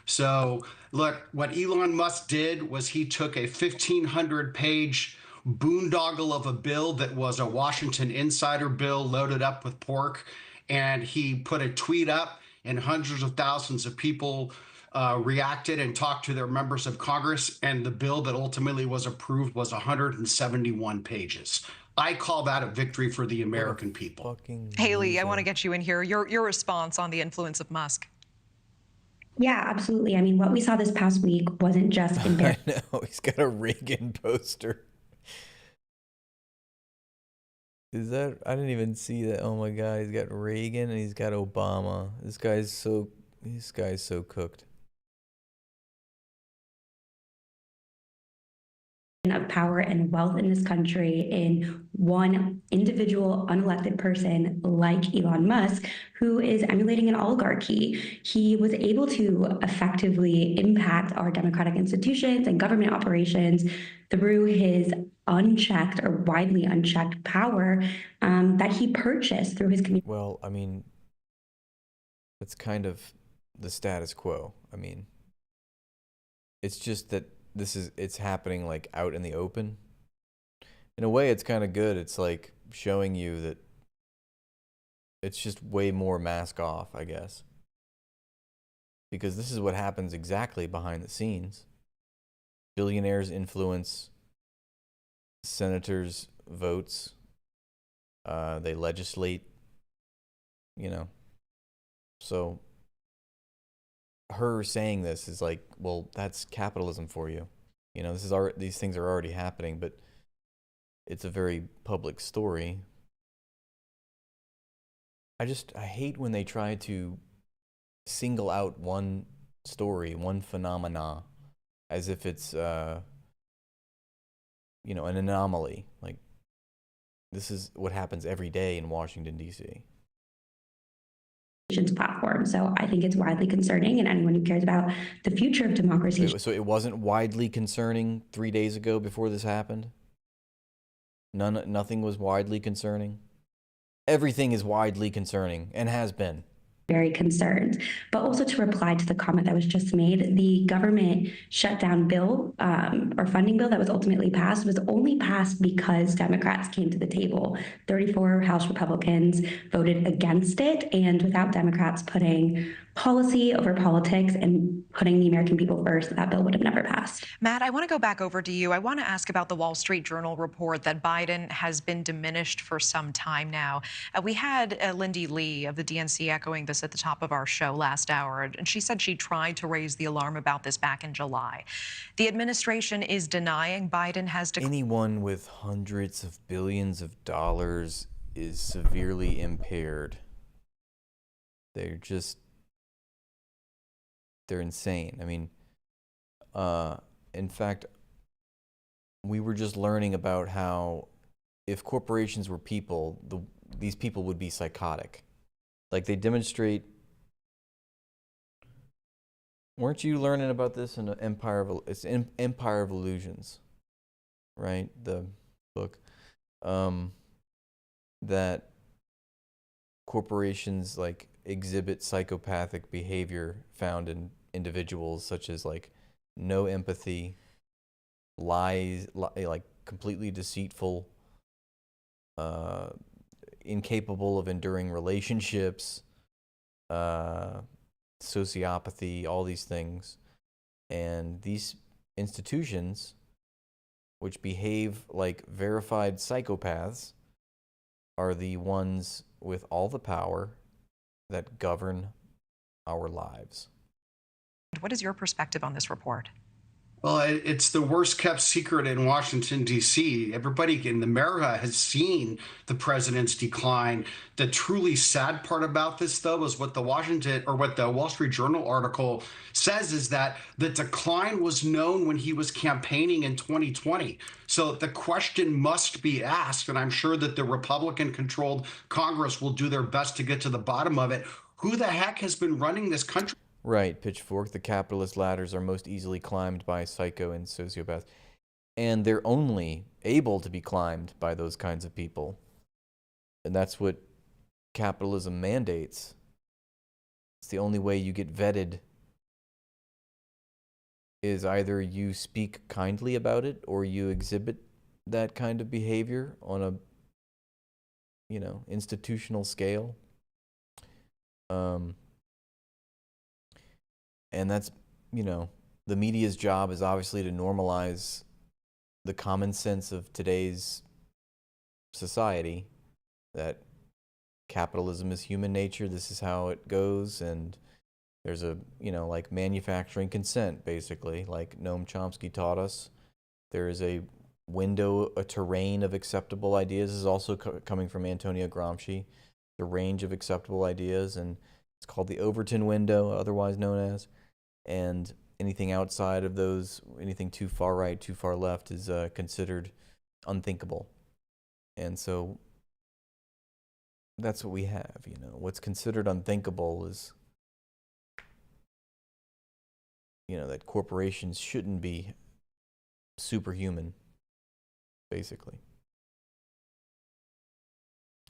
So, look, what Elon Musk did was he took a 1,500-page boondoggle of a bill that was a Washington Insider bill loaded up with pork, and he put a tweet up, and hundreds of thousands of people reacted and talked to their members of Congress, and the bill that ultimately was approved was 171 pages. I call that a victory for the American people. Haley, I want to get you in here. Your response on the influence of Musk. Yeah, absolutely. I mean, what we saw this past week wasn't just I know, he's got a Reagan poster. Is that? I didn't even see that. Oh my God, he's got Reagan and he's got Obama. This guy's so cooked. Of power and wealth in this country in one individual unelected person like Elon Musk, who is emulating an oligarchy. He was able to effectively impact our democratic institutions and government operations through his unchecked or widely unchecked power that he purchased through his community. Well, I mean, that's kind of the status quo. I mean, it's just that it's happening like out in the open. In a way, it's kind of good. It's like showing you that It's just way more mask off, I guess. Because this is what happens exactly behind the scenes. Billionaires influence senators' votes. They legislate, you know. So her saying this is like, well, that's capitalism for you. You know, these things are already happening, but it's a very public story. I hate when they try to single out one story, one phenomena, as if it's, you know, an anomaly. Like, this is what happens every day in Washington, D.C. Platform. So I think it's widely concerning, and anyone who cares about the future of democracy. So it wasn't widely concerning 3 days ago before this happened? Nothing was widely concerning? Everything is widely concerning and has been. Very concerned. But also to reply to the comment that was just made, the government shutdown bill or funding bill that was ultimately passed was only passed because Democrats came to the table. 34 House Republicans voted against it, and without Democrats putting policy over politics and putting the American people first, that bill would have never passed. Matt, I want to go back over to you. I want to ask about the Wall Street Journal report that Biden has been diminished for some time now. We had Lindy Lee of the DNC echoing this at the top of our show last hour, and she said she tried to raise the alarm about this back in July. The administration is denying Biden has Anyone with hundreds of billions of dollars is severely impaired. They're insane. I mean, in fact, we were just learning about how if corporations were people, these people would be psychotic. Like, they demonstrate. Weren't you learning about this in Empire of Illusions, right? The book, that corporations like exhibit psychopathic behavior found in individuals, such as like no empathy, lies, like completely deceitful, incapable of enduring relationships, sociopathy, all these things. And these institutions, which behave like verified psychopaths, are the ones with all the power that govern our lives. What is your perspective on this report? Well, it's the worst kept secret in Washington, D.C. Everybody in America has seen the president's decline. The truly sad part about this, though, is what the Wall Street Journal article says is that the decline was known when he was campaigning in 2020. So the question must be asked, and I'm sure that the Republican-controlled Congress will do their best to get to the bottom of it. Who the heck has been running this country? Right, Pitchfork. The capitalist ladders are most easily climbed by psycho and sociopaths. And they're only able to be climbed by those kinds of people. And that's what capitalism mandates. It's the only way you get vetted is either you speak kindly about it or you exhibit that kind of behavior on a, you know, institutional scale. And that's, you know, the media's job is obviously to normalize the common sense of today's society, that capitalism is human nature, this is how it goes, and there's a, you know, like manufacturing consent, basically, like Noam Chomsky taught us. There is a window, a terrain of acceptable ideas. This is also coming from Antonio Gramsci, the range of acceptable ideas, and it's called the Overton window, otherwise known as. And anything outside of those, anything too far right, too far left, is considered unthinkable. And so that's what we have, you know. What's considered unthinkable is, you know, that corporations shouldn't be superhuman, basically.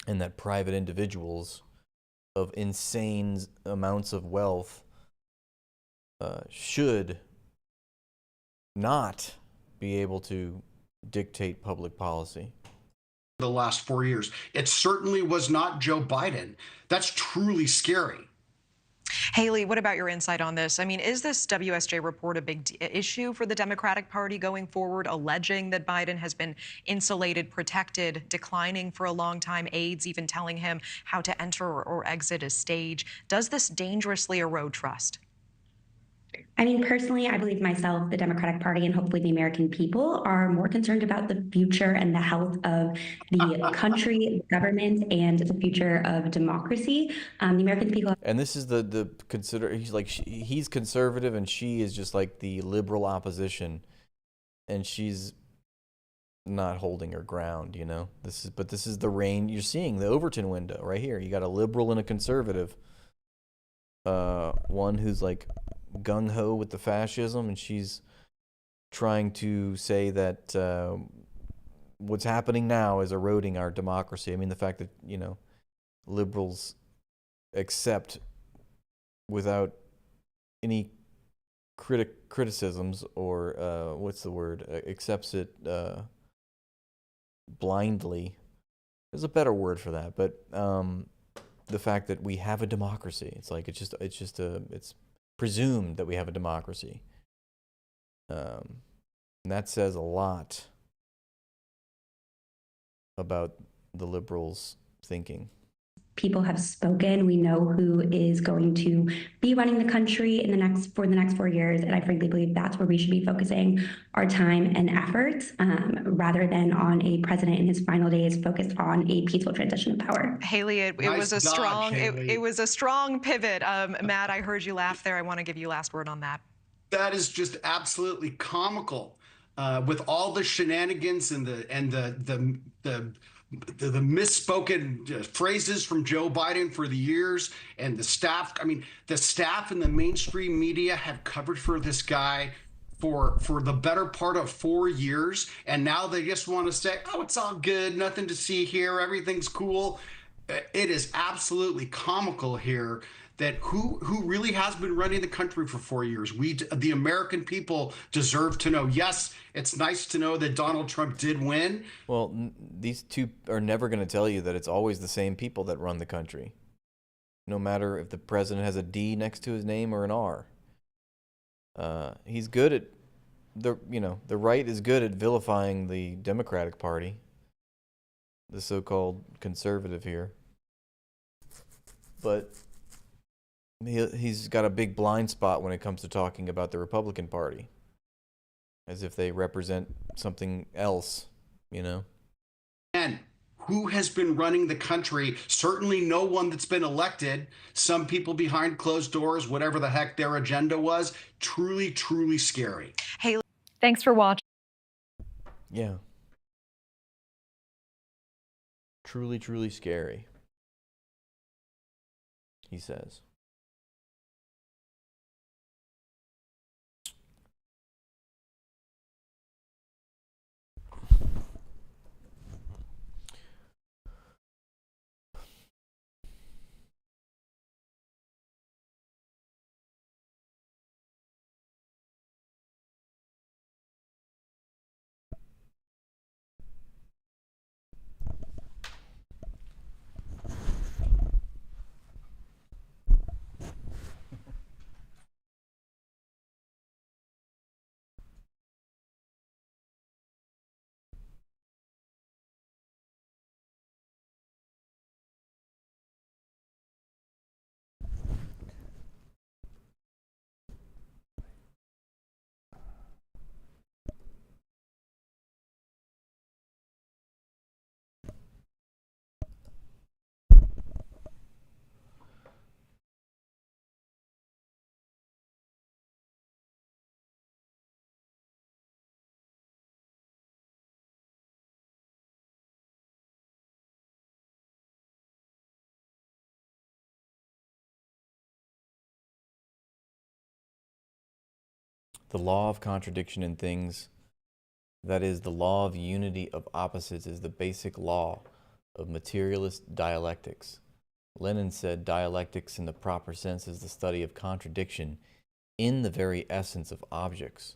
And that private individuals of insane amounts of wealth should not be able to dictate public policy. the last 4 years. It certainly was not Joe Biden. That's truly scary. Haley, what about your insight on this? I mean, is this WSJ report a big issue for the Democratic Party going forward, alleging that Biden has been insulated, protected, declining for a long time, aides even telling him how to enter or exit a stage? Does this dangerously erode trust? I mean, personally, I believe myself, the Democratic Party, and hopefully the American people are more concerned about the future and the health of the country, the government, and the future of democracy. The American people. And this is the he's conservative and she is just like the liberal opposition, and she's not holding her ground, you know. This is the reign. You're seeing the Overton window right here. You got a liberal and a conservative. One who's like gung-ho with the fascism, and she's trying to say that what's happening now is eroding our democracy. I mean, the fact that, you know, liberals accept without any criticisms or what's the word, accepts it blindly. There's a better word for that, but the fact that we have a democracy, it's presumed that we have a democracy. And that says a lot about the liberals' thinking. People have spoken. We know who is going to be running the country for the next 4 years, and I frankly believe that's where we should be focusing our time and efforts, rather than on a president in his final days focused on a peaceful transition of power. Haley, it was a strong it was a strong pivot. Matt, I heard you laugh there. I want to give you last word on that. That is just absolutely comical, with all the shenanigans and the misspoken phrases from Joe Biden for the years, and the staff. I mean, the staff and the mainstream media have covered for this guy for the better part of 4 years, and now they just want to say, oh, it's all good, nothing to see here, everything's cool. It is absolutely comical here that who really has been running the country for 4 years. The American people, deserve to know. Yes, it's nice to know that Donald Trump did win. Well, these two are never going to tell you that it's always the same people that run the country, no matter if the president has a D next to his name or an R. He's good at the right is good at vilifying the Democratic Party, the so-called conservative here, but he's got a big blind spot when it comes to talking about the Republican Party, as if they represent something else, you know? And who has been running the country? Certainly no one that's been elected. Some people behind closed doors, whatever the heck their agenda was. Truly, truly scary. Haley, thanks for watching. Yeah. Truly, truly scary, he says. The law of contradiction in things, that is, the law of unity of opposites, is the basic law of materialist dialectics. Lenin said dialectics in the proper sense is the study of contradiction in the very essence of objects.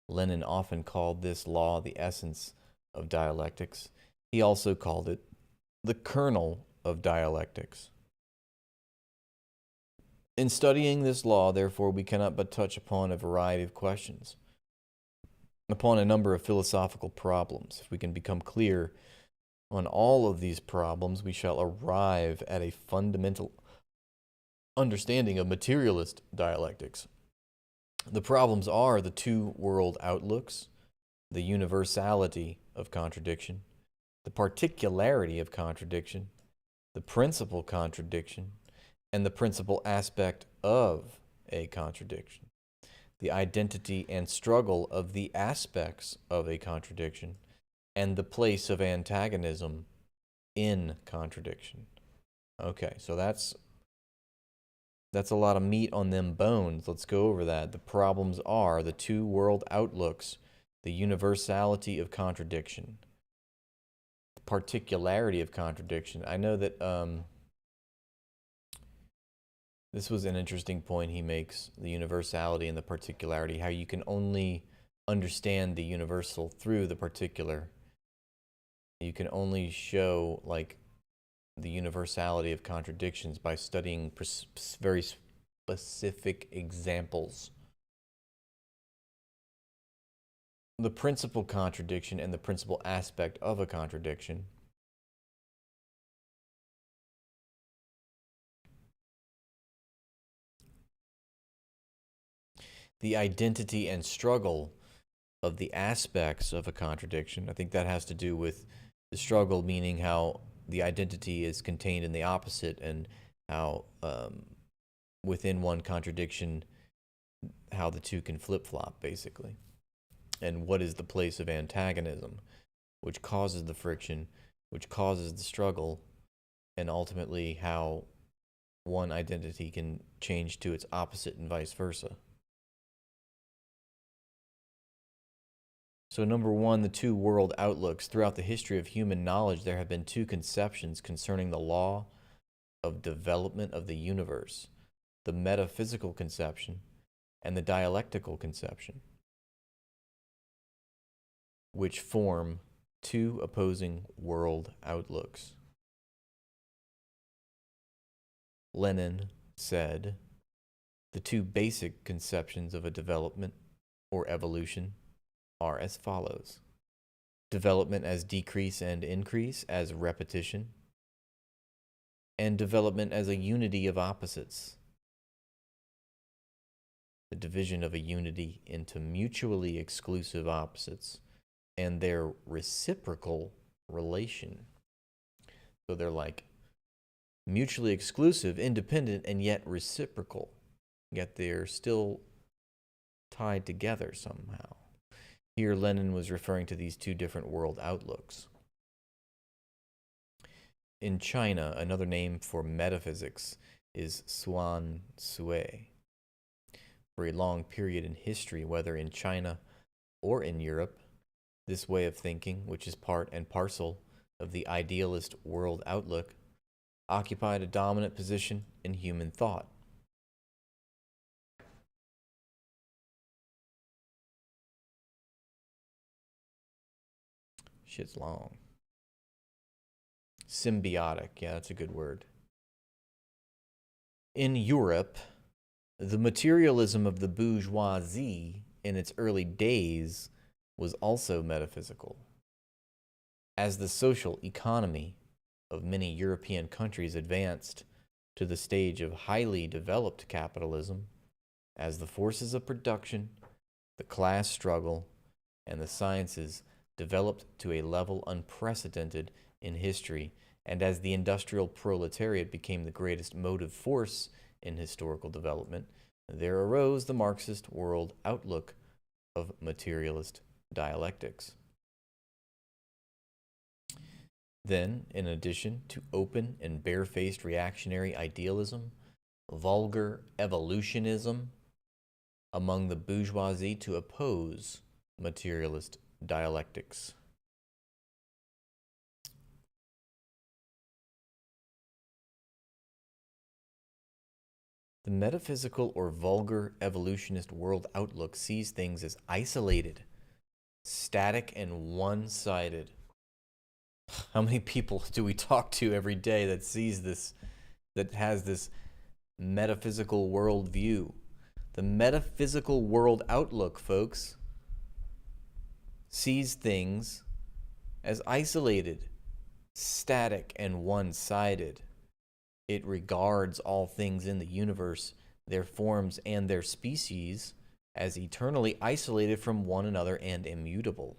Lenin often called this law the essence of dialectics. He also called it the kernel of dialectics. In studying this law, therefore, we cannot but touch upon a variety of questions, upon a number of philosophical problems. If we can become clear on all of these problems, we shall arrive at a fundamental understanding of materialist dialectics. The problems are the two world outlooks, the universality of contradiction, the particularity of contradiction, the principal contradiction, and the principal aspect of a contradiction, the identity and struggle of the aspects of a contradiction, and the place of antagonism in contradiction. Okay, so that's a lot of meat on them bones. Let's go over that. The problems are the two world outlooks, the universality of contradiction, the particularity of contradiction. I know that this was an interesting point he makes, the universality and the particularity, how you can only understand the universal through the particular. You can only show like the universality of contradictions by studying very specific examples. The principal contradiction and the principal aspect of a contradiction. The identity and struggle of the aspects of a contradiction. I think that has to do with the struggle, meaning how the identity is contained in the opposite, and how within one contradiction, how the two can flip-flop, basically. And what is the place of antagonism, which causes the friction, which causes the struggle, and ultimately how one identity can change to its opposite and vice versa. So number one, the two world outlooks. Throughout the history of human knowledge, there have been two conceptions concerning the law of development of the universe, the metaphysical conception and the dialectical conception, which form two opposing world outlooks. Lenin said, the two basic conceptions of a development or evolution are as follows: development as decrease and increase, as repetition, and development as a unity of opposites, the division of a unity into mutually exclusive opposites and their reciprocal relation. So they're like mutually exclusive, independent, and yet reciprocal, yet they're still tied together somehow. Here, Lenin was referring to these two different world outlooks. In China, another name for metaphysics is Suan Sui. For a long period in history, whether in China or in Europe, this way of thinking, which is part and parcel of the idealist world outlook, occupied a dominant position in human thought. Shit's long. Symbiotic, yeah, that's a good word. In Europe, the materialism of the bourgeoisie in its early days was also metaphysical. As the social economy of many European countries advanced to the stage of highly developed capitalism, as the forces of production, the class struggle, and the sciences developed to a level unprecedented in history, and as the industrial proletariat became the greatest motive force in historical development, there arose the Marxist world outlook of materialist dialectics. Then, in addition to open and barefaced reactionary idealism, vulgar evolutionism among the bourgeoisie to oppose materialist dialectics. The metaphysical or vulgar evolutionist world outlook sees things as isolated, static, and one-sided. How many people do we talk to every day that sees this, that has this metaphysical worldview? The metaphysical world outlook, folks, sees things as isolated, static, and one-sided. It regards all things in the universe, their forms and their species, as eternally isolated from one another and immutable.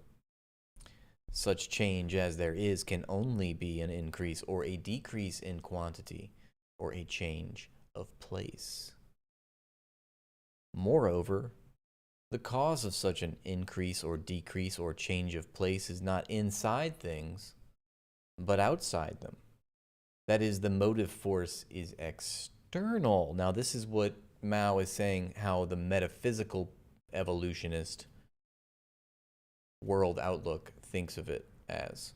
Such change as there is can only be an increase or a decrease in quantity, or a change of place. Moreover, the cause of such an increase or decrease or change of place is not inside things, but outside them. That is, the motive force is external. Now, this is what Mao is saying, how the metaphysical evolutionist world outlook thinks of it as.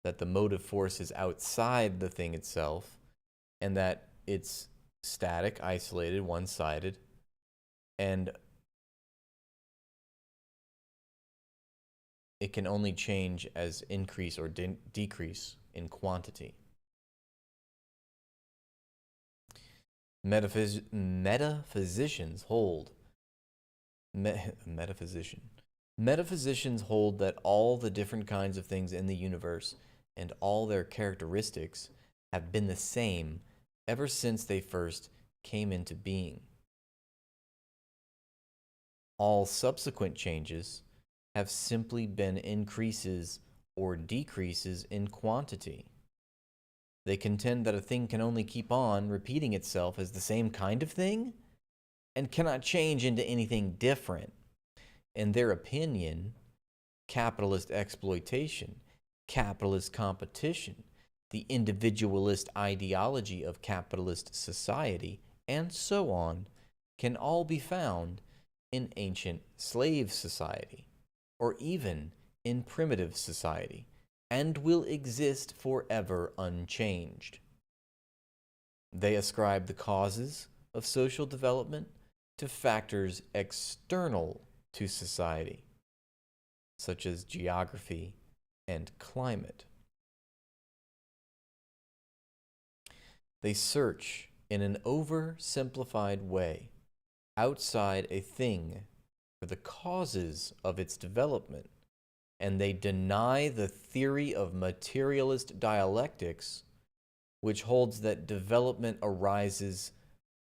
That the motive force is outside the thing itself, and that it's static, isolated, one-sided, and it can only change as increase or decrease in quantity. Metaphysicians hold that all the different kinds of things in the universe and all their characteristics have been the same ever since they first came into being. All subsequent changes have simply been increases or decreases in quantity. They contend that a thing can only keep on repeating itself as the same kind of thing and cannot change into anything different. In their opinion, capitalist exploitation, capitalist competition, the individualist ideology of capitalist society, and so on, can all be found in ancient slave society, or even in primitive society, and will exist forever unchanged. They ascribe the causes of social development to factors external to society, such as geography and climate. They search in an oversimplified way outside a thing for the causes of its development, and they deny the theory of materialist dialectics, which holds that development arises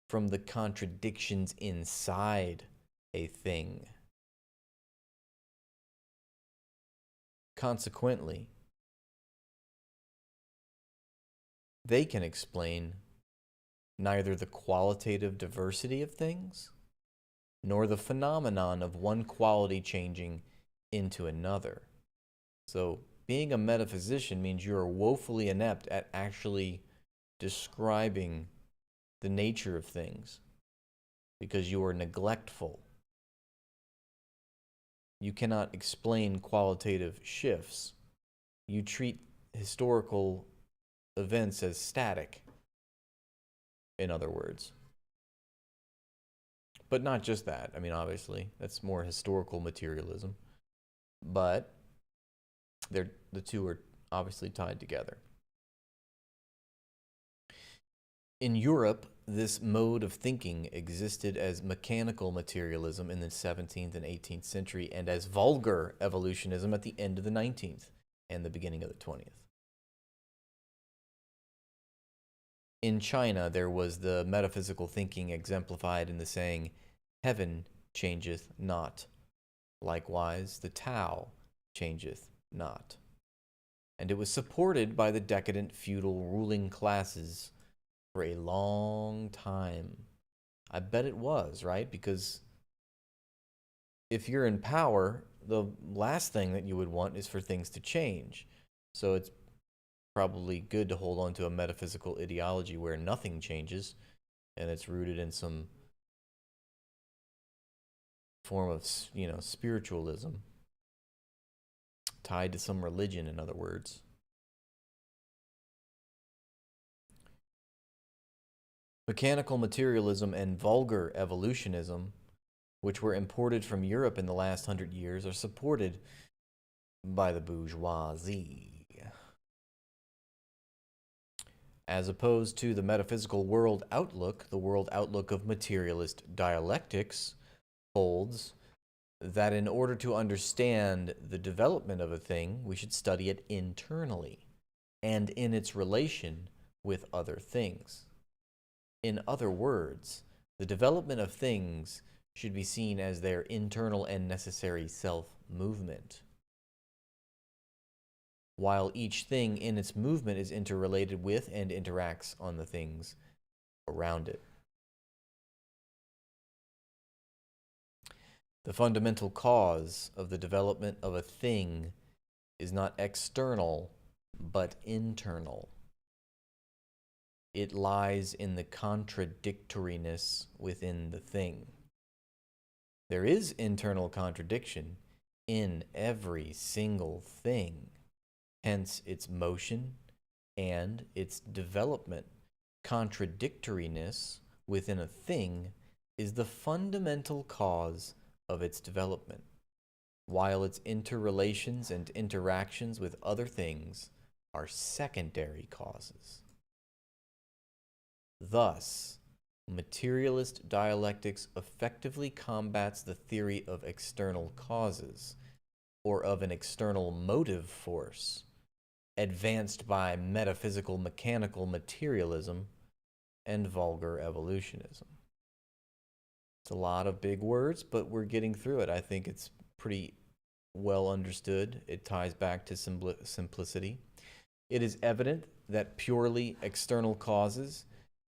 from the contradictions inside a thing. Consequently, they can explain neither the qualitative diversity of things nor the phenomenon of one quality changing into another. So, being a metaphysician means you are woefully inept at actually describing the nature of things because you are neglectful. You cannot explain qualitative shifts. You treat historical events as static, in other words. But not just that. I mean, obviously, that's more historical materialism. But the two are obviously tied together. In Europe, this mode of thinking existed as mechanical materialism in the 17th and 18th century and as vulgar evolutionism at the end of the 19th and the beginning of the 20th. In China, there was the metaphysical thinking exemplified in the saying, "Heaven changeth not. Likewise, the Tao changeth not." And it was supported by the decadent feudal ruling classes for a long time. I bet it was, right? Because if you're in power, the last thing that you would want is for things to change. So it's probably good to hold on to a metaphysical ideology where nothing changes and it's rooted in some form of, spiritualism, tied to some religion, in other words. Mechanical materialism and vulgar evolutionism, which were imported from Europe in the last 100 years, are supported by the bourgeoisie. As opposed to the metaphysical world outlook, the world outlook of materialist dialectics holds that in order to understand the development of a thing, we should study it internally and in its relation with other things. In other words, the development of things should be seen as their internal and necessary self-movement, while each thing in its movement is interrelated with and interacts on the things around it. The fundamental cause of the development of a thing is not external, but internal. It lies in the contradictoriness within the thing. There is internal contradiction in every single thing, hence its motion and its development. Contradictoriness within a thing is the fundamental cause of its development, while its interrelations and interactions with other things are secondary causes. Thus, materialist dialectics effectively combats the theory of external causes, or of an external motive force, advanced by metaphysical mechanical materialism and vulgar evolutionism. It's a lot of big words, but we're getting through it. I think it's pretty well understood. It ties back to simplicity. It is evident that purely external causes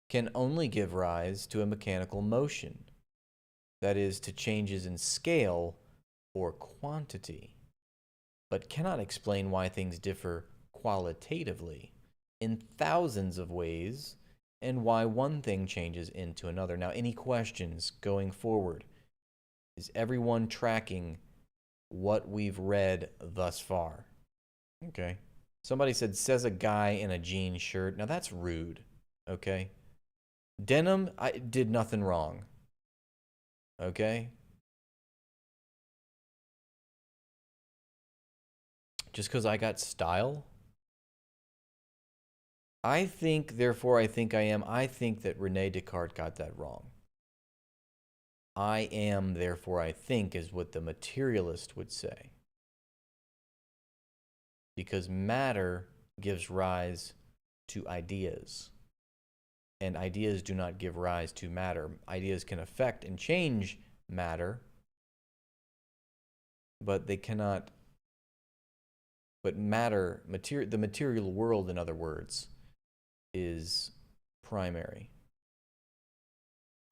can only give rise to a mechanical motion, that is, to changes in scale or quantity, but cannot explain why things differ qualitatively in thousands of ways and why one thing changes into another. Now, any questions going forward? Is everyone tracking what we've read thus far? Okay. Somebody says a guy in a jean shirt. Now, that's rude. Okay. Denim, I did nothing wrong. Okay? Just because I got style? I think, therefore I think I am. I think that Rene Descartes got that wrong. I am, therefore I think, is what the materialist would say. Because matter gives rise to ideas. And ideas do not give rise to matter. Ideas can affect and change matter, but they cannot. But matter, the material world, in other words, is primary.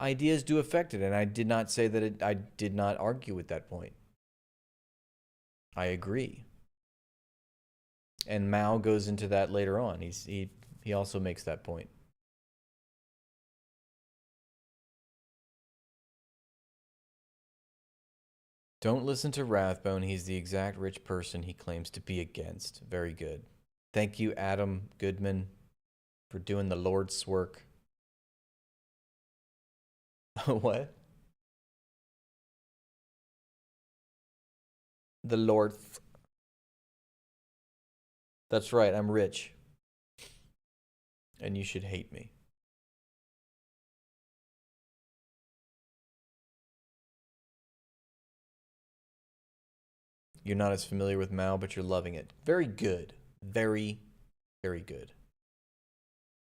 Ideas do affect it, and I did not say that I did not argue with that point. I agree. And Mao goes into that later on. He also makes that point. Don't listen to Rathbone. He's the exact rich person he claims to be against. Very good. Thank you, Adam Goodman, for doing the Lord's work. What? The Lord's. That's right, I'm rich. And you should hate me. You're not as familiar with Mao, but you're loving it. Very good. Very, very good.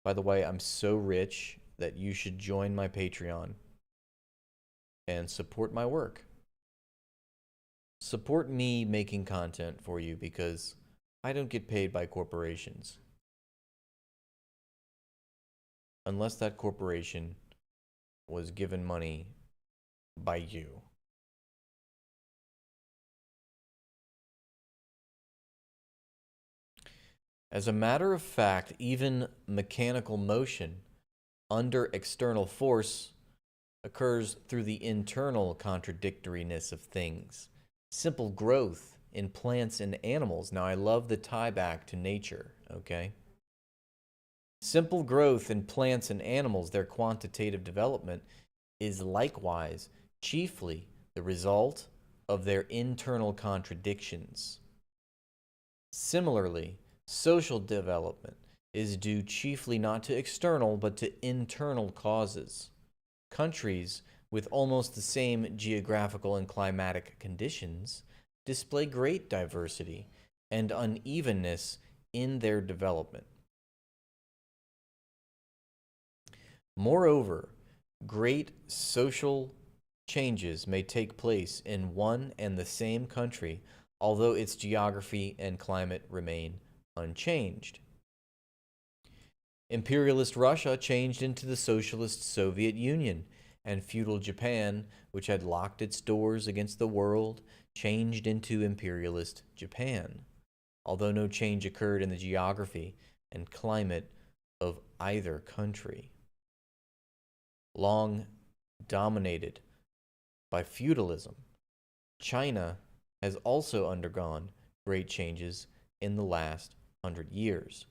By the way, I'm so rich that you should join my Patreon and support my work. Support me making content for you because I don't get paid by corporations. Unless that corporation was given money by you. As a matter of fact, even mechanical motion under external force occurs through the internal contradictoriness of things. Simple growth in plants and animals. Now, I love the tie back to nature, okay? Simple growth in plants and animals, their quantitative development, is likewise chiefly the result of their internal contradictions. Similarly, social development is due chiefly not to external but to internal causes. Countries with almost the same geographical and climatic conditions display great diversity and unevenness in their development. Moreover, great social changes may take place in one and the same country, although its geography and climate remain unchanged. Imperialist Russia changed into the socialist Soviet Union, and feudal Japan, which had locked its doors against the world, changed into imperialist Japan, although no change occurred in the geography and climate of either country. Long dominated by feudalism, China has also undergone great changes in the last 100 years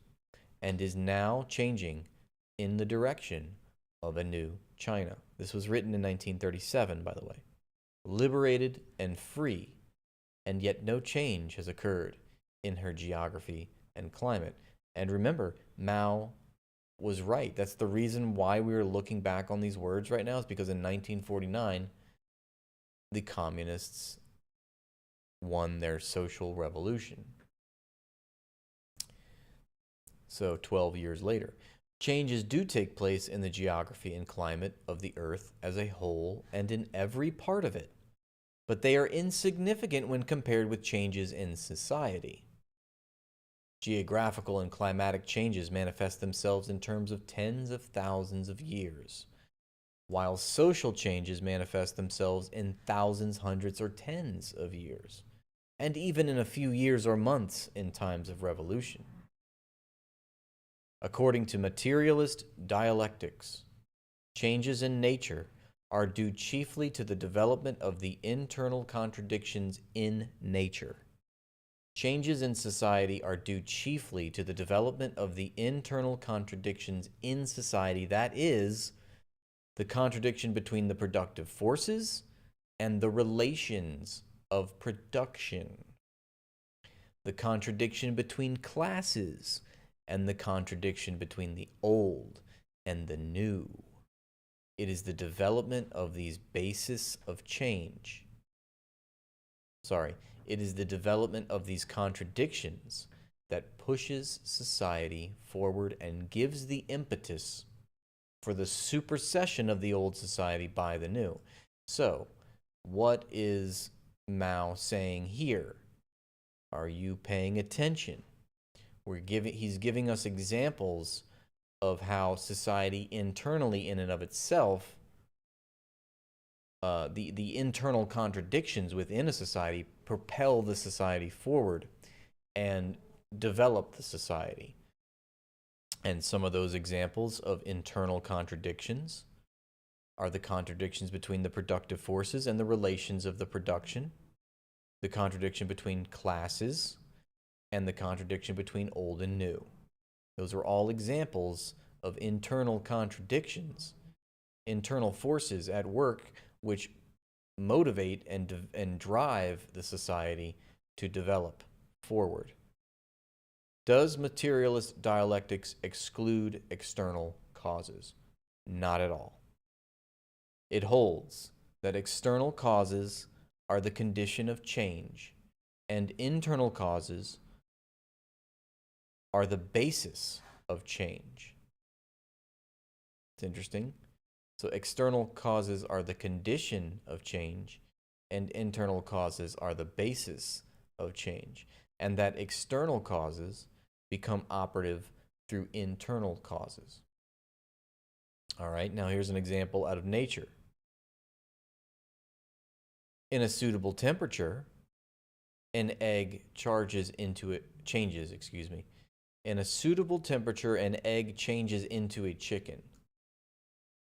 and is now changing in the direction of a new China. This was written in 1937, by the way. Liberated and free, and yet no change has occurred in her geography and climate. And remember, Mao was right. That's the reason why we are looking back on these words right now, is because in 1949, the communists won their social revolution. So 12 years later, changes do take place in the geography and climate of the Earth as a whole and in every part of it, but they are insignificant when compared with changes in society. Geographical and climatic changes manifest themselves in terms of tens of thousands of years, while social changes manifest themselves in thousands, hundreds, or tens of years, and even in a few years or months in times of revolution. According to materialist dialectics, changes in nature are due chiefly to the development of the internal contradictions in nature. Changes in society are due chiefly to the development of the internal contradictions in society, that is, the contradiction between the productive forces and the relations of production, the contradiction between classes, and the contradiction between the old and the new. It is the development of these bases of change. It is the development of these contradictions that pushes society forward and gives the impetus for the supersession of the old society by the new. So, what is Mao saying here? Are you paying attention? He's giving us examples of how society internally, in and of itself, the internal contradictions within a society propel the society forward and develop the society. And some of those examples of internal contradictions are the contradictions between the productive forces and the relations of the production, the contradiction between classes, and the contradiction between old and new. Those are all examples of internal contradictions, internal forces at work which motivate and drive the society to develop forward. Does materialist dialectics exclude external causes? Not at all. It holds that external causes are the condition of change, and internal causes are the basis of change. It's interesting. So external causes are the condition of change, and internal causes are the basis of change, and that external causes become operative through internal causes. All right, now here's an example out of nature. In a suitable temperature, an egg changes into a chicken.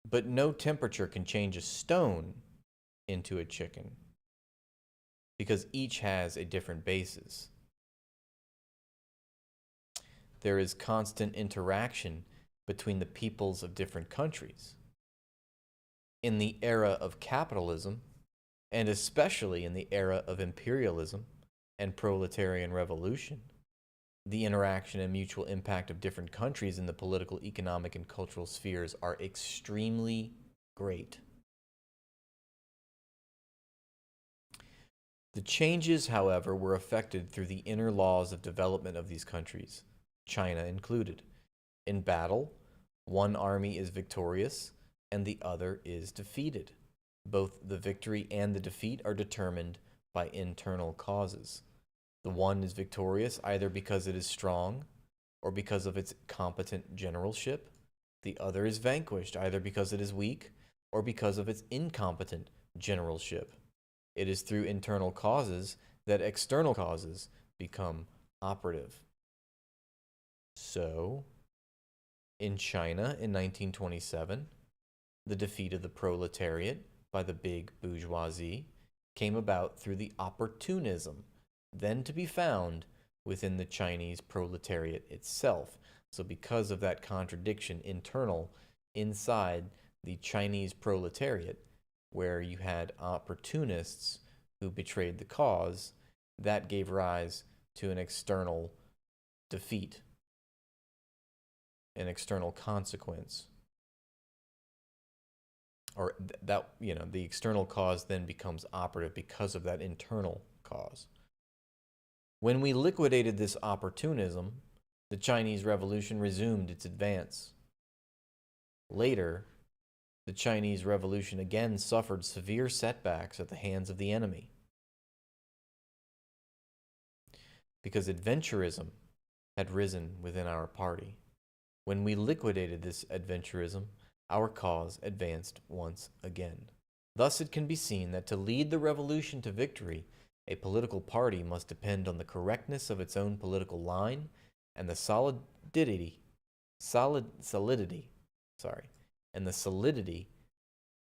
But no temperature can change a stone into a chicken, because each has a different basis. There is constant interaction between the peoples of different countries. In the era of capitalism, and especially in the era of imperialism and proletarian revolution, the interaction and mutual impact of different countries in the political, economic, and cultural spheres are extremely great. The changes, however, were affected through the inner laws of development of these countries, China included. In battle, one army is victorious and the other is defeated. Both the victory and the defeat are determined by internal causes. The one is victorious either because it is strong or because of its competent generalship. The other is vanquished either because it is weak or because of its incompetent generalship. It is through internal causes that external causes become operative. So, in China in 1927, the defeat of the proletariat by the big bourgeoisie came about through the opportunism then to be found within the Chinese proletariat itself. So because of that contradiction internal inside the Chinese proletariat, where you had opportunists who betrayed the cause, that gave rise to an external defeat, an external consequence. Or that, the external cause then becomes operative because of that internal cause. When we liquidated this opportunism, the Chinese Revolution resumed its advance. Later, the Chinese Revolution again suffered severe setbacks at the hands of the enemy, because adventurism had risen within our party. When we liquidated this adventurism, our cause advanced once again. Thus it can be seen that to lead the revolution to victory, a political party must depend on the correctness of its own political line and the solidity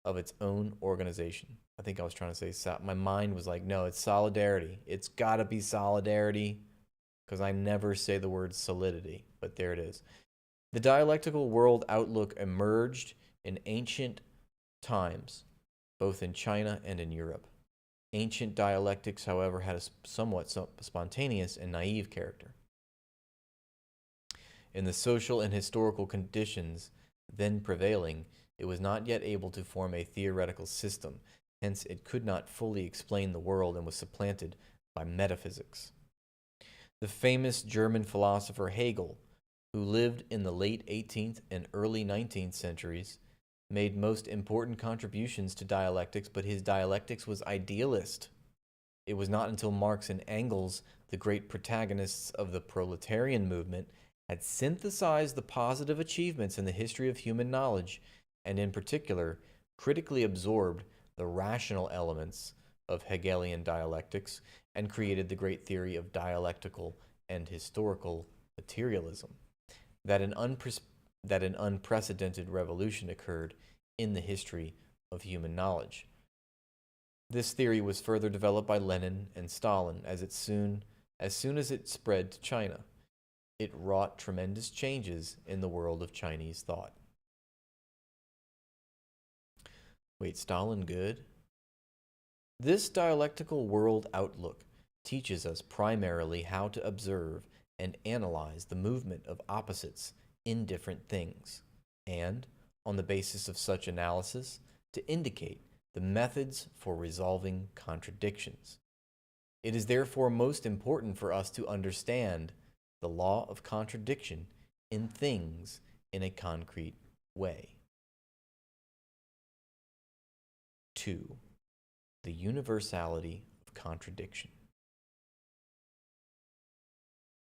of its own organization. I think I was trying to say, my mind was like, no, it's solidarity. It's got to be solidarity, because I never say the word solidity, but there it is. The dialectical world outlook emerged in ancient times, both in China and in Europe. Ancient dialectics, however, had a somewhat spontaneous and naive character. In the social and historical conditions then prevailing, it was not yet able to form a theoretical system, hence it could not fully explain the world and was supplanted by metaphysics. The famous German philosopher Hegel, who lived in the late 18th and early 19th centuries, made most important contributions to dialectics, but his dialectics was idealist. It was not until Marx and Engels, the great protagonists of the proletarian movement, had synthesized the positive achievements in the history of human knowledge, and in particular, critically absorbed the rational elements of Hegelian dialectics and created the great theory of dialectical and historical materialism, that an unprecedented revolution occurred in the history of human knowledge. This theory was further developed by Lenin and Stalin as soon as it spread to China. It wrought tremendous changes in the world of Chinese thought. Wait, Stalin good? This dialectical world outlook teaches us primarily how to observe and analyze the movement of opposites in different things, and, on the basis of such analysis, to indicate the methods for resolving contradictions. It is therefore most important for us to understand the law of contradiction in things in a concrete way. 2. The universality of contradiction.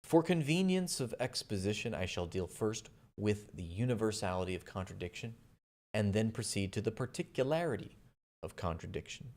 For convenience of exposition, I shall deal first with the universality of contradiction, and then proceed to the particularity of contradiction.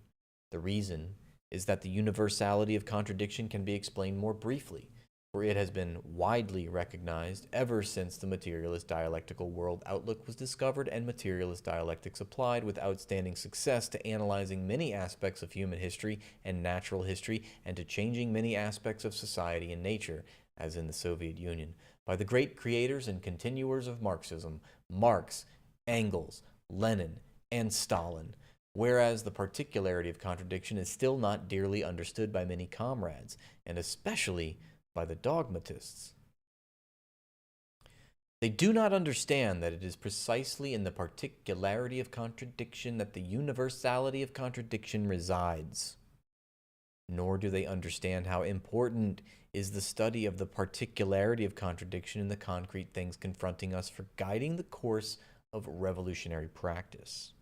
The reason is that the universality of contradiction can be explained more briefly, for it has been widely recognized ever since the materialist dialectical world outlook was discovered and materialist dialectics applied with outstanding success to analyzing many aspects of human history and natural history, and to changing many aspects of society and nature, as in the Soviet Union, by the great creators and continuers of Marxism, Marx, Engels, Lenin, and Stalin, whereas the particularity of contradiction is still not dearly understood by many comrades, and especially by the dogmatists. They do not understand that it is precisely in the particularity of contradiction that the universality of contradiction resides. Nor do they understand how important is the study of the particularity of contradiction in the concrete things confronting us for guiding the course of revolutionary practice.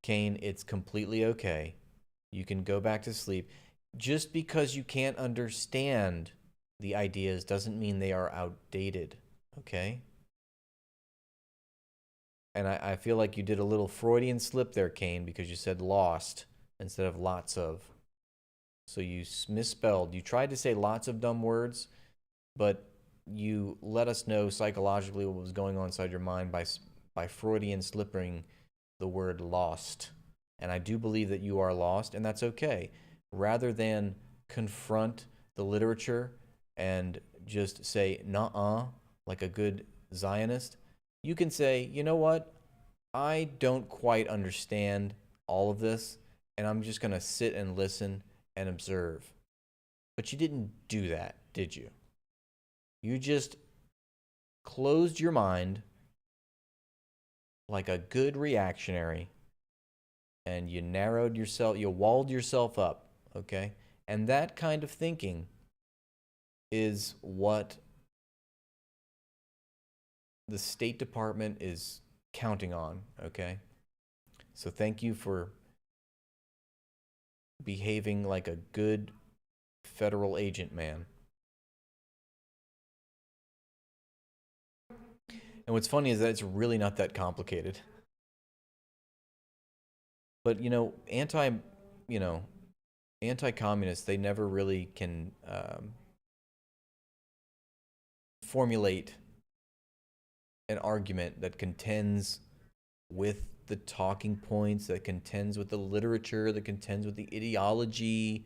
Kane, it's completely okay. You can go back to sleep. Just because you can't understand the ideas doesn't mean they are outdated, okay? And I feel like you did a little Freudian slip there, Kane, because you said lost instead of lots of. So you misspelled. You tried to say lots of dumb words, but you let us know psychologically what was going on inside your mind by Freudian slipping the word lost. And I do believe that you are lost, and that's okay. Rather than confront the literature and just say, nuh-uh, like a good Zionist, you can say, you know what? I don't quite understand all of this, and I'm just going to sit and listen and observe. But you didn't do that, did you? You just closed your mind like a good reactionary, and you narrowed yourself, you walled yourself up, okay? And that kind of thinking is what the State Department is counting on, okay? So thank you for behaving like a good federal agent, man. And what's funny is that it's really not that complicated. But, anti-communists, they never really can formulate an argument that contends with the talking points, that contends with the literature, that contends with the ideology.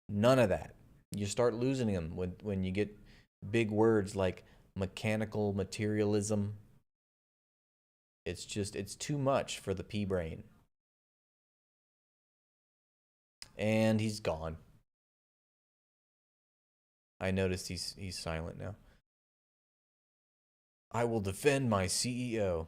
None of that. You start losing them when you get big words like mechanical materialism. It's too much for the pea brain. And he's gone. I noticed he's silent now. I will defend my CEO.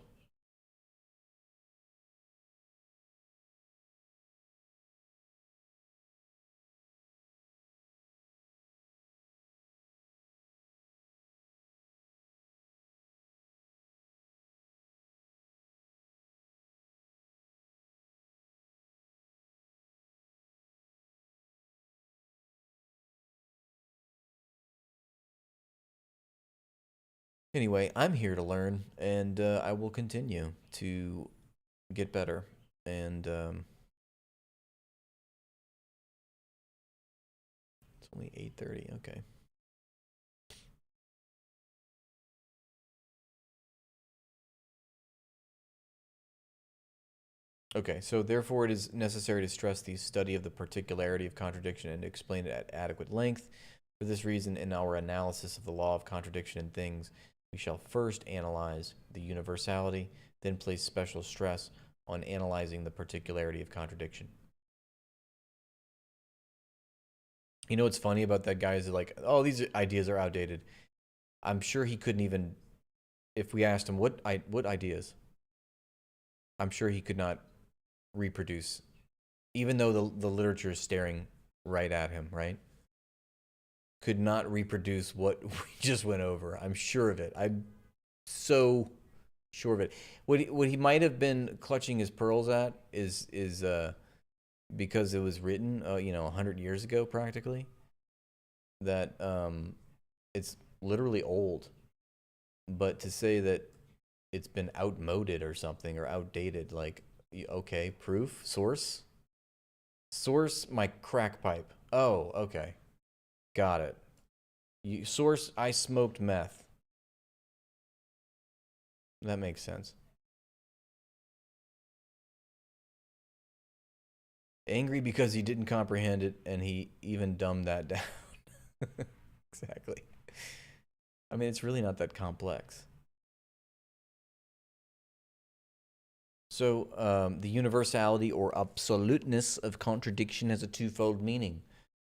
Anyway, I'm here to learn, and I will continue to get better. And it's only 8:30. Okay. Okay, so therefore it is necessary to stress the study of the particularity of contradiction and to explain it at adequate length. For this reason, in our analysis of the law of contradiction in things, we shall first analyze the universality, then place special stress on analyzing the particularity of contradiction. You know what's funny about that guy is like, oh, these ideas are outdated. I'm sure he couldn't even, if we asked him what ideas, I'm sure he could not reproduce, even though the literature is staring right at him, right? Could not reproduce what we just went over. I'm sure of it. I'm so sure of it. What he might have been clutching his pearls at is because it was written 100 years ago practically, that it's literally old. But to say that it's been outmoded or something, or outdated, like, okay, proof, source, my crack pipe. Oh, okay. Got it. Source, I smoked meth. That makes sense. Angry because he didn't comprehend it, and he even dumbed that down. Exactly. I mean, it's really not that complex. So, the universality or absoluteness of contradiction has a twofold meaning.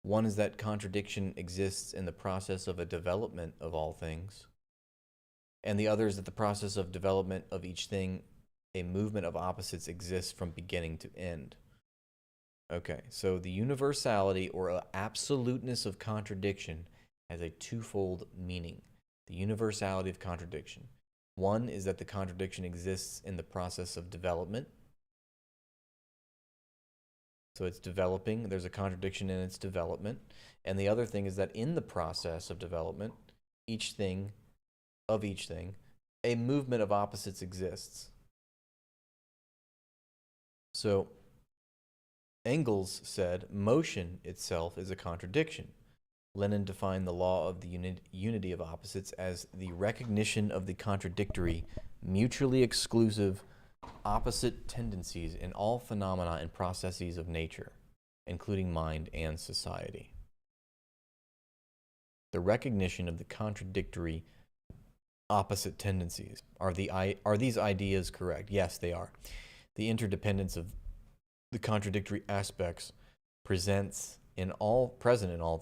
One is that contradiction exists in the process of a development of all things. And the other is that the process of development of each thing, a movement of opposites, exists from beginning to end. Okay, so the universality or absoluteness of contradiction has a twofold meaning. The universality of contradiction. One is that the contradiction exists in the process of development. So it's developing, there's a contradiction in its development. And the other thing is that in the process of development, each thing, a movement of opposites exists. So Engels said, motion itself is a contradiction. Lenin defined the law of the unity of opposites as the recognition of the contradictory, mutually exclusive, opposite tendencies in all phenomena and processes of nature, including mind and society. The recognition of the contradictory, opposite tendencies. Are these ideas correct? Yes, they are. The interdependence of the contradictory aspects present in all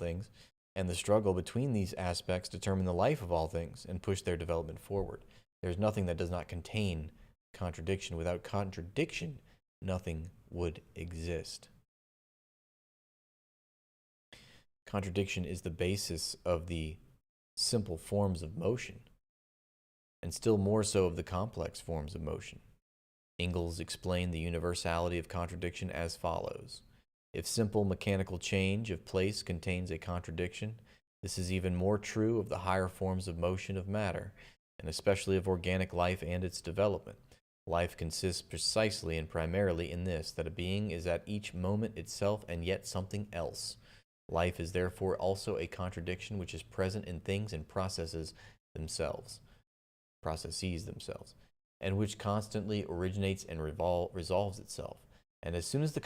things, and the struggle between these aspects determine the life of all things and push their development forward. There's nothing that does not contain contradiction. Without contradiction, nothing would exist. Contradiction is the basis of the simple forms of motion, and still more so of the complex forms of motion. Engels explained the universality of contradiction as follows. If simple mechanical change of place contains a contradiction, this is even more true of the higher forms of motion of matter, and especially of organic life and its development. Life consists precisely and primarily in this, that a being is at each moment itself and yet something else. Life is therefore also a contradiction which is present in things and processes themselves, and which constantly originates and resolves itself. And as soon as the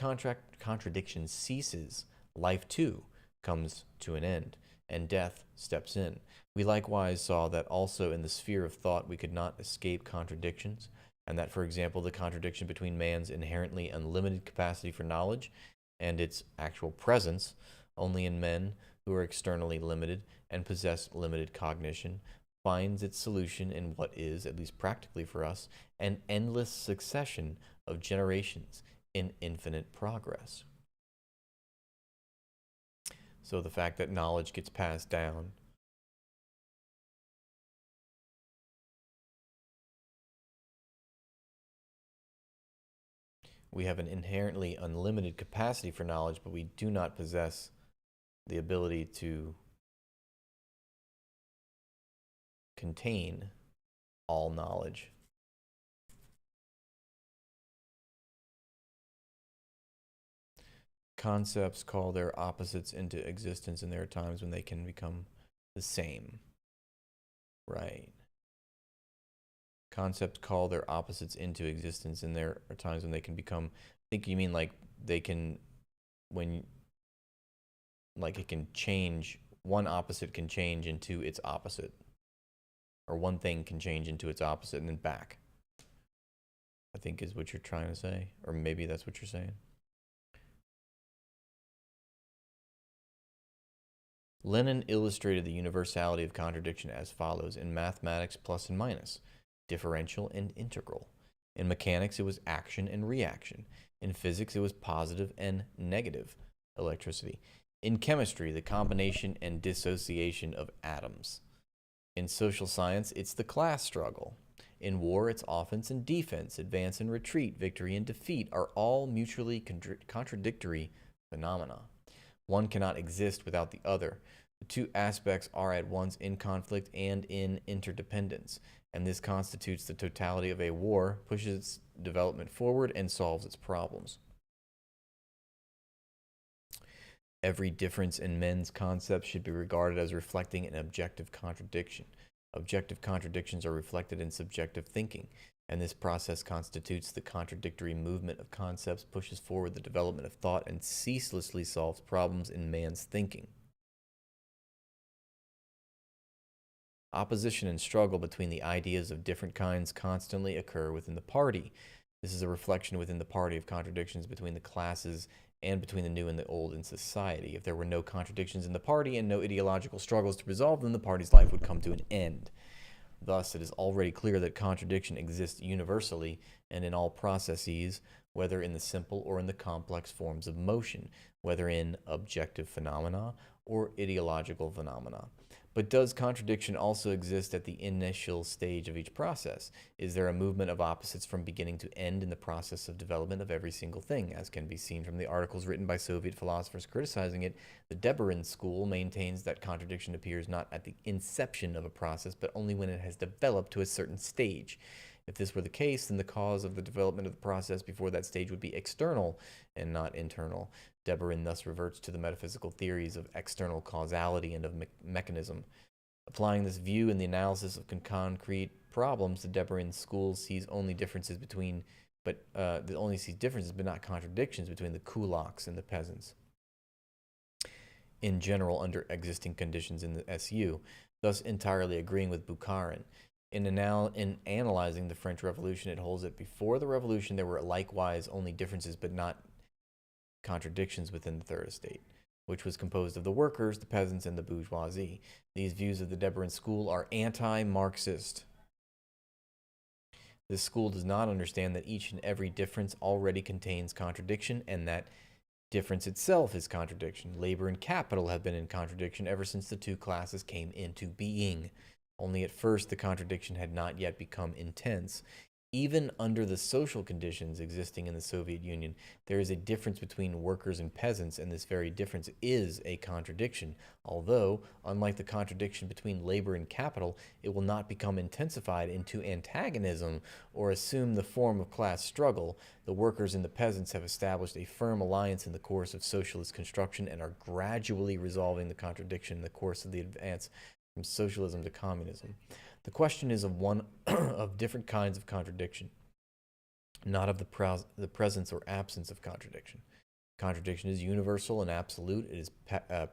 contradiction ceases, life too comes to an end, and death steps in. We likewise saw that also in the sphere of thought we could not escape contradictions, and that, for example, the contradiction between man's inherently unlimited capacity for knowledge and its actual presence only in men who are externally limited and possess limited cognition finds its solution in what is, at least practically for us, an endless succession of generations in infinite progress. So the fact that knowledge gets passed down we have an inherently unlimited capacity for knowledge, but we do not possess the ability to contain all knowledge. Concepts call their opposites into existence, and there are times when they can become the same. Right. Concepts call their opposites into existence, and there are times when they can become, I think you mean like they can, when, like it can change, one opposite can change into its opposite. Or one thing can change into its opposite and then back, I think is what you're trying to say. Or maybe that's what you're saying. Lenin illustrated the universality of contradiction as follows. In mathematics, plus and minus, differential and integral. In mechanics, it was action and reaction. In physics, it was positive and negative electricity. In chemistry, the combination and dissociation of atoms. In social science, it's the class struggle. In war, it's offense and defense, advance and retreat, victory and defeat are all mutually contradictory phenomena. One cannot exist without the other. The two aspects are at once in conflict and in interdependence, and this constitutes the totality of a war, pushes its development forward, and solves its problems. Every difference in men's concepts should be regarded as reflecting an objective contradiction. Objective contradictions are reflected in subjective thinking, and this process constitutes the contradictory movement of concepts, pushes forward the development of thought, and ceaselessly solves problems in man's thinking. Opposition and struggle between the ideas of different kinds constantly occur within the party, This is a reflection within the party of contradictions between the classes and between the new and the old in society. If there were no contradictions in the party and no ideological struggles to resolve them, the party's life would come to an end. Thus, it is already clear that contradiction exists universally and in all processes, whether in the simple or in the complex forms of motion, whether in objective phenomena or ideological phenomena. But does contradiction also exist at the initial stage of each process? Is there a movement of opposites from beginning to end in the process of development of every single thing? As can be seen from the articles written by Soviet philosophers criticizing it, the Deberin school maintains that contradiction appears not at the inception of a process, but only when it has developed to a certain stage. If this were the case, then the cause of the development of the process before that stage would be external and not internal. Deberin thus reverts to the metaphysical theories of external causality and of mechanism. Applying this view in the analysis of concrete problems, the Deberin school sees only differences but not contradictions between the kulaks and the peasants in general under existing conditions in the SU, thus entirely agreeing with Bukharin. In analyzing the French Revolution, it holds that before the revolution there were likewise only differences but not contradictions within the third estate, which was composed of the workers, the peasants, and the bourgeoisie. These views of the Deberin school are anti-Marxist. This school does not understand that each and every difference already contains contradiction and that difference itself is contradiction. Labor and capital have been in contradiction ever since the two classes came into being. Only at first the contradiction had not yet become intense. Even under the social conditions existing in the Soviet Union, there is a difference between workers and peasants, and this very difference is a contradiction. Although, unlike the contradiction between labor and capital, it will not become intensified into antagonism or assume the form of class struggle. The workers and the peasants have established a firm alliance in the course of socialist construction and are gradually resolving the contradiction in the course of the advance from socialism to communism. The question is of one of different kinds of contradiction, not of the presence or absence of contradiction. Contradiction is universal and absolute. It is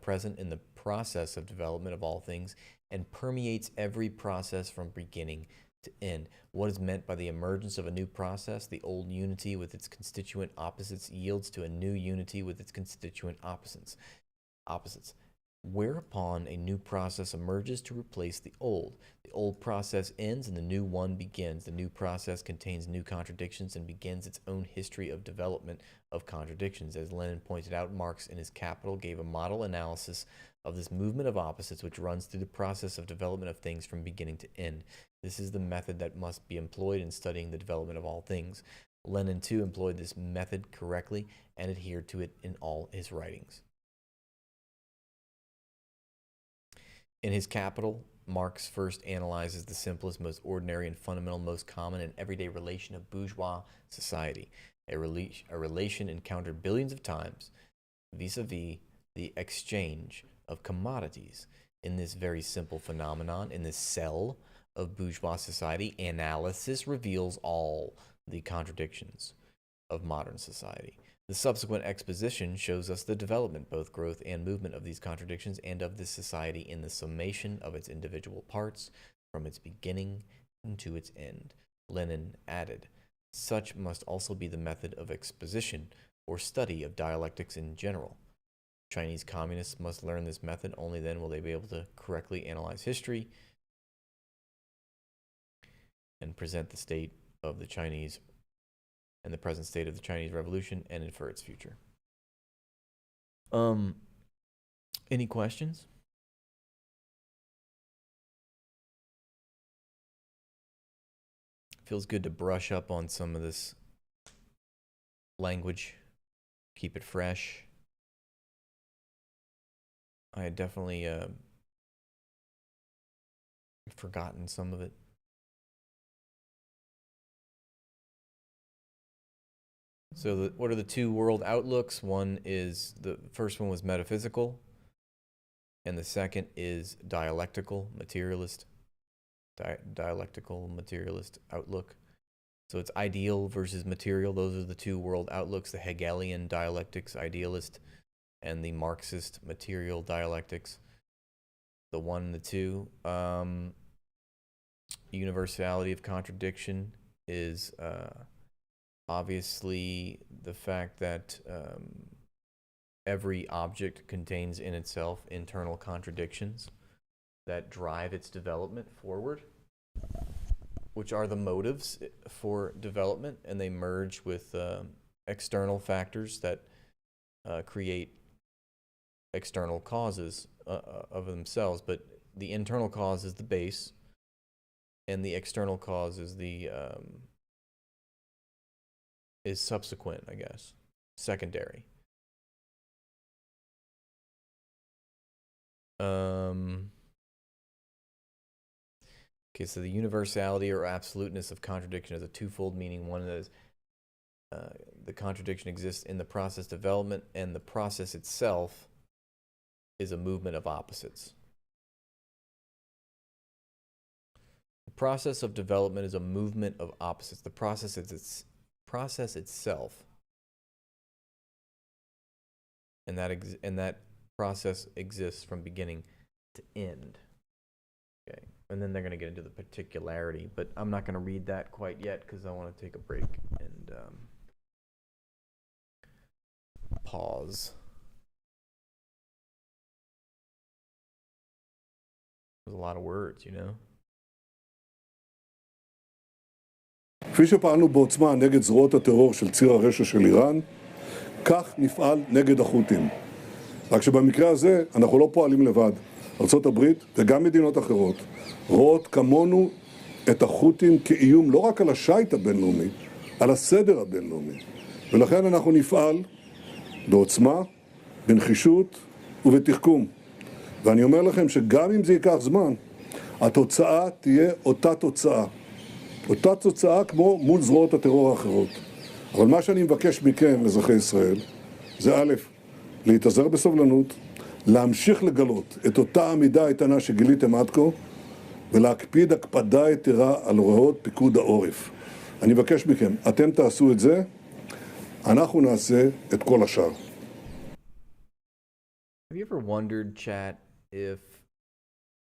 present in the process of development of all things and permeates every process from beginning to end. What is meant by the emergence of a new process? The old unity with its constituent opposites yields to a new unity with its constituent opposites. Whereupon a new process emerges to replace the old. The old process ends and the new one begins. The new process contains new contradictions and begins its own history of development of contradictions. As Lenin pointed out, Marx in his Capital gave a model analysis of this movement of opposites which runs through the process of development of things from beginning to end. This is the method that must be employed in studying the development of all things. Lenin too employed this method correctly and adhered to it in all his writings. In his Capital, Marx first analyzes the simplest, most ordinary, and fundamental, most common and everyday relation of bourgeois society, a relation encountered billions of times vis-a-vis the exchange of commodities. In this very simple phenomenon, in this cell of bourgeois society, analysis reveals all the contradictions of modern society. The subsequent exposition shows us the development, both growth and movement of these contradictions and of this society in the summation of its individual parts from its beginning to its end. Lenin added, such must also be the method of exposition or study of dialectics in general. Chinese communists must learn this method, only then will they be able to correctly analyze history and present the state of the Chinese and the present state of the Chinese Revolution and infer its future. Any questions? Feels good to brush up on some of this language, keep it fresh. I had definitely forgotten some of it. So what are the two world outlooks? The first one was metaphysical, and the second is dialectical, materialist. Dialectical, materialist outlook. So it's ideal versus material. Those are the two world outlooks, the Hegelian dialectics, idealist, and the Marxist material dialectics. The one and the two. Universality of contradiction is obviously the fact that every object contains in itself internal contradictions that drive its development forward, which are the motives for development, and they merge with external factors that create external causes of themselves. But the internal cause is the base, and the external cause is the is subsequent, I guess, secondary. Okay, so the universality or absoluteness of contradiction is a twofold meaning. One is the contradiction exists in the process development, and the process itself is a movement of opposites. The process of development is a movement of opposites. The process is its process itself, and that process exists from beginning to end. Okay, and then they're going to get into the particularity, but I'm not going to read that quite yet because I want to take a break and pause. There's a lot of words, you know. כפי שפעלנו בעוצמה נגד זרועות הטרור של ציר הרשע של איראן, כך נפעל נגד החות'ים. רק שבמקרה הזה אנחנו לא פועלים לבד. ארצות הברית וגם מדינות אחרות רואות כמונו את החות'ים כאיום לא רק על השייט הבינלאומי, על הסדר הבינלאומי. ולכן אנחנו נפעל בעוצמה, בנחישות ובתחכום. ואני אומר לכם שגם אם זה ייקח זמן, התוצאה תהיה אותה תוצאה. אותה תוצאה כמו מול זרועות הטרור האחרות. אבל מה שאני מבקש מכם, אזרחי ישראל, זה א', להתאזר בסובלנות, להמשיך לגלות את אותה עמידה איתנה שגיליתם עד כה, ולהקפיד הקפדה יתרה על הוראות פיקוד העורף. אני מבקש מכם, אתם תעשו את זה, אנחנו נעשה את כל השאר. Have you ever wondered, chat, if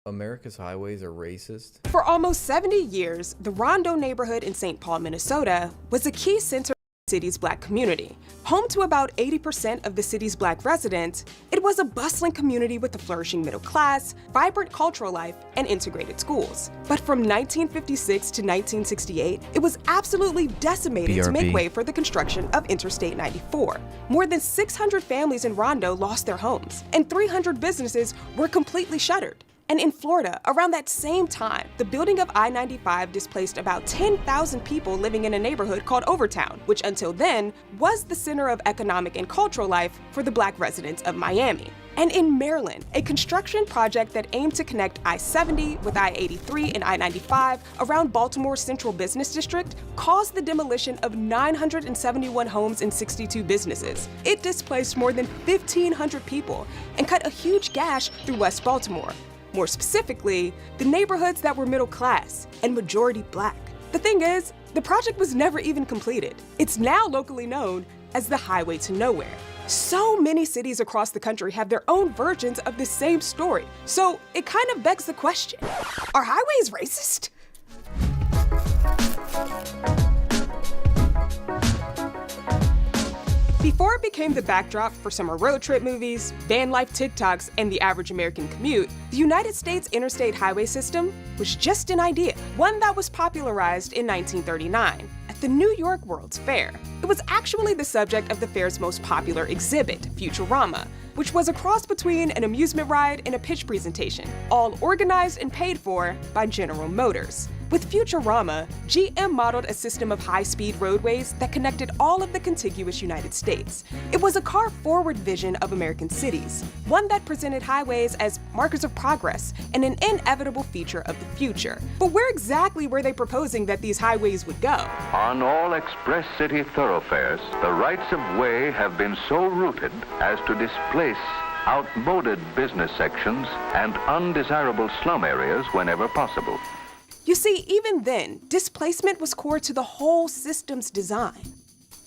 America's highways are racist? For almost 70 years, the Rondo neighborhood in St. Paul, Minnesota, was a key center of the city's Black community. Home to about 80% of the city's Black residents, it was a bustling community with a flourishing middle class, vibrant cultural life, and integrated schools. But from 1956 to 1968, it was absolutely decimated to make way for the construction of Interstate 94. More than 600 families in Rondo lost their homes, and 300 businesses were completely shuttered. And in Florida, around that same time, the building of I-95 displaced about 10,000 people living in a neighborhood called Overtown, which until then was the center of economic and cultural life for the Black residents of Miami. And in Maryland, a construction project that aimed to connect I-70 with I-83 and I-95 around Baltimore's Central Business District caused the demolition of 971 homes and 62 businesses. It displaced more than 1,500 people and cut a huge gash through West Baltimore. More specifically, the neighborhoods that were middle class and majority Black. The thing is, the project was never even completed. It's now locally known as the Highway to Nowhere. So many cities across the country have their own versions of the same story. So it kind of begs the question, are highways racist? Before it became the backdrop for summer road trip movies, van life TikToks, and the average American commute, the United States interstate highway system was just an idea, one that was popularized in 1939 at the New York World's Fair. It was actually the subject of the fair's most popular exhibit, Futurama, which was a cross between an amusement ride and a pitch presentation, all organized and paid for by General Motors. With Futurama, GM modeled a system of high-speed roadways that connected all of the contiguous United States. It was a car-forward vision of American cities, one that presented highways as markers of progress and an inevitable feature of the future. But where exactly were they proposing that these highways would go? On all express city thoroughfares, the rights of way have been so rooted as to displace outmoded business sections and undesirable slum areas whenever possible. You see, even then, displacement was core to the whole system's design.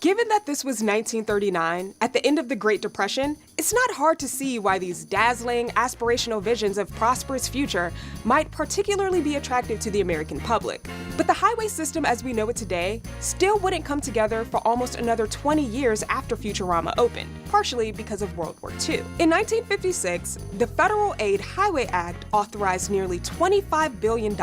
Given that this was 1939, at the end of the Great Depression, it's not hard to see why these dazzling, aspirational visions of prosperous future might particularly be attractive to the American public. But the highway system as we know it today still wouldn't come together for almost another 20 years after Futurama opened, partially because of World War II. In 1956, the Federal Aid Highway Act authorized nearly $25 billion,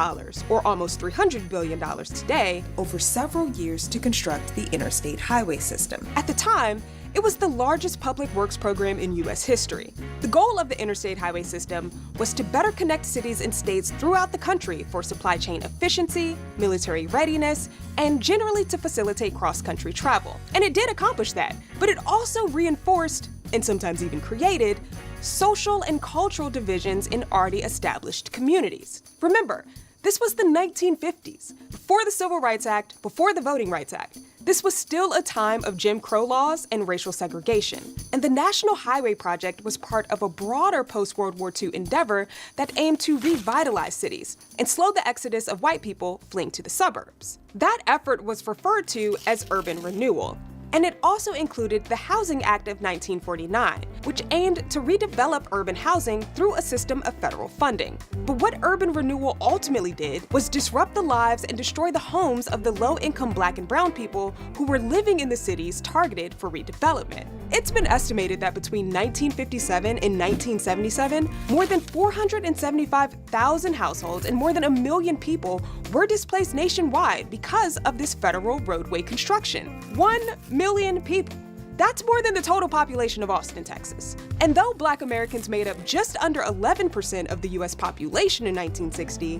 or almost $300 billion today, over several years to construct the interstate highway system. At the time, it was the largest public works program in U.S. history. The goal of the interstate highway system was to better connect cities and states throughout the country for supply chain efficiency, military readiness, and generally to facilitate cross-country travel. And it did accomplish that, but it also reinforced, and sometimes even created, social and cultural divisions in already established communities. Remember, this was the 1950s, before the Civil Rights Act, before the Voting Rights Act. This was still a time of Jim Crow laws and racial segregation, and the National Highway Project was part of a broader post-World War II endeavor that aimed to revitalize cities and slow the exodus of white people fleeing to the suburbs. That effort was referred to as urban renewal. And it also included the Housing Act of 1949, which aimed to redevelop urban housing through a system of federal funding. But what urban renewal ultimately did was disrupt the lives and destroy the homes of the low-income Black and brown people who were living in the cities targeted for redevelopment. It's been estimated that between 1957 and 1977, more than 475,000 households and more than 1 million people were displaced nationwide because of this federal roadway construction. 1 million people. That's more than the total population of Austin, Texas. And though Black Americans made up just under 11% of the US population in 1960,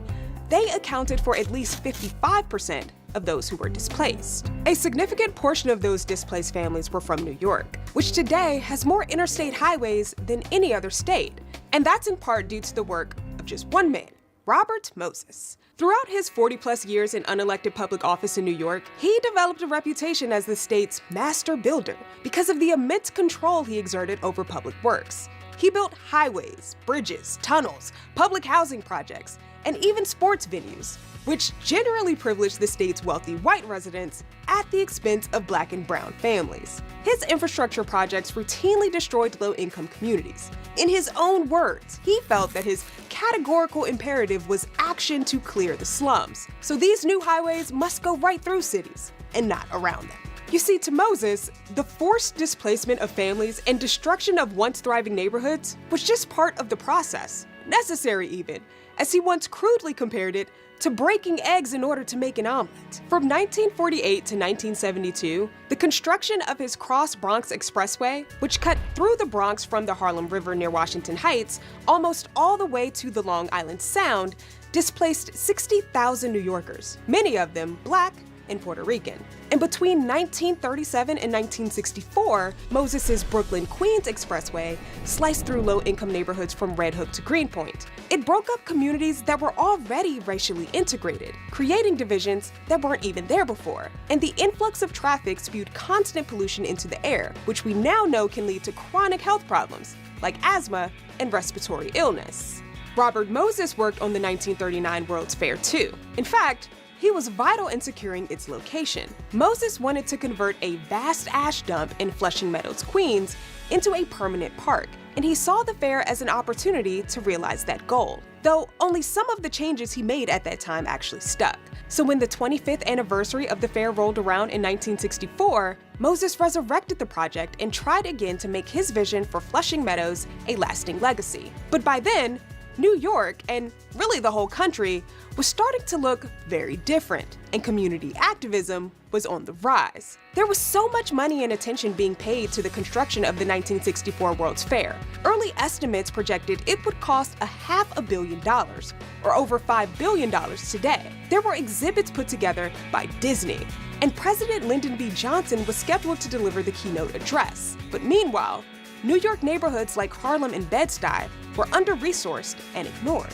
they accounted for at least 55% of those who were displaced. A significant portion of those displaced families were from New York, which today has more interstate highways than any other state. And that's in part due to the work of just one man, Robert Moses. Throughout his 40-plus years in unelected public office in New York, he developed a reputation as the state's master builder because of the immense control he exerted over public works. He built highways, bridges, tunnels, public housing projects, and even sports venues, which generally privileged the state's wealthy white residents at the expense of Black and brown families. His infrastructure projects routinely destroyed low-income communities. In his own words, he felt that his categorical imperative was action to clear the slums. So these new highways must go right through cities and not around them. You see, to Moses, the forced displacement of families and destruction of once thriving neighborhoods was just part of the process, necessary even, as he once crudely compared it to breaking eggs in order to make an omelet. From 1948 to 1972, the construction of his Cross Bronx Expressway, which cut through the Bronx from the Harlem River near Washington Heights almost all the way to the Long Island Sound, displaced 60,000 New Yorkers, many of them Black and Puerto Rican. And between 1937 and 1964, Moses's Brooklyn-Queens Expressway sliced through low-income neighborhoods from Red Hook to Greenpoint. It broke up communities that were already racially integrated, creating divisions that weren't even there before. And the influx of traffic spewed constant pollution into the air, which we now know can lead to chronic health problems like asthma and respiratory illness. Robert Moses worked on the 1939 World's Fair too. In fact, he was vital in securing its location. Moses wanted to convert a vast ash dump in Flushing Meadows, Queens, into a permanent park, and he saw the fair as an opportunity to realize that goal. Though only some of the changes he made at that time actually stuck. So when the 25th anniversary of the fair rolled around in 1964, Moses resurrected the project and tried again to make his vision for Flushing Meadows a lasting legacy. But by then, New York, and really the whole country, was starting to look very different, and community activism was on the rise. There was so much money and attention being paid to the construction of the 1964 World's Fair. Early estimates projected it would cost $500 million, or over $5 billion today. There were exhibits put together by Disney, and President Lyndon B. Johnson was scheduled to deliver the keynote address. But meanwhile, New York neighborhoods like Harlem and Bed-Stuy were under-resourced and ignored.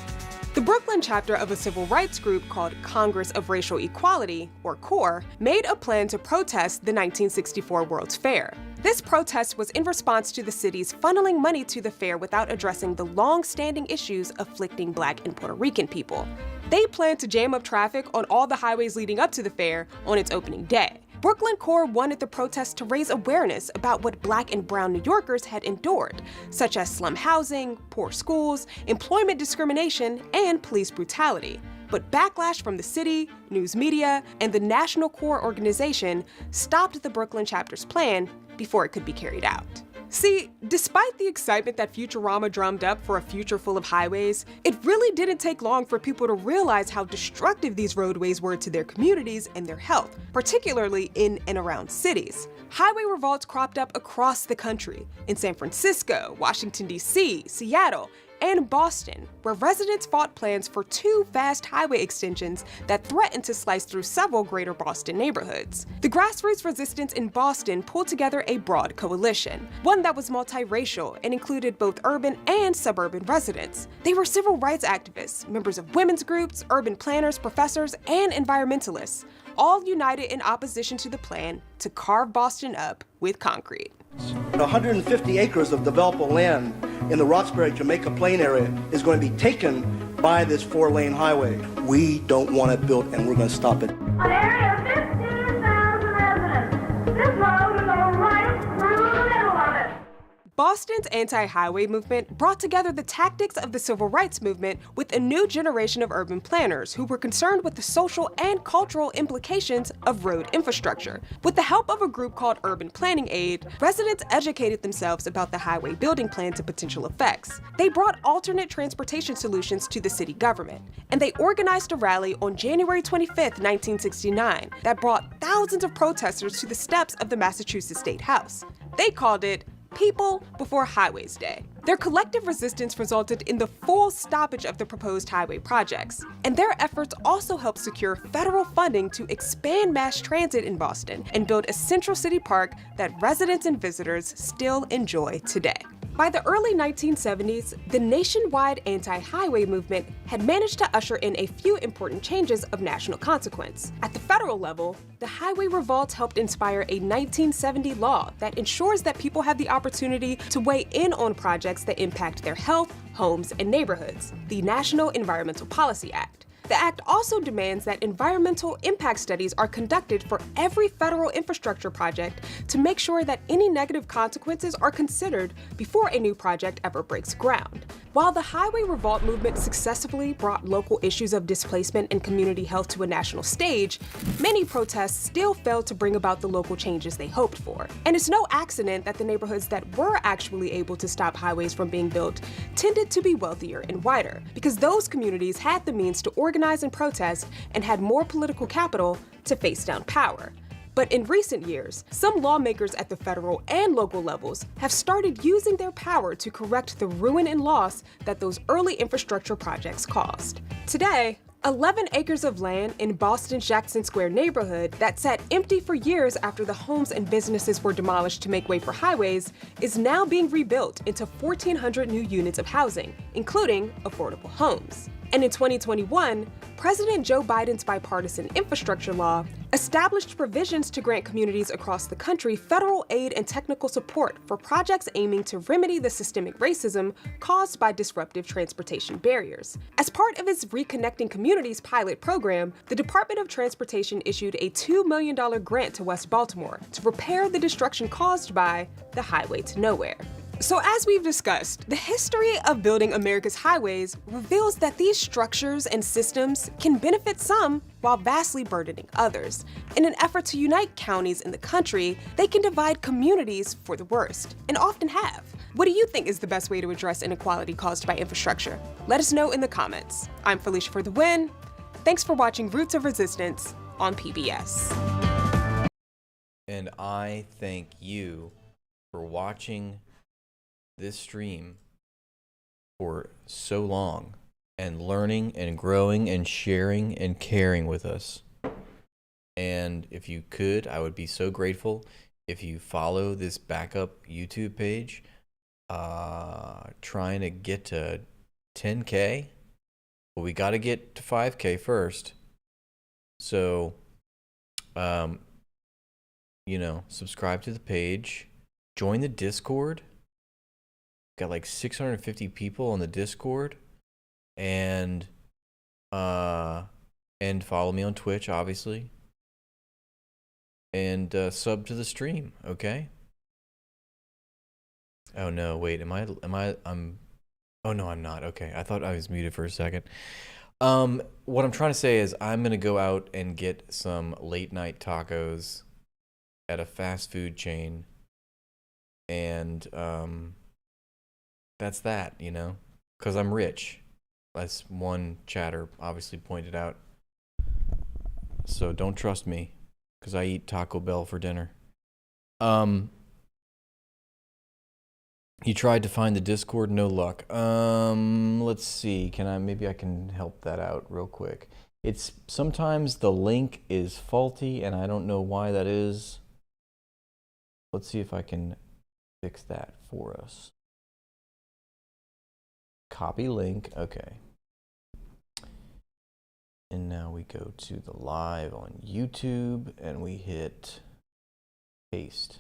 The Brooklyn chapter of a civil rights group called Congress of Racial Equality, or CORE, made a plan to protest the 1964 World's Fair. This protest was in response to the city's funneling money to the fair without addressing the long-standing issues afflicting Black and Puerto Rican people. They planned to jam up traffic on all the highways leading up to the fair on its opening day. Brooklyn CORE wanted the protest to raise awareness about what Black and brown New Yorkers had endured, such as slum housing, poor schools, employment discrimination, and police brutality. But backlash from the city, news media, and the National Core Organization stopped the Brooklyn chapter's plan before it could be carried out. See, despite the excitement that Futurama drummed up for a future full of highways, it really didn't take long for people to realize how destructive these roadways were to their communities and their health, particularly in and around cities. Highway revolts cropped up across the country, in San Francisco, Washington, D.C., Seattle, and Boston, where residents fought plans for 2 vast highway extensions that threatened to slice through several greater Boston neighborhoods. The grassroots resistance in Boston pulled together a broad coalition, one that was multiracial and included both urban and suburban residents. They were civil rights activists, members of women's groups, urban planners, professors, and environmentalists, all united in opposition to the plan to carve Boston up with concrete. 150 acres of developable land in the Roxbury Jamaica Plain area is going to be taken by this 4-lane highway. We don't want it built, and we're going to stop it. An area of 15,000 residents. This road will go right through the middle of it. Boston's anti-highway movement brought together the tactics of the civil rights movement with a new generation of urban planners who were concerned with the social and cultural implications of road infrastructure. With the help of a group called Urban Planning Aid, residents educated themselves about the highway building plans and potential effects. They brought alternate transportation solutions to the city government, and they organized a rally on January 25, 1969, that brought thousands of protesters to the steps of the Massachusetts State House. They called it People Before Highways Day. Their collective resistance resulted in the full stoppage of the proposed highway projects, and their efforts also helped secure federal funding to expand mass transit in Boston and build a central city park that residents and visitors still enjoy today. By the early 1970s, the nationwide anti-highway movement had managed to usher in a few important changes of national consequence. At the federal level, the highway revolt helped inspire a 1970 law that ensures that people have the opportunity to weigh in on projects that impact their health, homes, and neighborhoods, the National Environmental Policy Act. The act also demands that environmental impact studies are conducted for every federal infrastructure project to make sure that any negative consequences are considered before a new project ever breaks ground. While the highway revolt movement successfully brought local issues of displacement and community health to a national stage, many protests still failed to bring about the local changes they hoped for. And it's no accident that the neighborhoods that were actually able to stop highways from being built tended to be wealthier and whiter, because those communities had the means to organize and protest and had more political capital to face down power. But in recent years, some lawmakers at the federal and local levels have started using their power to correct the ruin and loss that those early infrastructure projects caused. Today, 11 acres of land in Boston's Jackson Square neighborhood that sat empty for years after the homes and businesses were demolished to make way for highways is now being rebuilt into 1,400 new units of housing, including affordable homes. And in 2021, President Joe Biden's bipartisan infrastructure law established provisions to grant communities across the country federal aid and technical support for projects aiming to remedy the systemic racism caused by disruptive transportation barriers. As part of its Reconnecting Communities pilot program, the Department of Transportation issued a $2 million grant to West Baltimore to repair the destruction caused by the Highway to Nowhere. So as we've discussed, the history of building America's highways reveals that these structures and systems can benefit some while vastly burdening others. In an effort to unite counties in the country, they can divide communities for the worst, and often have. What do you think is the best way to address inequality caused by infrastructure? Let us know in the comments. I'm Felicia for the win. Thanks for watching Roots of Resistance on PBS. And I thank you for watching this stream for so long and learning and growing and sharing and caring with us. And if you could, I would be so grateful if you follow this backup YouTube page, trying to get to 10K. But we got to get to 5K first. So, subscribe to the page, join the Discord. Got like 650 people on the Discord, and follow me on Twitch, obviously, and sub to the stream. Okay. Oh no, wait, oh no, I'm not. Okay, I thought I was muted for a second. What I'm trying to say is I'm going to go out and get some late night tacos at a fast food chain. And that's that, you know, because I'm rich. That's one chatter obviously pointed out. So don't trust me because I eat Taco Bell for dinner. He tried to find the Discord, no luck. Let's see. Maybe I can help that out real quick. It's sometimes the link is faulty and I don't know why that is. Let's see if I can fix that for us. Copy link. Okay. And now we go to the live on YouTube and we hit paste.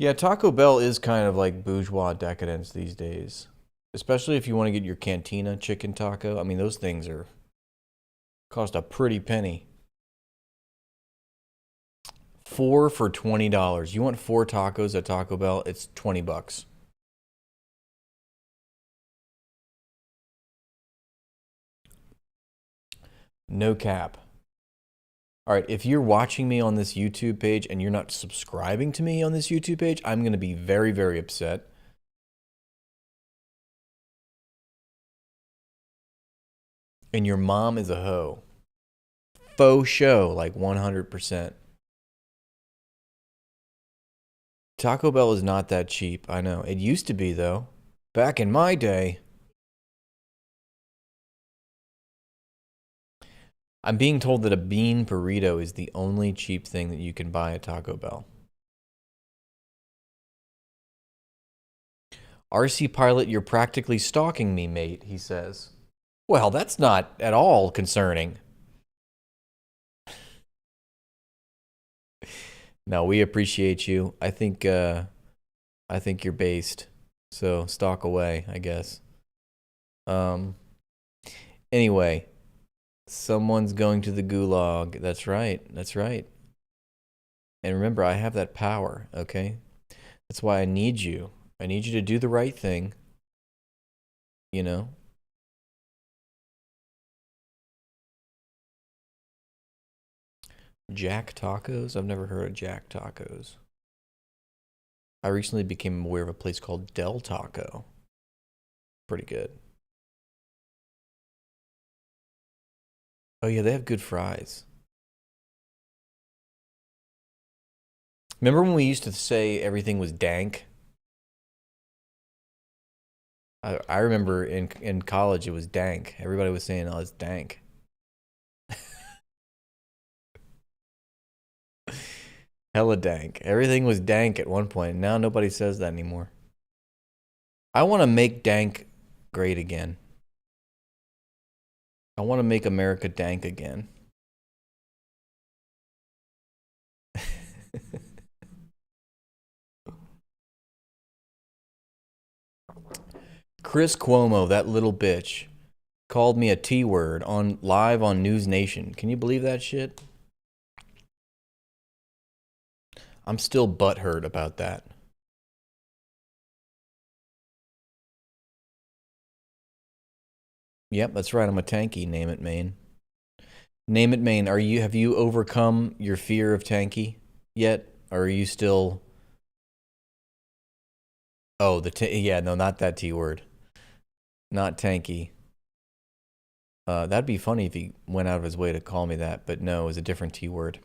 Yeah, Taco Bell is kind of like bourgeois decadence these days. Especially if you want to get your Cantina chicken taco. I mean, those things cost a pretty penny. 4 for $20. You want 4 tacos at Taco Bell? It's $20. No cap. All right, if you're watching me on this YouTube page and you're not subscribing to me on this YouTube page, I'm going to be very, very upset. And your mom is a hoe. Faux show, like 100%. Taco Bell is not that cheap, I know. It used to be, though. Back in my day. I'm being told that a bean burrito is the only cheap thing that you can buy at Taco Bell. RC Pilot, you're practically stalking me, mate, he says. Well, that's not at all concerning. No, we appreciate you. I think you're based. So stalk away, I guess. Anyway. Someone's going to the gulag. That's right. That's right. And remember, I have that power, okay? That's why I need you. I need you to do the right thing. You know? Jack Tacos? I've never heard of Jack Tacos. I recently became aware of a place called Del Taco. Pretty good. Oh yeah, they have good fries. Remember when we used to say everything was dank? I remember in college it was dank. Everybody was saying, oh, it's dank. Hella dank. Everything was dank at one point. Now nobody says that anymore. I want to make dank great again. I want to make America dank again. Chris Cuomo, that little bitch, called me a T-word live on News Nation. Can you believe that shit? I'm still butthurt about that. Yep, that's right. I'm a tanky. Name it, Maine. Name it, Maine. Have you overcome your fear of tanky yet? Or are you still? Oh, yeah, no, not that T word. Not tanky. That'd be funny if he went out of his way to call me that, but no, it was a different T word.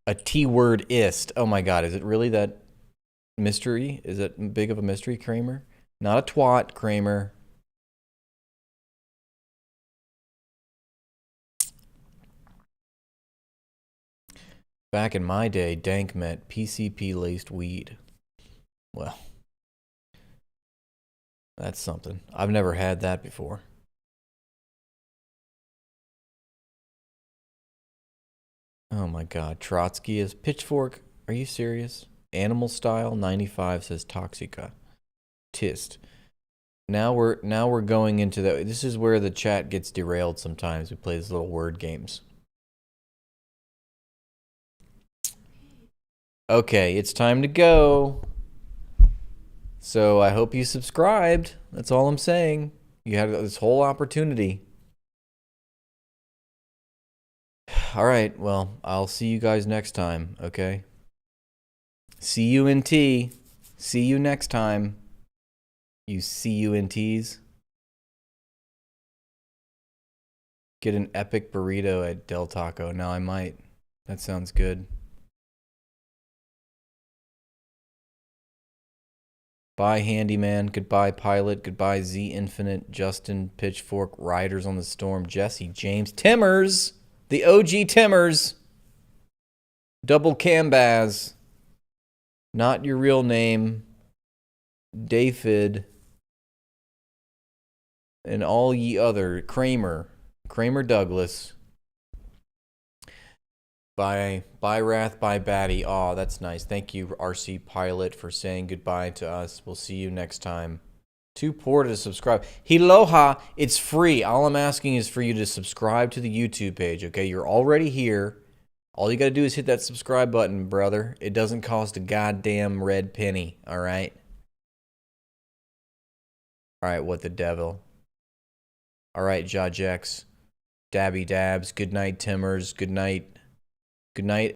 A T word-ist. Oh my God, is it really that mystery? Is it big of a mystery, Kramer? Not a twat, Kramer. Back in my day, dank meant PCP-laced weed. Well, that's something. I've never had that before. Oh my God, Trotsky is Pitchfork. Are you serious? Animal Style 95 says Toxica. Tist. Now we're going into that. This is where the chat gets derailed sometimes. We play these little word games. Okay, it's time to go. So I hope you subscribed. That's all I'm saying. You had this whole opportunity. All right, well, I'll see you guys next time, okay? CUNT. See you next time, you CUNTs. Get an epic burrito at Del Taco. Now I might. That sounds good. Bye, Handyman. Goodbye, Pilot. Goodbye, Z Infinite, Justin, Pitchfork, Riders on the Storm, Jesse, James, Timmers, the OG Timmers, Double Cambaz, Not Your Real Name, David, and all ye other, Kramer Douglas. Bye Wrath, bye Batty. Aw, that's nice. Thank you, RC Pilot, for saying goodbye to us. We'll see you next time. Too poor to subscribe. Hiloha, it's free. All I'm asking is for you to subscribe to the YouTube page, okay? You're already here. All you got to do is hit that subscribe button, brother. It doesn't cost a goddamn red penny, all right? All right, what the devil? All right, Jajex, Dabby Dabs, good night, Timmers, good night. Good night.